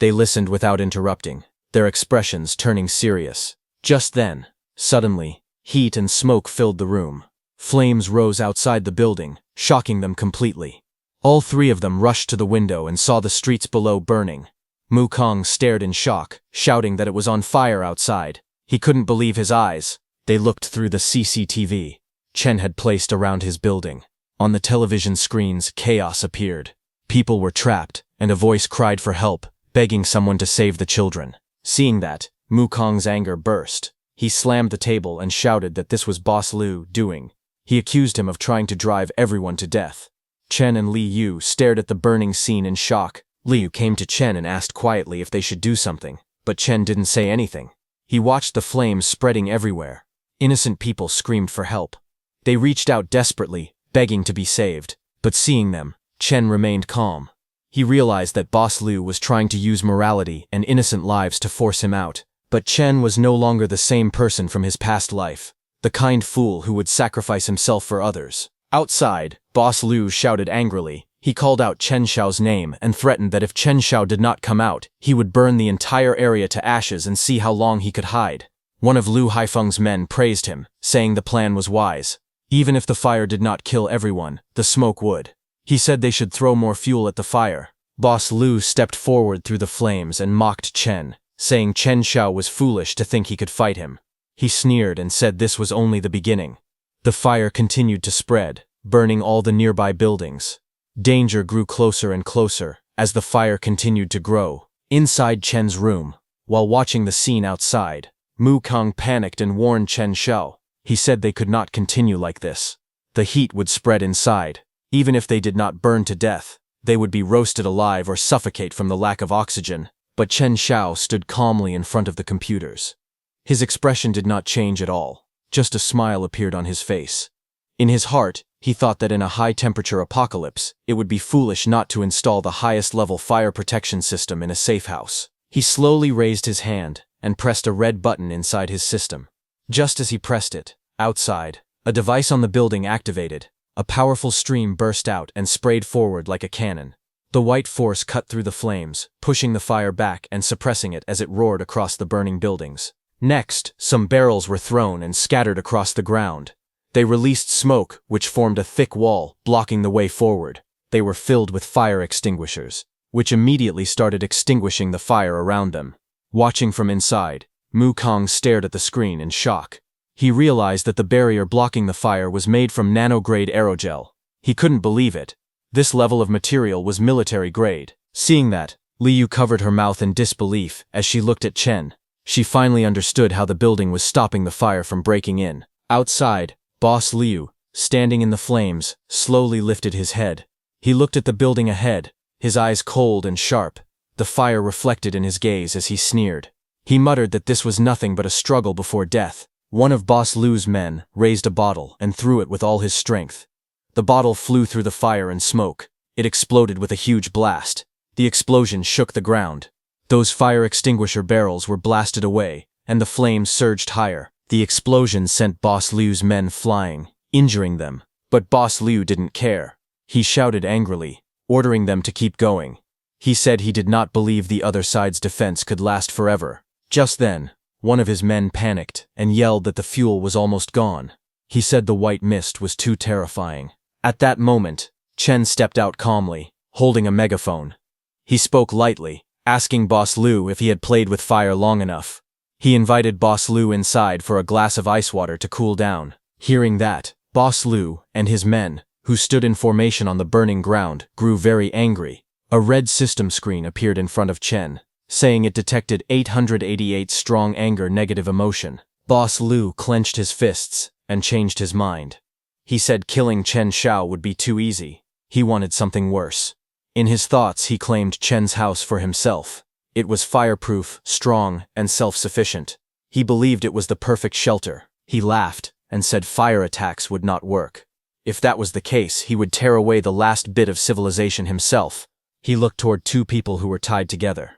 They listened without interrupting, their expressions turning serious. Just then, suddenly, heat and smoke filled the room. Flames rose outside the building, shocking them completely. All three of them rushed to the window and saw the streets below burning. Mu Kang stared in shock, shouting that it was on fire outside. He couldn't believe his eyes. They looked through the CCTV Chen had placed around his building. On the television screens, chaos appeared. People were trapped, and a voice cried for help, begging someone to save the children. Seeing that, Mu Kang's anger burst. He slammed the table and shouted that this was Boss Liu doing. He accused him of trying to drive everyone to death. Chen and Li Yu stared at the burning scene in shock. Liu came to Chen and asked quietly if they should do something, but Chen didn't say anything. He watched the flames spreading everywhere. Innocent people screamed for help. They reached out desperately, begging to be saved, but seeing them, Chen remained calm. He realized that Boss Liu was trying to use morality and innocent lives to force him out, but Chen was no longer the same person from his past life, the kind fool who would sacrifice himself for others. Outside, Boss Liu shouted angrily. He called out Chen Xiao's name and threatened that if Chen Xiao did not come out, he would burn the entire area to ashes and see how long he could hide. One of Lu Haifeng's men praised him, saying the plan was wise. Even if the fire did not kill everyone, the smoke would. He said they should throw more fuel at the fire. Boss Liu stepped forward through the flames and mocked Chen, saying Chen Xiao was foolish to think he could fight him. He sneered and said this was only the beginning. The fire continued to spread, burning all the nearby buildings. Danger grew closer and closer as the fire continued to grow. Inside Chen's room, while watching the scene outside, Mu Kang panicked and warned Chen Xiao. He said they could not continue like this. The heat would spread inside. Even if they did not burn to death, they would be roasted alive or suffocate from the lack of oxygen. But Chen Xiao stood calmly in front of the computers. His expression did not change at all. Just a smile appeared on his face. In his heart, he thought that in a high-temperature apocalypse, it would be foolish not to install the highest-level fire protection system in a safe house. He slowly raised his hand and pressed a red button inside his system. Just as he pressed it, outside, a device on the building activated. A powerful stream burst out and sprayed forward like a cannon. The white force cut through the flames, pushing the fire back and suppressing it as it roared across the burning buildings. Next, some barrels were thrown and scattered across the ground. They released smoke, which formed a thick wall, blocking the way forward. They were filled with fire extinguishers, which immediately started extinguishing the fire around them. Watching from inside, Mu Kang stared at the screen in shock. He realized that the barrier blocking the fire was made from nano-grade aerogel. He couldn't believe it. This level of material was military grade. Seeing that, Liu covered her mouth in disbelief as she looked at Chen. She finally understood how the building was stopping the fire from breaking in. Outside, Boss Liu, standing in the flames, slowly lifted his head. He looked at the building ahead, his eyes cold and sharp. The fire reflected in his gaze as he sneered. He muttered that this was nothing but a struggle before death. One of Boss Lu's men raised a bottle and threw it with all his strength. The bottle flew through the fire and smoke. It exploded with a huge blast. The explosion shook the ground. Those fire extinguisher barrels were blasted away, and the flames surged higher. The explosion sent Boss Lu's men flying, injuring them. But Boss Lu didn't care. He shouted angrily, ordering them to keep going. He said he did not believe the other side's defense could last forever. Just then, one of his men panicked and yelled that the fuel was almost gone. He said the white mist was too terrifying. At that moment, Chen stepped out calmly, holding a megaphone. He spoke lightly, asking Boss Lu if he had played with fire long enough. He invited Boss Lu inside for a glass of ice water to cool down. Hearing that, Boss Lu and his men, who stood in formation on the burning ground, grew very angry. A red system screen appeared in front of Chen, saying it detected 888 strong anger negative emotion. Boss Lu clenched his fists and changed his mind. He said killing Chen Xiao would be too easy. He wanted something worse. In his thoughts, he claimed Chen's house for himself. It was fireproof, strong, and self-sufficient. He believed it was the perfect shelter. He laughed and said fire attacks would not work. If that was the case, he would tear away the last bit of civilization himself. He looked toward two people who were tied together.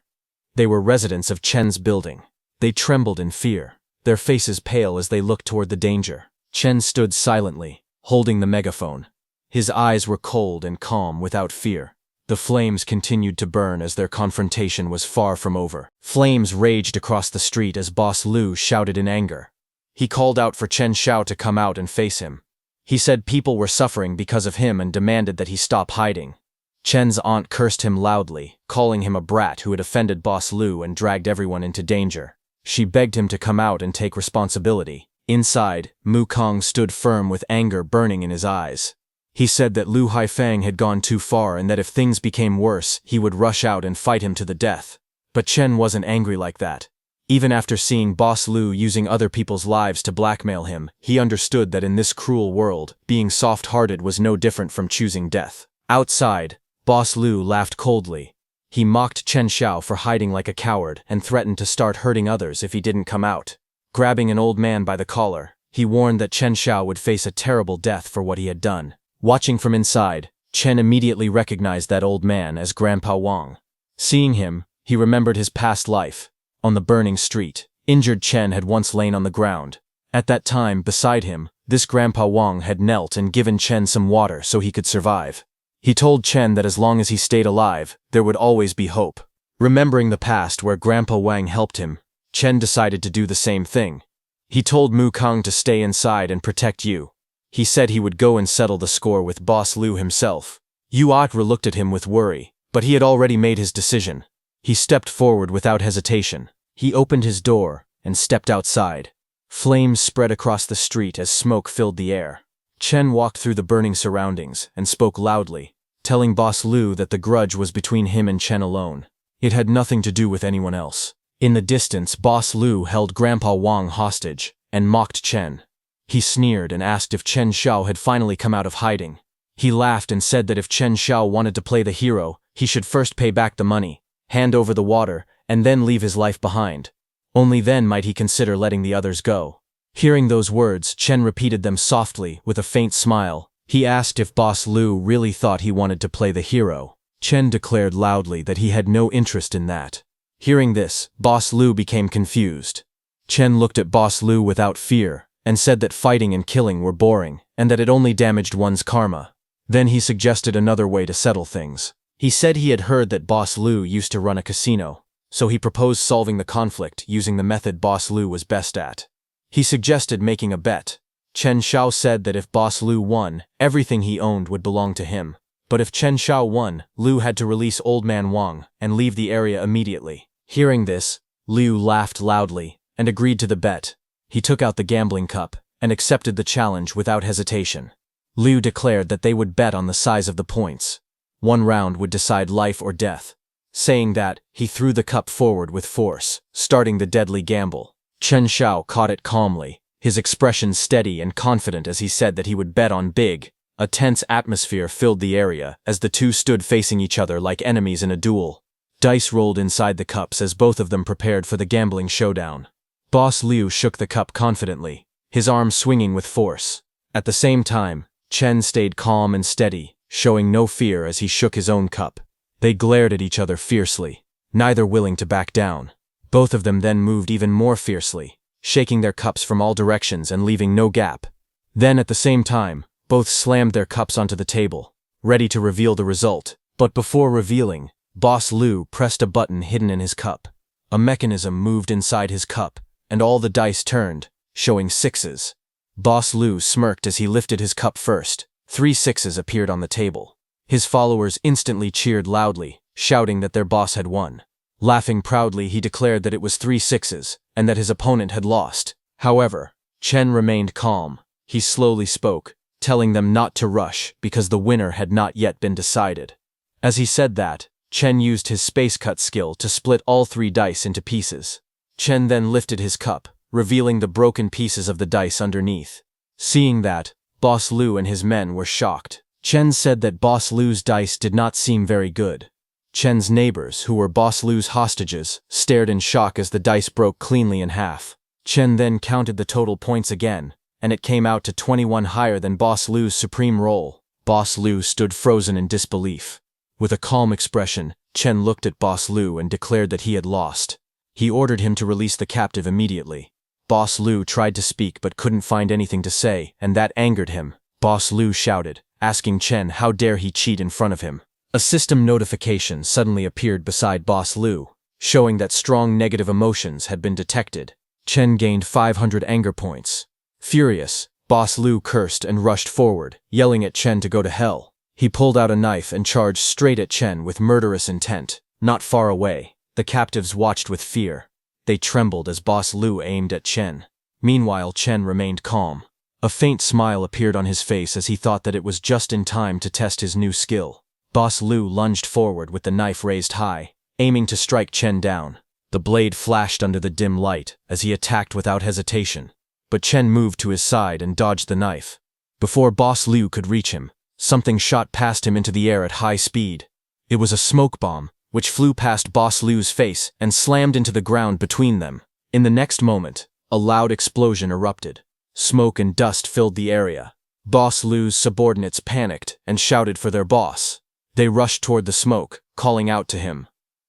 They were residents of Chen's building. They trembled in fear, their faces pale as they looked toward the danger. Chen stood silently, holding the megaphone. His eyes were cold and calm without fear. The flames continued to burn as their confrontation was far from over. Flames raged across the street as Boss Lu shouted in anger. He called out for Chen Xiao to come out and face him. He said people were suffering because of him and demanded that he stop hiding. Chen's aunt cursed him loudly, calling him a brat who had offended Boss Lu and dragged everyone into danger. She begged him to come out and take responsibility. Inside, Mu Kong stood firm with anger burning in his eyes. He said that Lu Haifang had gone too far and that if things became worse, he would rush out and fight him to the death. But Chen wasn't angry like that. Even after seeing Boss Lu using other people's lives to blackmail him, he understood that in this cruel world, being soft-hearted was no different from choosing death. Outside, Boss Lu laughed coldly. He mocked Chen Xiao for hiding like a coward and threatened to start hurting others if he didn't come out. Grabbing an old man by the collar, he warned that Chen Xiao would face a terrible death for what he had done. Watching from inside, Chen immediately recognized that old man as Grandpa Wang. Seeing him, he remembered his past life. On the burning street, injured Chen had once lain on the ground. At that time, beside him, this Grandpa Wang had knelt and given Chen some water so he could survive. He told Chen that as long as he stayed alive, there would always be hope. Remembering the past where Grandpa Wang helped him, Chen decided to do the same thing. He told Mu Kang to stay inside and protect Yu. He said he would go and settle the score with Boss Lu himself. Yu Atra looked at him with worry, but he had already made his decision. He stepped forward without hesitation. He opened his door and stepped outside. Flames spread across the street as smoke filled the air. Chen walked through the burning surroundings and spoke loudly, telling Boss Lu that the grudge was between him and Chen alone. It had nothing to do with anyone else. In the distance, Boss Lu held Grandpa Wang hostage and mocked Chen. He sneered and asked if Chen Xiao had finally come out of hiding. He laughed and said that if Chen Xiao wanted to play the hero, he should first pay back the money, hand over the water, and then leave his life behind. Only then might he consider letting the others go. Hearing those words, Chen repeated them softly with a faint smile. He asked if Boss Lu really thought he wanted to play the hero. Chen declared loudly that he had no interest in that. Hearing this, Boss Lu became confused. Chen looked at Boss Lu without fear and said that fighting and killing were boring and that it only damaged one's karma. Then he suggested another way to settle things. He said he had heard that Boss Lu used to run a casino, so he proposed solving the conflict using the method Boss Lu was best at. He suggested making a bet. Chen Xiao said that if Boss Lu won, everything he owned would belong to him. But if Chen Xiao won, Lu had to release Old Man Wang and leave the area immediately. Hearing this, Liu laughed loudly and agreed to the bet. He took out the gambling cup and accepted the challenge without hesitation. Liu declared that they would bet on the size of the points. One round would decide life or death. Saying that, he threw the cup forward with force, starting the deadly gamble. Chen Xiao caught it calmly, his expression steady and confident as he said that he would bet on big. A tense atmosphere filled the area as the two stood facing each other like enemies in a duel. Dice rolled inside the cups as both of them prepared for the gambling showdown. Boss Liu shook the cup confidently, his arm swinging with force. At the same time, Chen stayed calm and steady, showing no fear as he shook his own cup. They glared at each other fiercely, neither willing to back down. Both of them then moved even more fiercely, shaking their cups from all directions and leaving no gap. Then at the same time, both slammed their cups onto the table, ready to reveal the result. But before revealing, Boss Liu pressed a button hidden in his cup. A mechanism moved inside his cup, and all the dice turned, showing sixes. Boss Liu smirked as he lifted his cup first. 3 sixes appeared on the table. His followers instantly cheered loudly, shouting that their boss had won. Laughing proudly, he declared that it was 3 sixes, and that his opponent had lost. However, Chen remained calm. He slowly spoke, telling them not to rush because the winner had not yet been decided. As he said that, Chen used his space cut skill to split all 3 dice into pieces. Chen then lifted his cup, revealing the broken pieces of the dice underneath. Seeing that, Boss Liu and his men were shocked. Chen said that Boss Liu's dice did not seem very good. Chen's neighbors, who were Boss Liu's hostages, stared in shock as the dice broke cleanly in half. Chen then counted the total points again, and it came out to 21, higher than Boss Liu's supreme roll. Boss Liu stood frozen in disbelief. With a calm expression, Chen looked at Boss Liu and declared that he had lost. He ordered him to release the captive immediately. Boss Liu tried to speak but couldn't find anything to say, and that angered him. Boss Liu shouted, asking Chen how dare he cheat in front of him. A system notification suddenly appeared beside Boss Liu, showing that strong negative emotions had been detected. Chen gained 500 anger points. Furious, Boss Liu cursed and rushed forward, yelling at Chen to go to hell. He pulled out a knife and charged straight at Chen with murderous intent. Not far away, the captives watched with fear. They trembled as Boss Liu aimed at Chen. Meanwhile, Chen remained calm. A faint smile appeared on his face as he thought that it was just in time to test his new skill. Boss Liu lunged forward with the knife raised high, aiming to strike Chen down. The blade flashed under the dim light as he attacked without hesitation. But Chen moved to his side and dodged the knife. Before Boss Liu could reach him, something shot past him into the air at high speed. It was a smoke bomb, which flew past Boss Liu's face and slammed into the ground between them. In the next moment, a loud explosion erupted. Smoke and dust filled the area. Boss Liu's subordinates panicked and shouted for their boss. They rushed toward the smoke, calling out to him.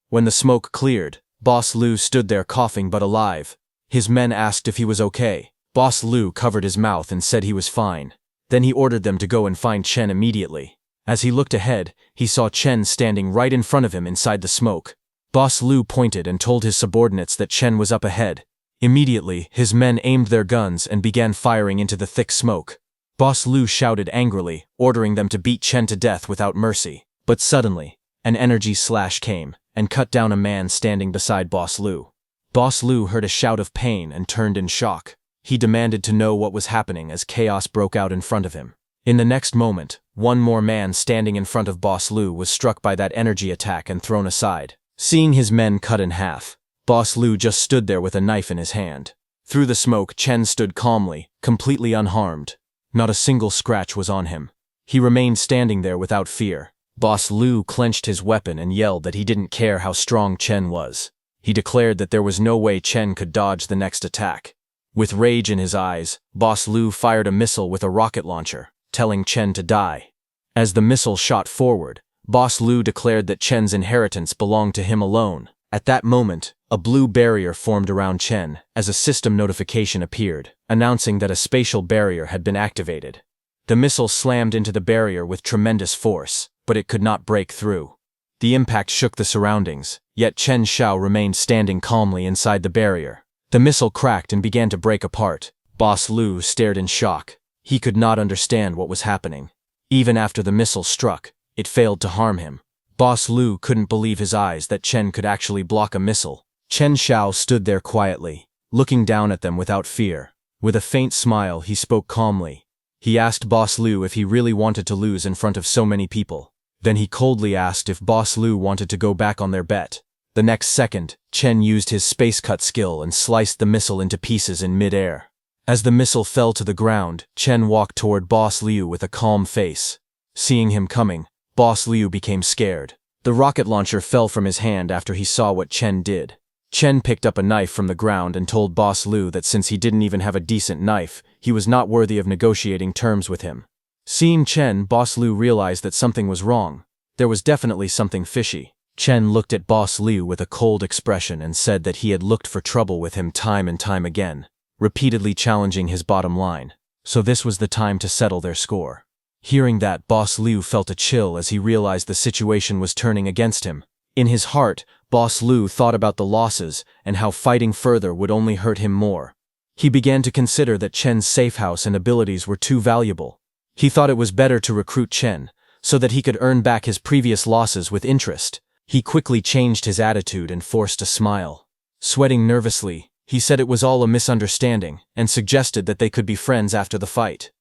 When the smoke cleared, Boss Liu stood there coughing but alive. His men asked if he was okay. Boss Liu covered his mouth and said he was fine. Then he ordered them to go and find Chen immediately. As he looked ahead, he saw Chen standing right in front of him inside the smoke. Boss Liu pointed and told his subordinates that Chen was up ahead. Immediately, his men aimed their guns and began firing into the thick smoke. Boss Liu shouted angrily, ordering them to beat Chen to death without mercy. But suddenly, an energy slash came and cut down a man standing beside Boss Liu. Boss Liu heard a shout of pain and turned in shock. He demanded to know what was happening as chaos broke out in front of him. In the next moment, one more man standing in front of Boss Liu was struck by that energy attack and thrown aside. Seeing his men cut in half, Boss Liu just stood there with a knife in his hand. Through the smoke, Chen stood calmly, completely unharmed. Not a single scratch was on him. He remained standing there without fear. Boss Liu clenched his weapon and yelled that he didn't care how strong Chen was. He declared that there was no way Chen could dodge the next attack. With rage in his eyes, Boss Liu fired a missile with a rocket launcher, telling Chen to die. As the missile shot forward, Boss Liu declared that Chen's inheritance belonged to him alone. At that moment, a blue barrier formed around Chen as a system notification appeared, announcing that a spatial barrier had been activated. The missile slammed into the barrier with tremendous force, but it could not break through. The impact shook the surroundings, yet Chen Xiao remained standing calmly inside the barrier. The missile cracked and began to break apart. Boss Liu stared in shock. He could not understand what was happening. Even after the missile struck, it failed to harm him. Boss Liu couldn't believe his eyes that Chen could actually block a missile. Chen Xiao stood there quietly, looking down at them without fear. With a faint smile, he spoke calmly. He asked Boss Liu if he really wanted to lose in front of so many people. Then he coldly asked if Boss Liu wanted to go back on their bet. The next second, Chen used his space cut skill and sliced the missile into pieces in mid-air. As the missile fell to the ground, Chen walked toward Boss Liu with a calm face. Seeing him coming, Boss Liu became scared. The rocket launcher fell from his hand after he saw what Chen did. Chen picked up a knife from the ground and told Boss Lu that since he didn't even have a decent knife, he was not worthy of negotiating terms with him. Seeing Chen, Boss Lu realized that something was wrong. There was definitely something fishy. Chen looked at Boss Lu with a cold expression and said that he had looked for trouble with him time and time again, repeatedly challenging his bottom line. So this was the time to settle their score. Hearing that, Boss Lu felt a chill as he realized the situation was turning against him. In his heart, Boss Lu thought about the losses and how fighting further would only hurt him more. He began to consider that Chen's Safehouse and abilities were too valuable. He thought it was better to recruit Chen, so that he could earn back his previous losses with interest. He quickly changed his attitude and forced a smile. Sweating nervously, he said it was all a misunderstanding and suggested that they could be friends after the fight.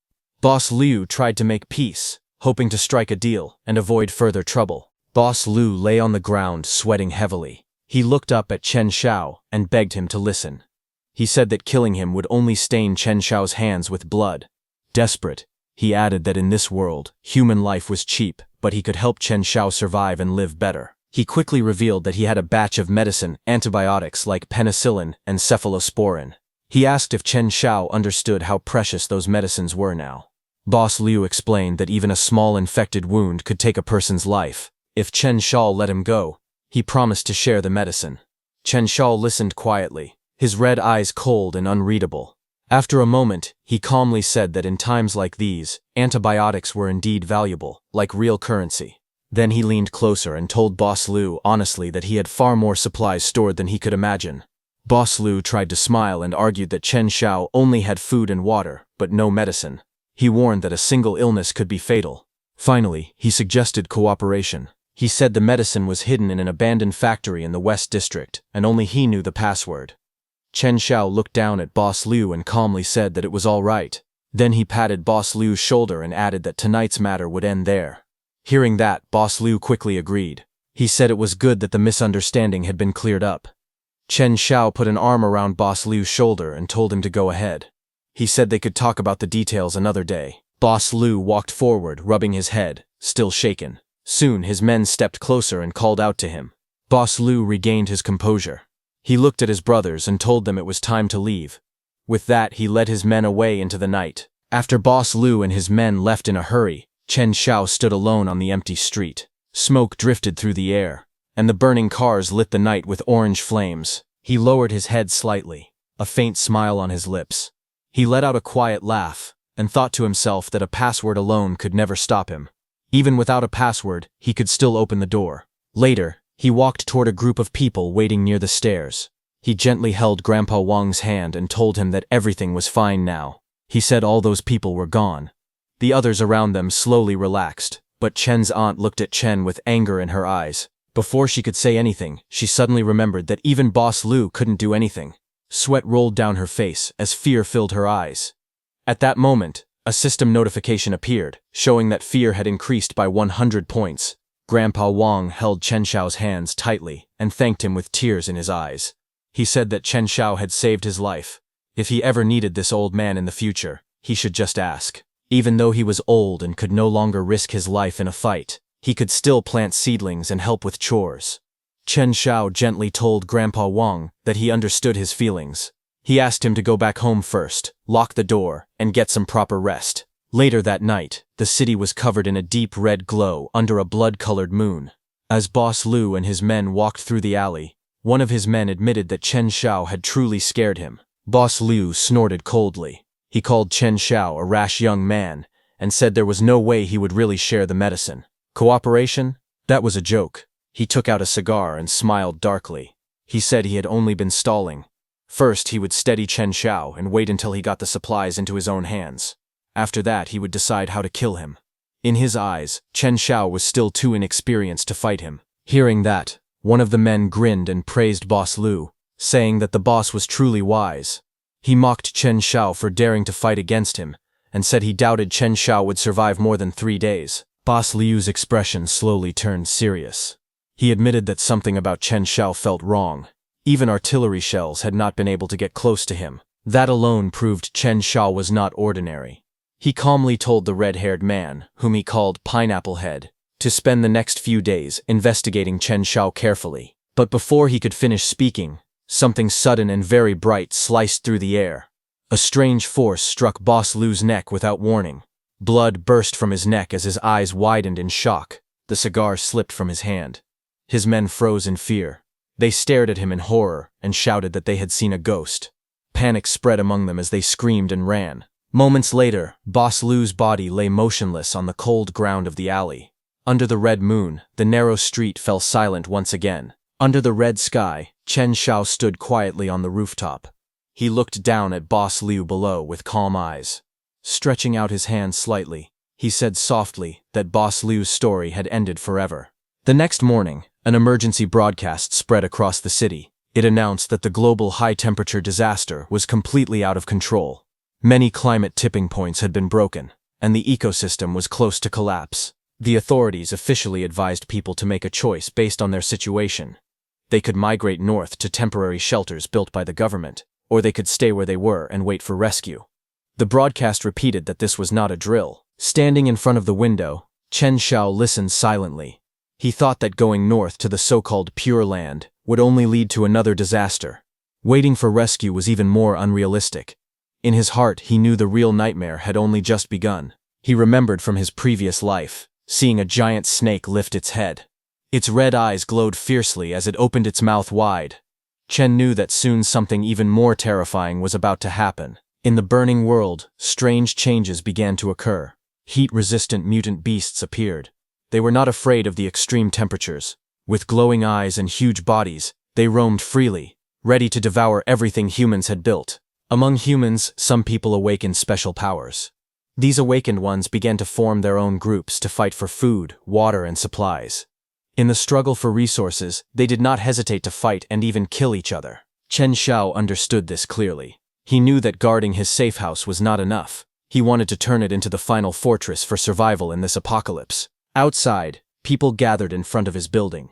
Boss Lu tried to make peace, hoping to strike a deal and avoid further trouble. Boss Lu lay on the ground, sweating heavily. He looked up at Chen Xiao and begged him to listen. He said that killing him would only stain Chen Xiao's hands with blood. Desperate, he added that in this world, human life was cheap, but he could help Chen Xiao survive and live better. He quickly revealed that he had a batch of medicine, antibiotics like penicillin and cephalosporin. He asked if Chen Xiao understood how precious those medicines were now. Boss Liu explained that even a small infected wound could take a person's life. If Chen Xiao let him go, he promised to share the medicine. Chen Xiao listened quietly, his red eyes cold and unreadable. After a moment, he calmly said that in times like these, antibiotics were indeed valuable, like real currency. Then he leaned closer and told Boss Liu honestly that he had far more supplies stored than he could imagine. Boss Liu tried to smile and argued that Chen Xiao only had food and water, but no medicine. He warned that a single illness could be fatal. Finally, he suggested cooperation. He said the medicine was hidden in an abandoned factory in the West District, and only he knew the password. Chen Xiao looked down at Boss Liu and calmly said that it was all right. Then he patted Boss Liu's shoulder and added that tonight's matter would end there. Hearing that, Boss Liu quickly agreed. He said it was good that the misunderstanding had been cleared up. Chen Xiao put an arm around Boss Liu's shoulder and told him to go ahead. He said they could talk about the details another day. Boss Liu walked forward, rubbing his head, still shaken. Soon his men stepped closer and called out to him. Boss Liu regained his composure. He looked at his brothers and told them it was time to leave. With that, he led his men away into the night. After Boss Liu and his men left in a hurry, Chen Xiao stood alone on the empty street. Smoke drifted through the air, and the burning cars lit the night with orange flames. He lowered his head slightly, a faint smile on his lips. He let out a quiet laugh, and thought to himself that a password alone could never stop him. Even without a password, he could still open the door. Later, he walked toward a group of people waiting near the stairs. He gently held Grandpa Wang's hand and told him that everything was fine now. He said all those people were gone. The others around them slowly relaxed, but Chen's aunt looked at Chen with anger in her eyes. Before she could say anything, she suddenly remembered that even Boss Liu couldn't do anything. Sweat rolled down her face as fear filled her eyes. At that moment, a system notification appeared, showing that fear had increased by 100 points. Grandpa Wang held Chen Xiao's hands tightly and thanked him with tears in his eyes. He said that Chen Xiao had saved his life. If he ever needed this old man in the future, he should just ask. Even though he was old and could no longer risk his life in a fight, he could still plant seedlings and help with chores. Chen Xiao gently told Grandpa Wang that he understood his feelings. He asked him to go back home first, lock the door, and get some proper rest. Later that night, the city was covered in a deep red glow under a blood-colored moon. As Boss Liu and his men walked through the alley, one of his men admitted that Chen Xiao had truly scared him. Boss Liu snorted coldly. He called Chen Xiao a rash young man and said there was no way he would really share the medicine. Cooperation? That was a joke. He took out a cigar and smiled darkly. He said he had only been stalling. First, he would steady Chen Xiao and wait until he got the supplies into his own hands. After that, he would decide how to kill him. In his eyes, Chen Xiao was still too inexperienced to fight him. Hearing that, one of the men grinned and praised Boss Liu, saying that the boss was truly wise. He mocked Chen Xiao for daring to fight against him, and said he doubted Chen Xiao would survive more than 3 days. Boss Liu's expression slowly turned serious. He admitted that something about Chen Xiao felt wrong. Even artillery shells had not been able to get close to him. That alone proved Chen Xiao was not ordinary. He calmly told the red-haired man, whom he called Pineapple Head, to spend the next few days investigating Chen Shao carefully. But before he could finish speaking, something sudden and very bright sliced through the air. A strange force struck Boss Lu's neck without warning. Blood burst from his neck as his eyes widened in shock. The cigar slipped from his hand. His men froze in fear. They stared at him in horror and shouted that they had seen a ghost. Panic spread among them as they screamed and ran. Moments later, Boss Lu's body lay motionless on the cold ground of the alley. Under the red moon, the narrow street fell silent once again. Under the red sky, Chen Shao stood quietly on the rooftop. He looked down at Boss Liu below with calm eyes. Stretching out his hand slightly, he said softly that Boss Liu's story had ended forever. The next morning, an emergency broadcast spread across the city. It announced that the global high-temperature disaster was completely out of control. Many climate tipping points had been broken, and the ecosystem was close to collapse. The authorities officially advised people to make a choice based on their situation. They could migrate north to temporary shelters built by the government, or they could stay where they were and wait for rescue. The broadcast repeated that this was not a drill. Standing in front of the window, Chen Shao listened silently. He thought that going north to the so-called Pure Land would only lead to another disaster. Waiting for rescue was even more unrealistic. In his heart, he knew the real nightmare had only just begun. He remembered from his previous life, seeing a giant snake lift its head. Its red eyes glowed fiercely as it opened its mouth wide. Chen knew that soon something even more terrifying was about to happen. In the burning world, strange changes began to occur. Heat-resistant mutant beasts appeared. They were not afraid of the extreme temperatures. With glowing eyes and huge bodies, they roamed freely, ready to devour everything humans had built. Among humans, some people awakened special powers. These awakened ones began to form their own groups to fight for food, water, and supplies. In the struggle for resources, they did not hesitate to fight and even kill each other. Chen Shao understood this clearly. He knew that guarding his safe house was not enough. He wanted to turn it into the final fortress for survival in this apocalypse. Outside, people gathered in front of his building.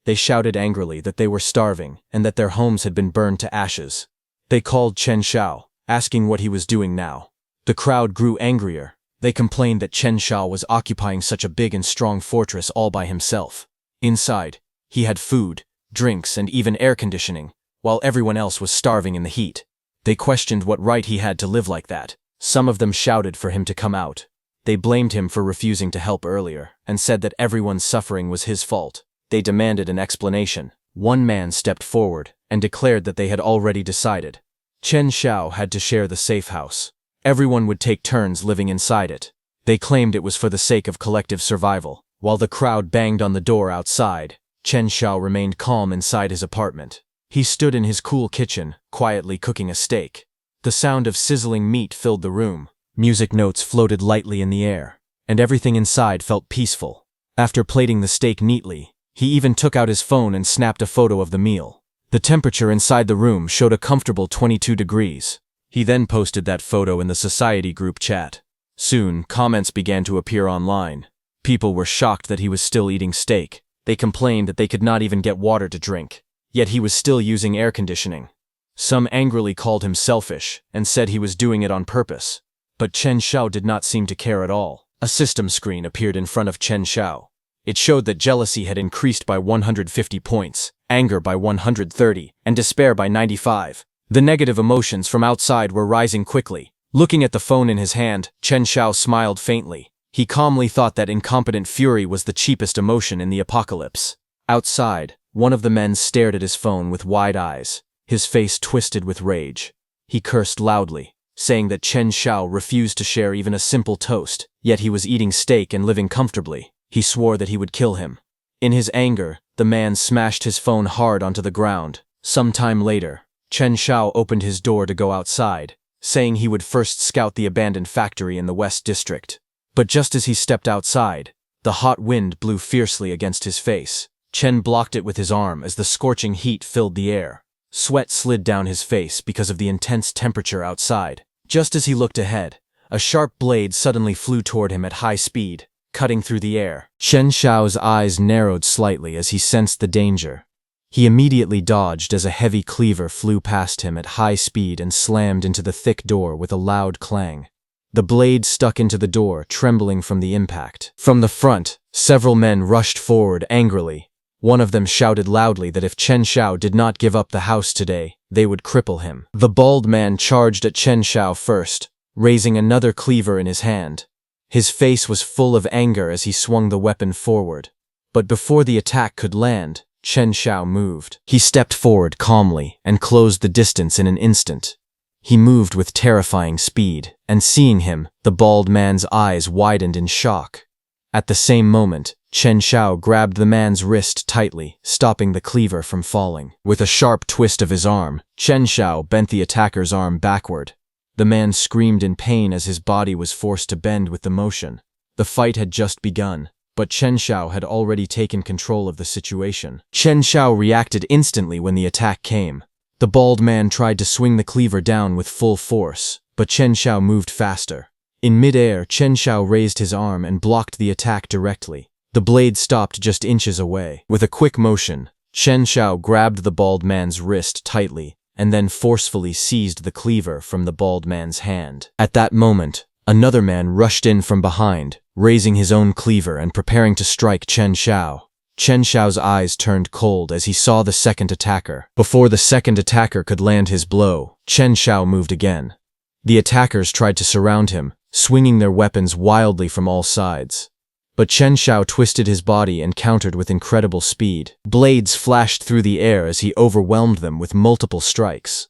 They shouted angrily that they were starving and that their homes had been burned to ashes. They called Chen Shao, asking what he was doing now. The crowd grew angrier. They complained that Chen Shao was occupying such a big and strong fortress all by himself. Inside, he had food, drinks, and even air conditioning, while everyone else was starving in the heat. They questioned what right he had to live like that. Some of them shouted for him to come out. They blamed him for refusing to help earlier, and said that everyone's suffering was his fault. They demanded an explanation. One man stepped forward and declared that they had already decided. Chen Shao had to share the safe house. Everyone would take turns living inside it. They claimed it was for the sake of collective survival. While the crowd banged on the door outside, Chen Shao remained calm inside his apartment. He stood in his cool kitchen, quietly cooking a steak. The sound of sizzling meat filled the room. Music notes floated lightly in the air, and everything inside felt peaceful. After plating the steak neatly, he even took out his phone and snapped a photo of the meal. The temperature inside the room showed a comfortable 22 degrees. He then posted that photo in the society group chat. Soon, comments began to appear online. People were shocked that he was still eating steak. They complained that they could not even get water to drink. Yet he was still using air conditioning. Some angrily called him selfish and said he was doing it on purpose. But Chen Shao did not seem to care at all. A system screen appeared in front of Chen Shao. It showed that jealousy had increased by 150 points, anger by 130, and despair by 95. The negative emotions from outside were rising quickly. Looking at the phone in his hand, Chen Shao smiled faintly. He calmly thought that incompetent fury was the cheapest emotion in the apocalypse. Outside, one of the men stared at his phone with wide eyes, his face twisted with rage. He cursed loudly, saying that Chen Shao refused to share even a simple toast, yet he was eating steak and living comfortably. He swore that he would kill him. In his anger, the man smashed his phone hard onto the ground. Some time later, Chen Shao opened his door to go outside, saying he would first scout the abandoned factory in the West District. But just as he stepped outside, the hot wind blew fiercely against his face. Chen blocked it with his arm as the scorching heat filled the air. Sweat slid down his face because of the intense temperature outside. Just as he looked ahead, a sharp blade suddenly flew toward him at high speed, cutting through the air. Chen Shao's eyes narrowed slightly as he sensed the danger. He immediately dodged as a heavy cleaver flew past him at high speed and slammed into the thick door with a loud clang. The blade stuck into the door, trembling from the impact. From the front, several men rushed forward angrily. One of them shouted loudly that if Chen Xiao did not give up the house today, they would cripple him. The bald man charged at Chen Xiao first, raising another cleaver in his hand. His face was full of anger as he swung the weapon forward. But before the attack could land, Chen Xiao moved. He stepped forward calmly and closed the distance in an instant. He moved with terrifying speed, and seeing him, the bald man's eyes widened in shock. At the same moment, Chen Xiao grabbed the man's wrist tightly, stopping the cleaver from falling. With a sharp twist of his arm, Chen Xiao bent the attacker's arm backward. The man screamed in pain as his body was forced to bend with the motion. The fight had just begun, but Chen Xiao had already taken control of the situation. Chen Xiao reacted instantly when the attack came. The bald man tried to swing the cleaver down with full force, but Chen Xiao moved faster. In mid-air, Chen Xiao raised his arm and blocked the attack directly. The blade stopped just inches away. With a quick motion, Chen Xiao grabbed the bald man's wrist tightly and then forcefully seized the cleaver from the bald man's hand. At that moment, another man rushed in from behind, raising his own cleaver and preparing to strike Chen Xiao. Chen Xiao's eyes turned cold as he saw the second attacker. Before the second attacker could land his blow, Chen Xiao moved again. The attackers tried to surround him, swinging their weapons wildly from all sides. But Chen Xiao twisted his body and countered with incredible speed. Blades flashed through the air as he overwhelmed them with multiple strikes.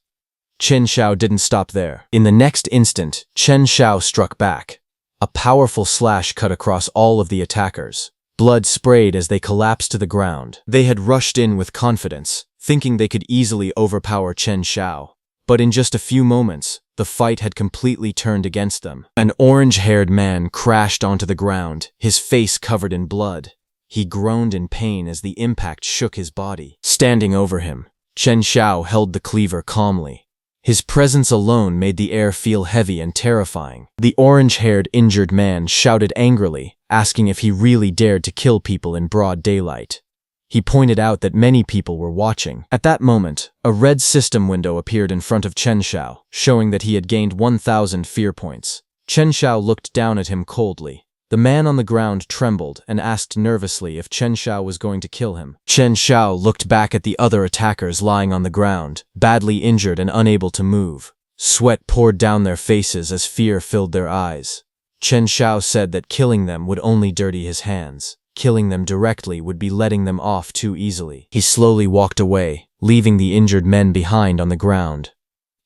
Chen Xiao didn't stop there. In the next instant, Chen Xiao struck back. A powerful slash cut across all of the attackers. Blood sprayed as they collapsed to the ground. They had rushed in with confidence, thinking they could easily overpower Chen Xiao. But in just a few moments, the fight had completely turned against them. An orange-haired man crashed onto the ground, his face covered in blood. He groaned in pain as the impact shook his body. Standing over him, Chen Xiao held the cleaver calmly. His presence alone made the air feel heavy and terrifying. The orange-haired injured man shouted angrily, asking if he really dared to kill people in broad daylight. He pointed out that many people were watching. At that moment, a red system window appeared in front of Chen Xiao, showing that he had gained 1,000 fear points. Chen Xiao looked down at him coldly. The man on the ground trembled and asked nervously if Chen Xiao was going to kill him. Chen Xiao looked back at the other attackers lying on the ground, badly injured and unable to move. Sweat poured down their faces as fear filled their eyes. Chen Xiao said that killing them would only dirty his hands. Killing them directly would be letting them off too easily. He slowly walked away, leaving the injured men behind on the ground.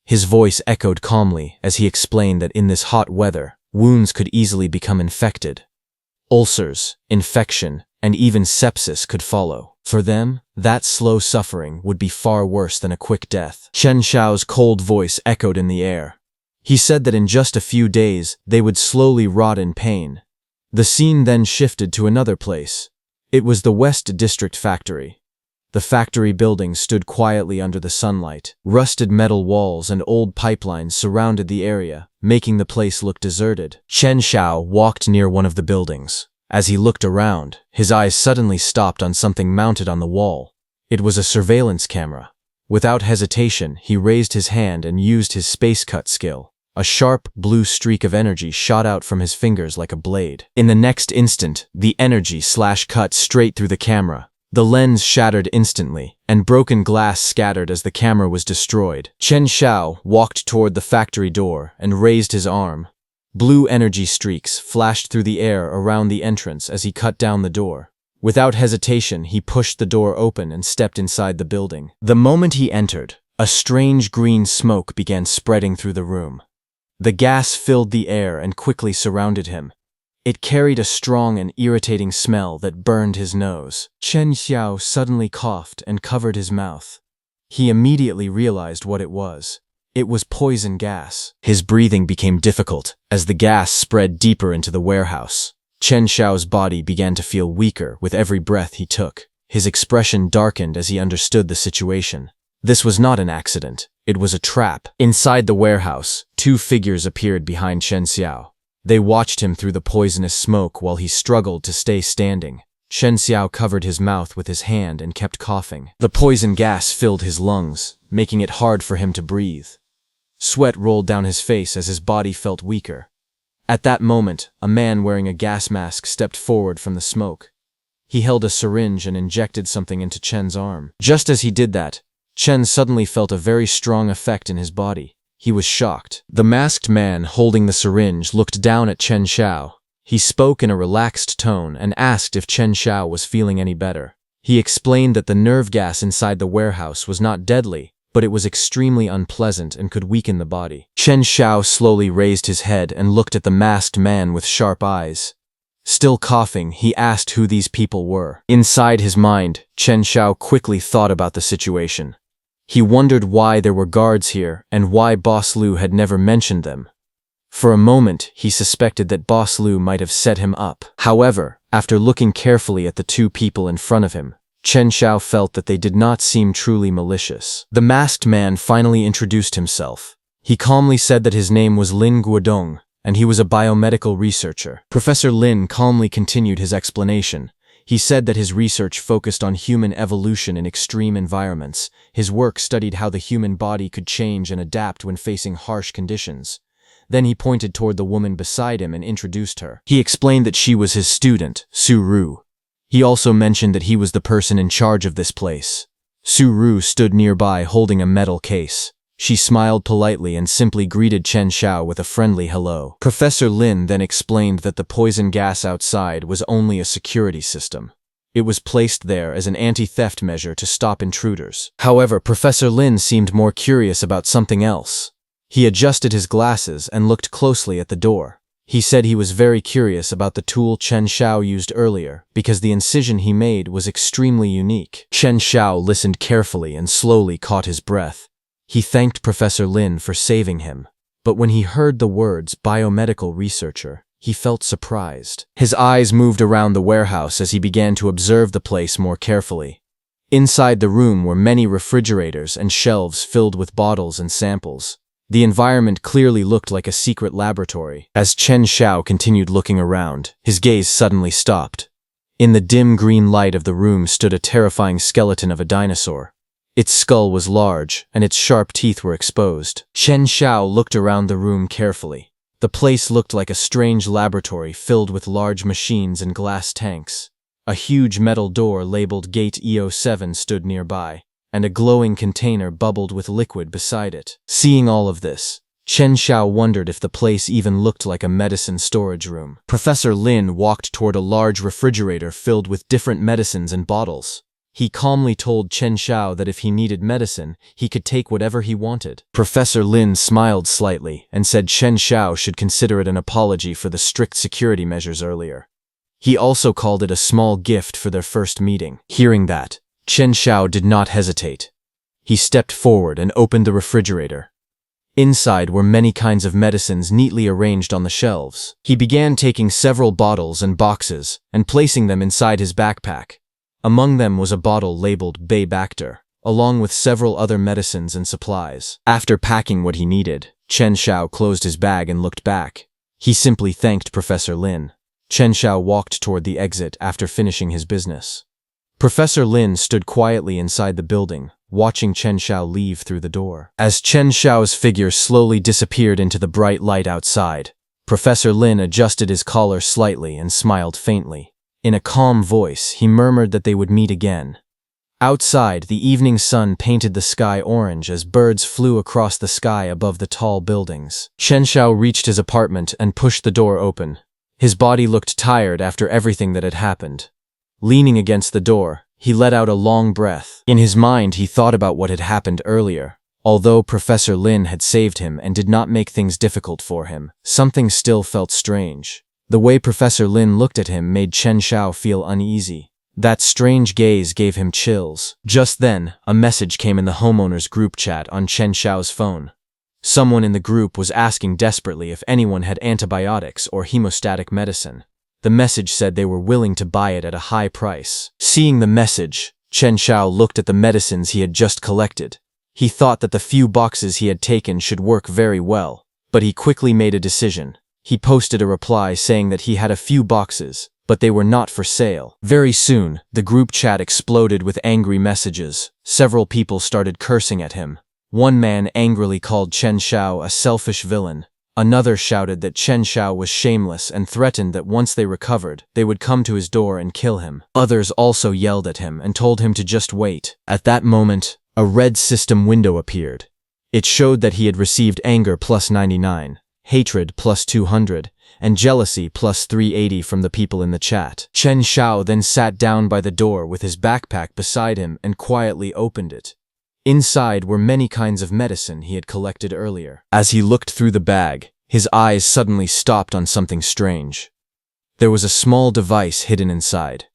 His voice echoed calmly as he explained that in this hot weather, wounds could easily become infected. Ulcers, infection, and even sepsis could follow. For them, that slow suffering would be far worse than a quick death. Chen Xiao's cold voice echoed in the air. He said that in just a few days, they would slowly rot in pain. The scene then shifted to another place. It was the West District factory. The factory building stood quietly under the sunlight. Rusted metal walls and old pipelines surrounded the area, making the place look deserted. Chen Xiao walked near one of the buildings. As he looked around, his eyes suddenly stopped on something mounted on the wall. It was a surveillance camera. Without hesitation, he raised his hand and used his space cut skill. A sharp, blue streak of energy shot out from his fingers like a blade. In the next instant, the energy cut straight through the camera. The lens shattered instantly, and broken glass scattered as the camera was destroyed. Chen Xiao walked toward the factory door and raised his arm. Blue energy streaks flashed through the air around the entrance as he cut down the door. Without hesitation, he pushed the door open and stepped inside the building. The moment he entered, a strange green smoke began spreading through the room. The gas filled the air and quickly surrounded him. It carried a strong and irritating smell that burned his nose. Chen Xiao suddenly coughed and covered his mouth. He immediately realized what it was. It was poison gas. His breathing became difficult as the gas spread deeper into the warehouse. Chen Xiao's body began to feel weaker with every breath he took. His expression darkened as he understood the situation. This was not an accident. It was a trap. Inside the warehouse, two figures appeared behind Chen Xiao. They watched him through the poisonous smoke while he struggled to stay standing. Chen Xiao covered his mouth with his hand and kept coughing. The poison gas filled his lungs, making it hard for him to breathe. Sweat rolled down his face as his body felt weaker. At that moment, a man wearing a gas mask stepped forward from the smoke. He held a syringe and injected something into Chen's arm. Just as he did that, Chen suddenly felt a very strong effect in his body. He was shocked. The masked man holding the syringe looked down at Chen Xiao. He spoke in a relaxed tone and asked if Chen Xiao was feeling any better. He explained that the nerve gas inside the warehouse was not deadly, but it was extremely unpleasant and could weaken the body. Chen Xiao slowly raised his head and looked at the masked man with sharp eyes. Still coughing, he asked who these people were. Inside his mind, Chen Xiao quickly thought about the situation. He wondered why there were guards here and why Boss Lu had never mentioned them. For a moment, he suspected that Boss Lu might have set him up. However, after looking carefully at the two people in front of him, Chen Xiao felt that they did not seem truly malicious. The masked man finally introduced himself. He calmly said that his name was Lin Guodong, and he was a biomedical researcher. Professor Lin calmly continued his explanation. He said that his research focused on human evolution in extreme environments. His work studied how the human body could change and adapt when facing harsh conditions. Then he pointed toward the woman beside him and introduced her. He explained that she was his student, Su Ru. He also mentioned that he was the person in charge of this place. Su Ru stood nearby holding a metal case. She smiled politely and simply greeted Chen Xiao with a friendly hello. Professor Lin then explained that the poison gas outside was only a security system. It was placed there as an anti-theft measure to stop intruders. However, Professor Lin seemed more curious about something else. He adjusted his glasses and looked closely at the door. He said he was very curious about the tool Chen Xiao used earlier because the incision he made was extremely unique. Chen Xiao listened carefully and slowly caught his breath. He thanked Professor Lin for saving him, but when he heard the words biomedical researcher, he felt surprised. His eyes moved around the warehouse as he began to observe the place more carefully. Inside the room were many refrigerators and shelves filled with bottles and samples. The environment clearly looked like a secret laboratory. As Chen Xiao continued looking around, his gaze suddenly stopped. In the dim green light of the room stood a terrifying skeleton of a dinosaur. Its skull was large, and its sharp teeth were exposed. Chen Xiao looked around the room carefully. The place looked like a strange laboratory filled with large machines and glass tanks. A huge metal door labeled Gate EO7 stood nearby, and a glowing container bubbled with liquid beside it. Seeing all of this, Chen Xiao wondered if the place even looked like a medicine storage room. Professor Lin walked toward a large refrigerator filled with different medicines and bottles. He calmly told Chen Xiao that if he needed medicine, he could take whatever he wanted. Professor Lin smiled slightly and said Chen Xiao should consider it an apology for the strict security measures earlier. He also called it a small gift for their first meeting. Hearing that, Chen Xiao did not hesitate. He stepped forward and opened the refrigerator. Inside were many kinds of medicines neatly arranged on the shelves. He began taking several bottles and boxes and placing them inside his backpack. Among them was a bottle labeled Baybacter, along with several other medicines and supplies. After packing what he needed, Chen Xiao closed his bag and looked back. He simply thanked Professor Lin. Chen Xiao walked toward the exit after finishing his business. Professor Lin stood quietly inside the building, watching Chen Xiao leave through the door. As Chen Xiao's figure slowly disappeared into the bright light outside, Professor Lin adjusted his collar slightly and smiled faintly. In a calm voice, he murmured that they would meet again. Outside, the evening sun painted the sky orange as birds flew across the sky above the tall buildings. Chen Xiao reached his apartment and pushed the door open. His body looked tired after everything that had happened. Leaning against the door, he let out a long breath. In his mind, he thought about what had happened earlier. Although Professor Lin had saved him and did not make things difficult for him, something still felt strange. The way Professor Lin looked at him made Chen Xiao feel uneasy. That strange gaze gave him chills. Just then, a message came in the homeowners group chat on Chen Xiao's phone. Someone in the group was asking desperately if anyone had antibiotics or hemostatic medicine. The message said they were willing to buy it at a high price. Seeing the message, Chen Xiao looked at the medicines he had just collected. He thought that the few boxes he had taken should work very well, but he quickly made a decision. He posted a reply saying that he had a few boxes, but they were not for sale. Very soon, the group chat exploded with angry messages. Several people started cursing at him. One man angrily called Chen Xiao a selfish villain. Another shouted that Chen Xiao was shameless and threatened that once they recovered, they would come to his door and kill him. Others also yelled at him and told him to just wait. At that moment, a red system window appeared. It showed that he had received anger plus 99, hatred plus 200, and jealousy plus 380 from the people in the chat. Chen Xiao then sat down by the door with his backpack beside him and quietly opened it. Inside were many kinds of medicine he had collected earlier. As he looked through the bag, his eyes suddenly stopped on something strange. There was a small device hidden inside.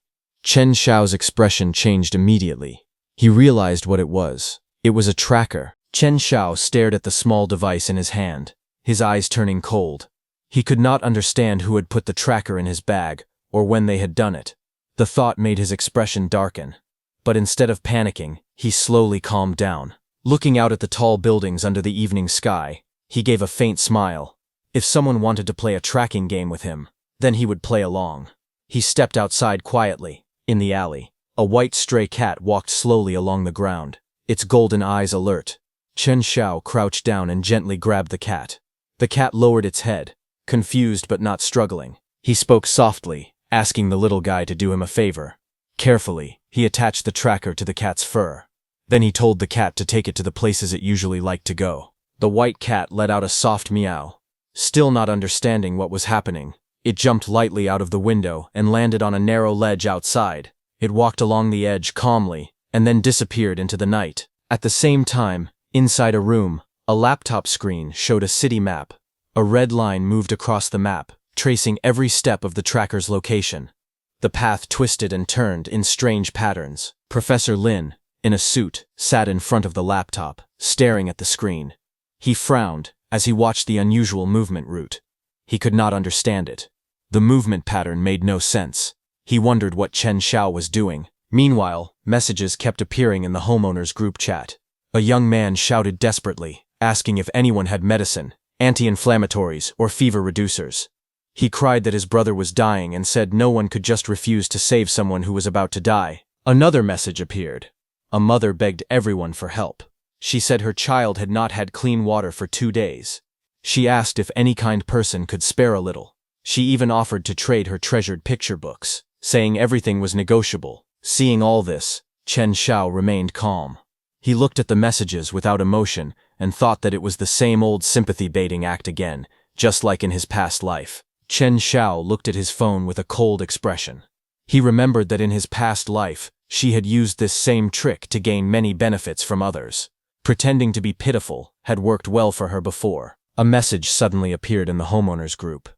Chen Xiao's expression changed immediately. He realized what it was. It was a tracker. Chen Xiao stared at the small device in his hand, his eyes turning cold. He could not understand who had put the tracker in his bag, or when they had done it. The thought made his expression darken. But instead of panicking, he slowly calmed down. Looking out at the tall buildings under the evening sky, he gave a faint smile. If someone wanted to play a tracking game with him, then he would play along. He stepped outside quietly. In the alley, a white stray cat walked slowly along the ground, its golden eyes alert. Chen Xiao crouched down and gently grabbed the cat. The cat lowered its head, confused but not struggling. He spoke softly, asking the little guy to do him a favor. Carefully, he attached the tracker to the cat's fur. Then he told the cat to take it to the places it usually liked to go. The white cat let out a soft meow. Still not understanding what was happening, it jumped lightly out of the window and landed on a narrow ledge outside. It walked along the edge calmly, and then disappeared into the night. At the same time, inside a room, a laptop screen showed a city map. A red line moved across the map, tracing every step of the tracker's location. The path twisted and turned in strange patterns. Professor Lin, in a suit, sat in front of the laptop, staring at the screen. He frowned as he watched the unusual movement route. He could not understand it. The movement pattern made no sense. He wondered what Chen Xiao was doing. Meanwhile, messages kept appearing in the homeowners group chat. A young man shouted desperately, asking if anyone had medicine, anti-inflammatories, or fever reducers. He cried that his brother was dying and said no one could just refuse to save someone who was about to die. Another message appeared. A mother begged everyone for help. She said her child had not had clean water for 2 days. She asked if any kind person could spare a little. She even offered to trade her treasured picture books, saying everything was negotiable. Seeing all this, Chen Xiao remained calm. He looked at the messages without emotion and thought that it was the same old sympathy-baiting act again, just like in his past life. Chen Xiao looked at his phone with a cold expression. He remembered that in his past life, she had used this same trick to gain many benefits from others. Pretending to be pitiful had worked well for her before. A message suddenly appeared in the homeowners group.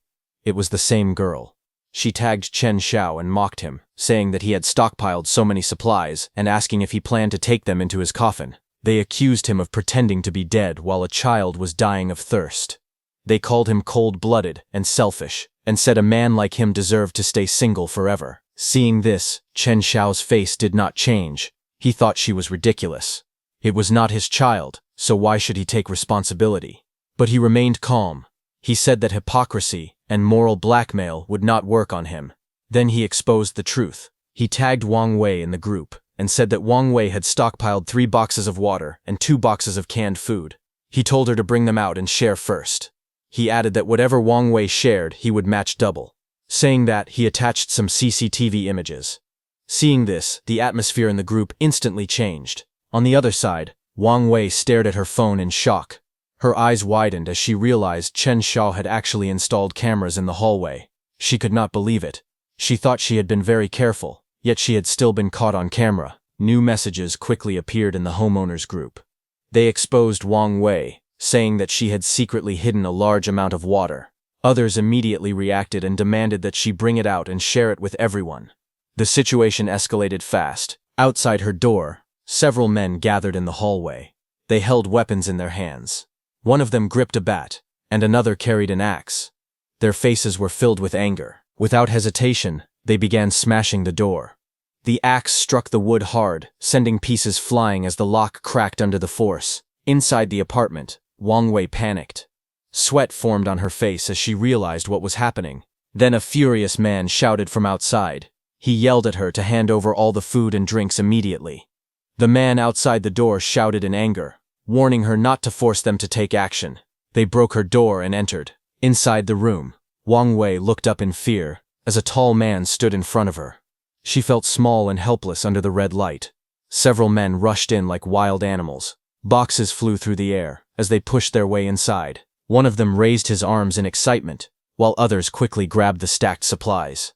It was the same girl. She tagged Chen Xiao and mocked him, saying that he had stockpiled so many supplies and asking if he planned to take them into his coffin. They accused him of pretending to be dead while a child was dying of thirst. They called him cold-blooded and selfish, and said a man like him deserved to stay single forever. Seeing this, Chen Xiao's face did not change. He thought she was ridiculous. It was not his child, so why should he take responsibility? But he remained calm. He said that hypocrisy and moral blackmail would not work on him. Then he exposed the truth. He tagged Wang Wei in the group and said that Wang Wei had stockpiled 3 boxes of water and 2 boxes of canned food. He told her to bring them out and share first. He added that whatever Wang Wei shared, he would match double. Saying that, he attached some CCTV images. Seeing this, the atmosphere in the group instantly changed. On the other side, Wang Wei stared at her phone in shock. Her eyes widened as she realized Chen Xiao had actually installed cameras in the hallway. She could not believe it. She thought she had been very careful, yet she had still been caught on camera. New messages quickly appeared in the homeowners group. They exposed Wang Wei, saying that she had secretly hidden a large amount of water. Others immediately reacted and demanded that she bring it out and share it with everyone. The situation escalated fast. Outside her door, several men gathered in the hallway. They held weapons in their hands. One of them gripped a bat, and another carried an axe. Their faces were filled with anger. Without hesitation, they began smashing the door. The axe struck the wood hard, sending pieces flying as the lock cracked under the force. Inside the apartment, Wang Wei panicked. Sweat formed on her face as she realized what was happening. Then a furious man shouted from outside. He yelled at her to hand over all the food and drinks immediately. The man outside the door shouted in anger, warning her not to force them to take action. They broke her door and entered. Inside the room, Wang Wei looked up in fear as a tall man stood in front of her. She felt small and helpless under the red light. Several men rushed in like wild animals. Boxes flew through the air as they pushed their way inside. One of them raised his arms in excitement, while others quickly grabbed the stacked supplies.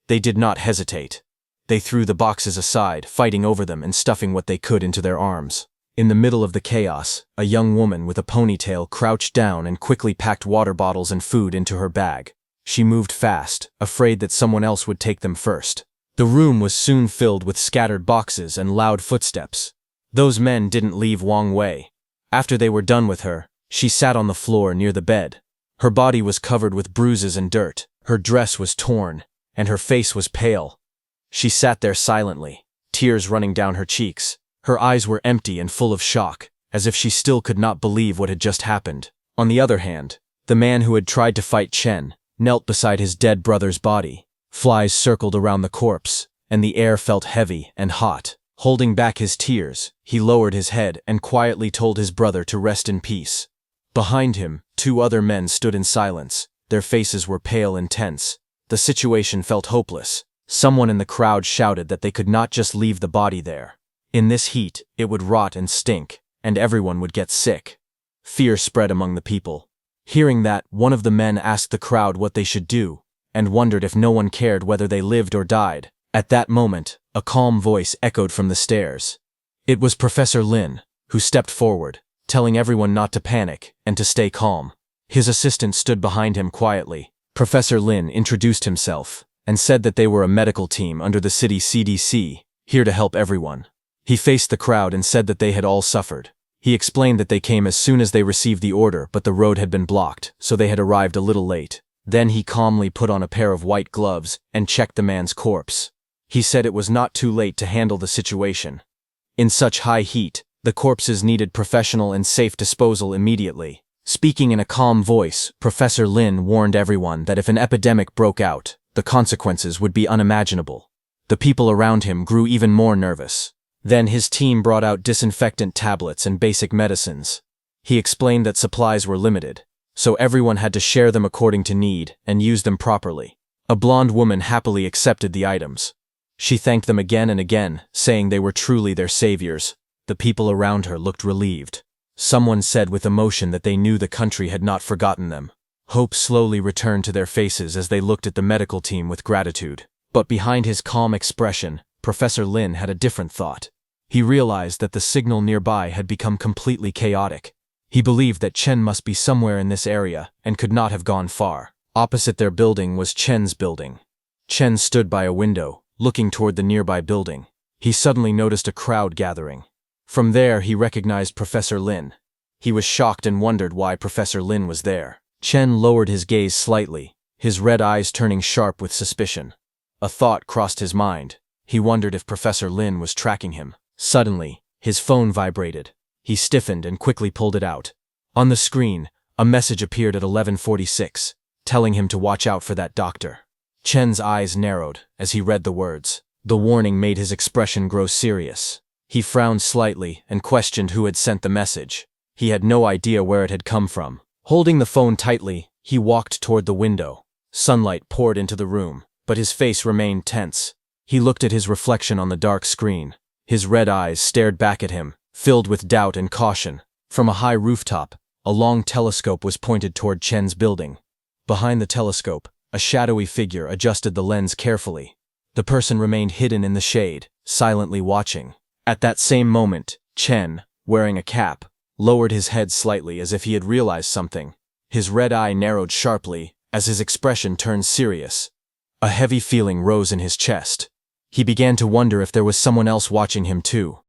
They did not hesitate. They threw the boxes aside, fighting over them and stuffing what they could into their arms. In the middle of the chaos, a young woman with a ponytail crouched down and quickly packed water bottles and food into her bag. She moved fast, afraid that someone else would take them first. The room was soon filled with scattered boxes and loud footsteps. Those men didn't leave Wang Wei. After they were done with her, she sat on the floor near the bed. Her body was covered with bruises and dirt. Her dress was torn, and her face was pale. She sat there silently, tears running down her cheeks. Her eyes were empty and full of shock, as if she still could not believe what had just happened. On the other hand, the man who had tried to fight Chen knelt beside his dead brother's body. Flies circled around the corpse, and the air felt heavy and hot. Holding back his tears, he lowered his head and quietly told his brother to rest in peace. Behind him, 2 other men stood in silence. Their faces were pale and tense. The situation felt hopeless. Someone in the crowd shouted that they could not just leave the body there. In this heat, it would rot and stink, and everyone would get sick. Fear spread among the people. Hearing that, one of the men asked the crowd what they should do, and wondered if no one cared whether they lived or died. At that moment, a calm voice echoed from the stairs. It was Professor Lin, who stepped forward, telling everyone not to panic and to stay calm. His assistant stood behind him quietly. Professor Lin introduced himself and said that they were a medical team under the city CDC, here to help everyone. He faced the crowd and said that they had all suffered. He explained that they came as soon as they received the order, but the road had been blocked, so they had arrived a little late. Then he calmly put on a pair of white gloves and checked the man's corpse. He said it was not too late to handle the situation. In such high heat, the corpses needed professional and safe disposal immediately. Speaking in a calm voice, Professor Lin warned everyone that if an epidemic broke out, the consequences would be unimaginable. The people around him grew even more nervous. Then his team brought out disinfectant tablets and basic medicines. He explained that supplies were limited, so everyone had to share them according to need and use them properly. A blonde woman happily accepted the items. She thanked them again and again, saying they were truly their saviors. The people around her looked relieved. Someone said with emotion that they knew the country had not forgotten them. Hope slowly returned to their faces as they looked at the medical team with gratitude. But behind his calm expression, Professor Lin had a different thought. He realized that the signal nearby had become completely chaotic. He believed that Chen must be somewhere in this area and could not have gone far. Opposite their building was Chen's building. Chen stood by a window, looking toward the nearby building. He suddenly noticed a crowd gathering. From there, he recognized Professor Lin. He was shocked and wondered why Professor Lin was there. Chen lowered his gaze slightly, his red eyes turning sharp with suspicion. A thought crossed his mind. He wondered if Professor Lin was tracking him. Suddenly, his phone vibrated. He stiffened and quickly pulled it out. On the screen, a message appeared at 11:46, telling him to watch out for that doctor. Chen's eyes narrowed as he read the words. The warning made his expression grow serious. He frowned slightly and questioned who had sent the message. He had no idea where it had come from. Holding the phone tightly, he walked toward the window. Sunlight poured into the room, but his face remained tense. He looked at his reflection on the dark screen. His red eyes stared back at him, filled with doubt and caution. From a high rooftop, a long telescope was pointed toward Chen's building. Behind the telescope, a shadowy figure adjusted the lens carefully. The person remained hidden in the shade, silently watching. At that same moment, Chen, wearing a cap, lowered his head slightly as if he had realized something. His red eye narrowed sharply as his expression turned serious. A heavy feeling rose in his chest. He began to wonder if there was someone else watching him too.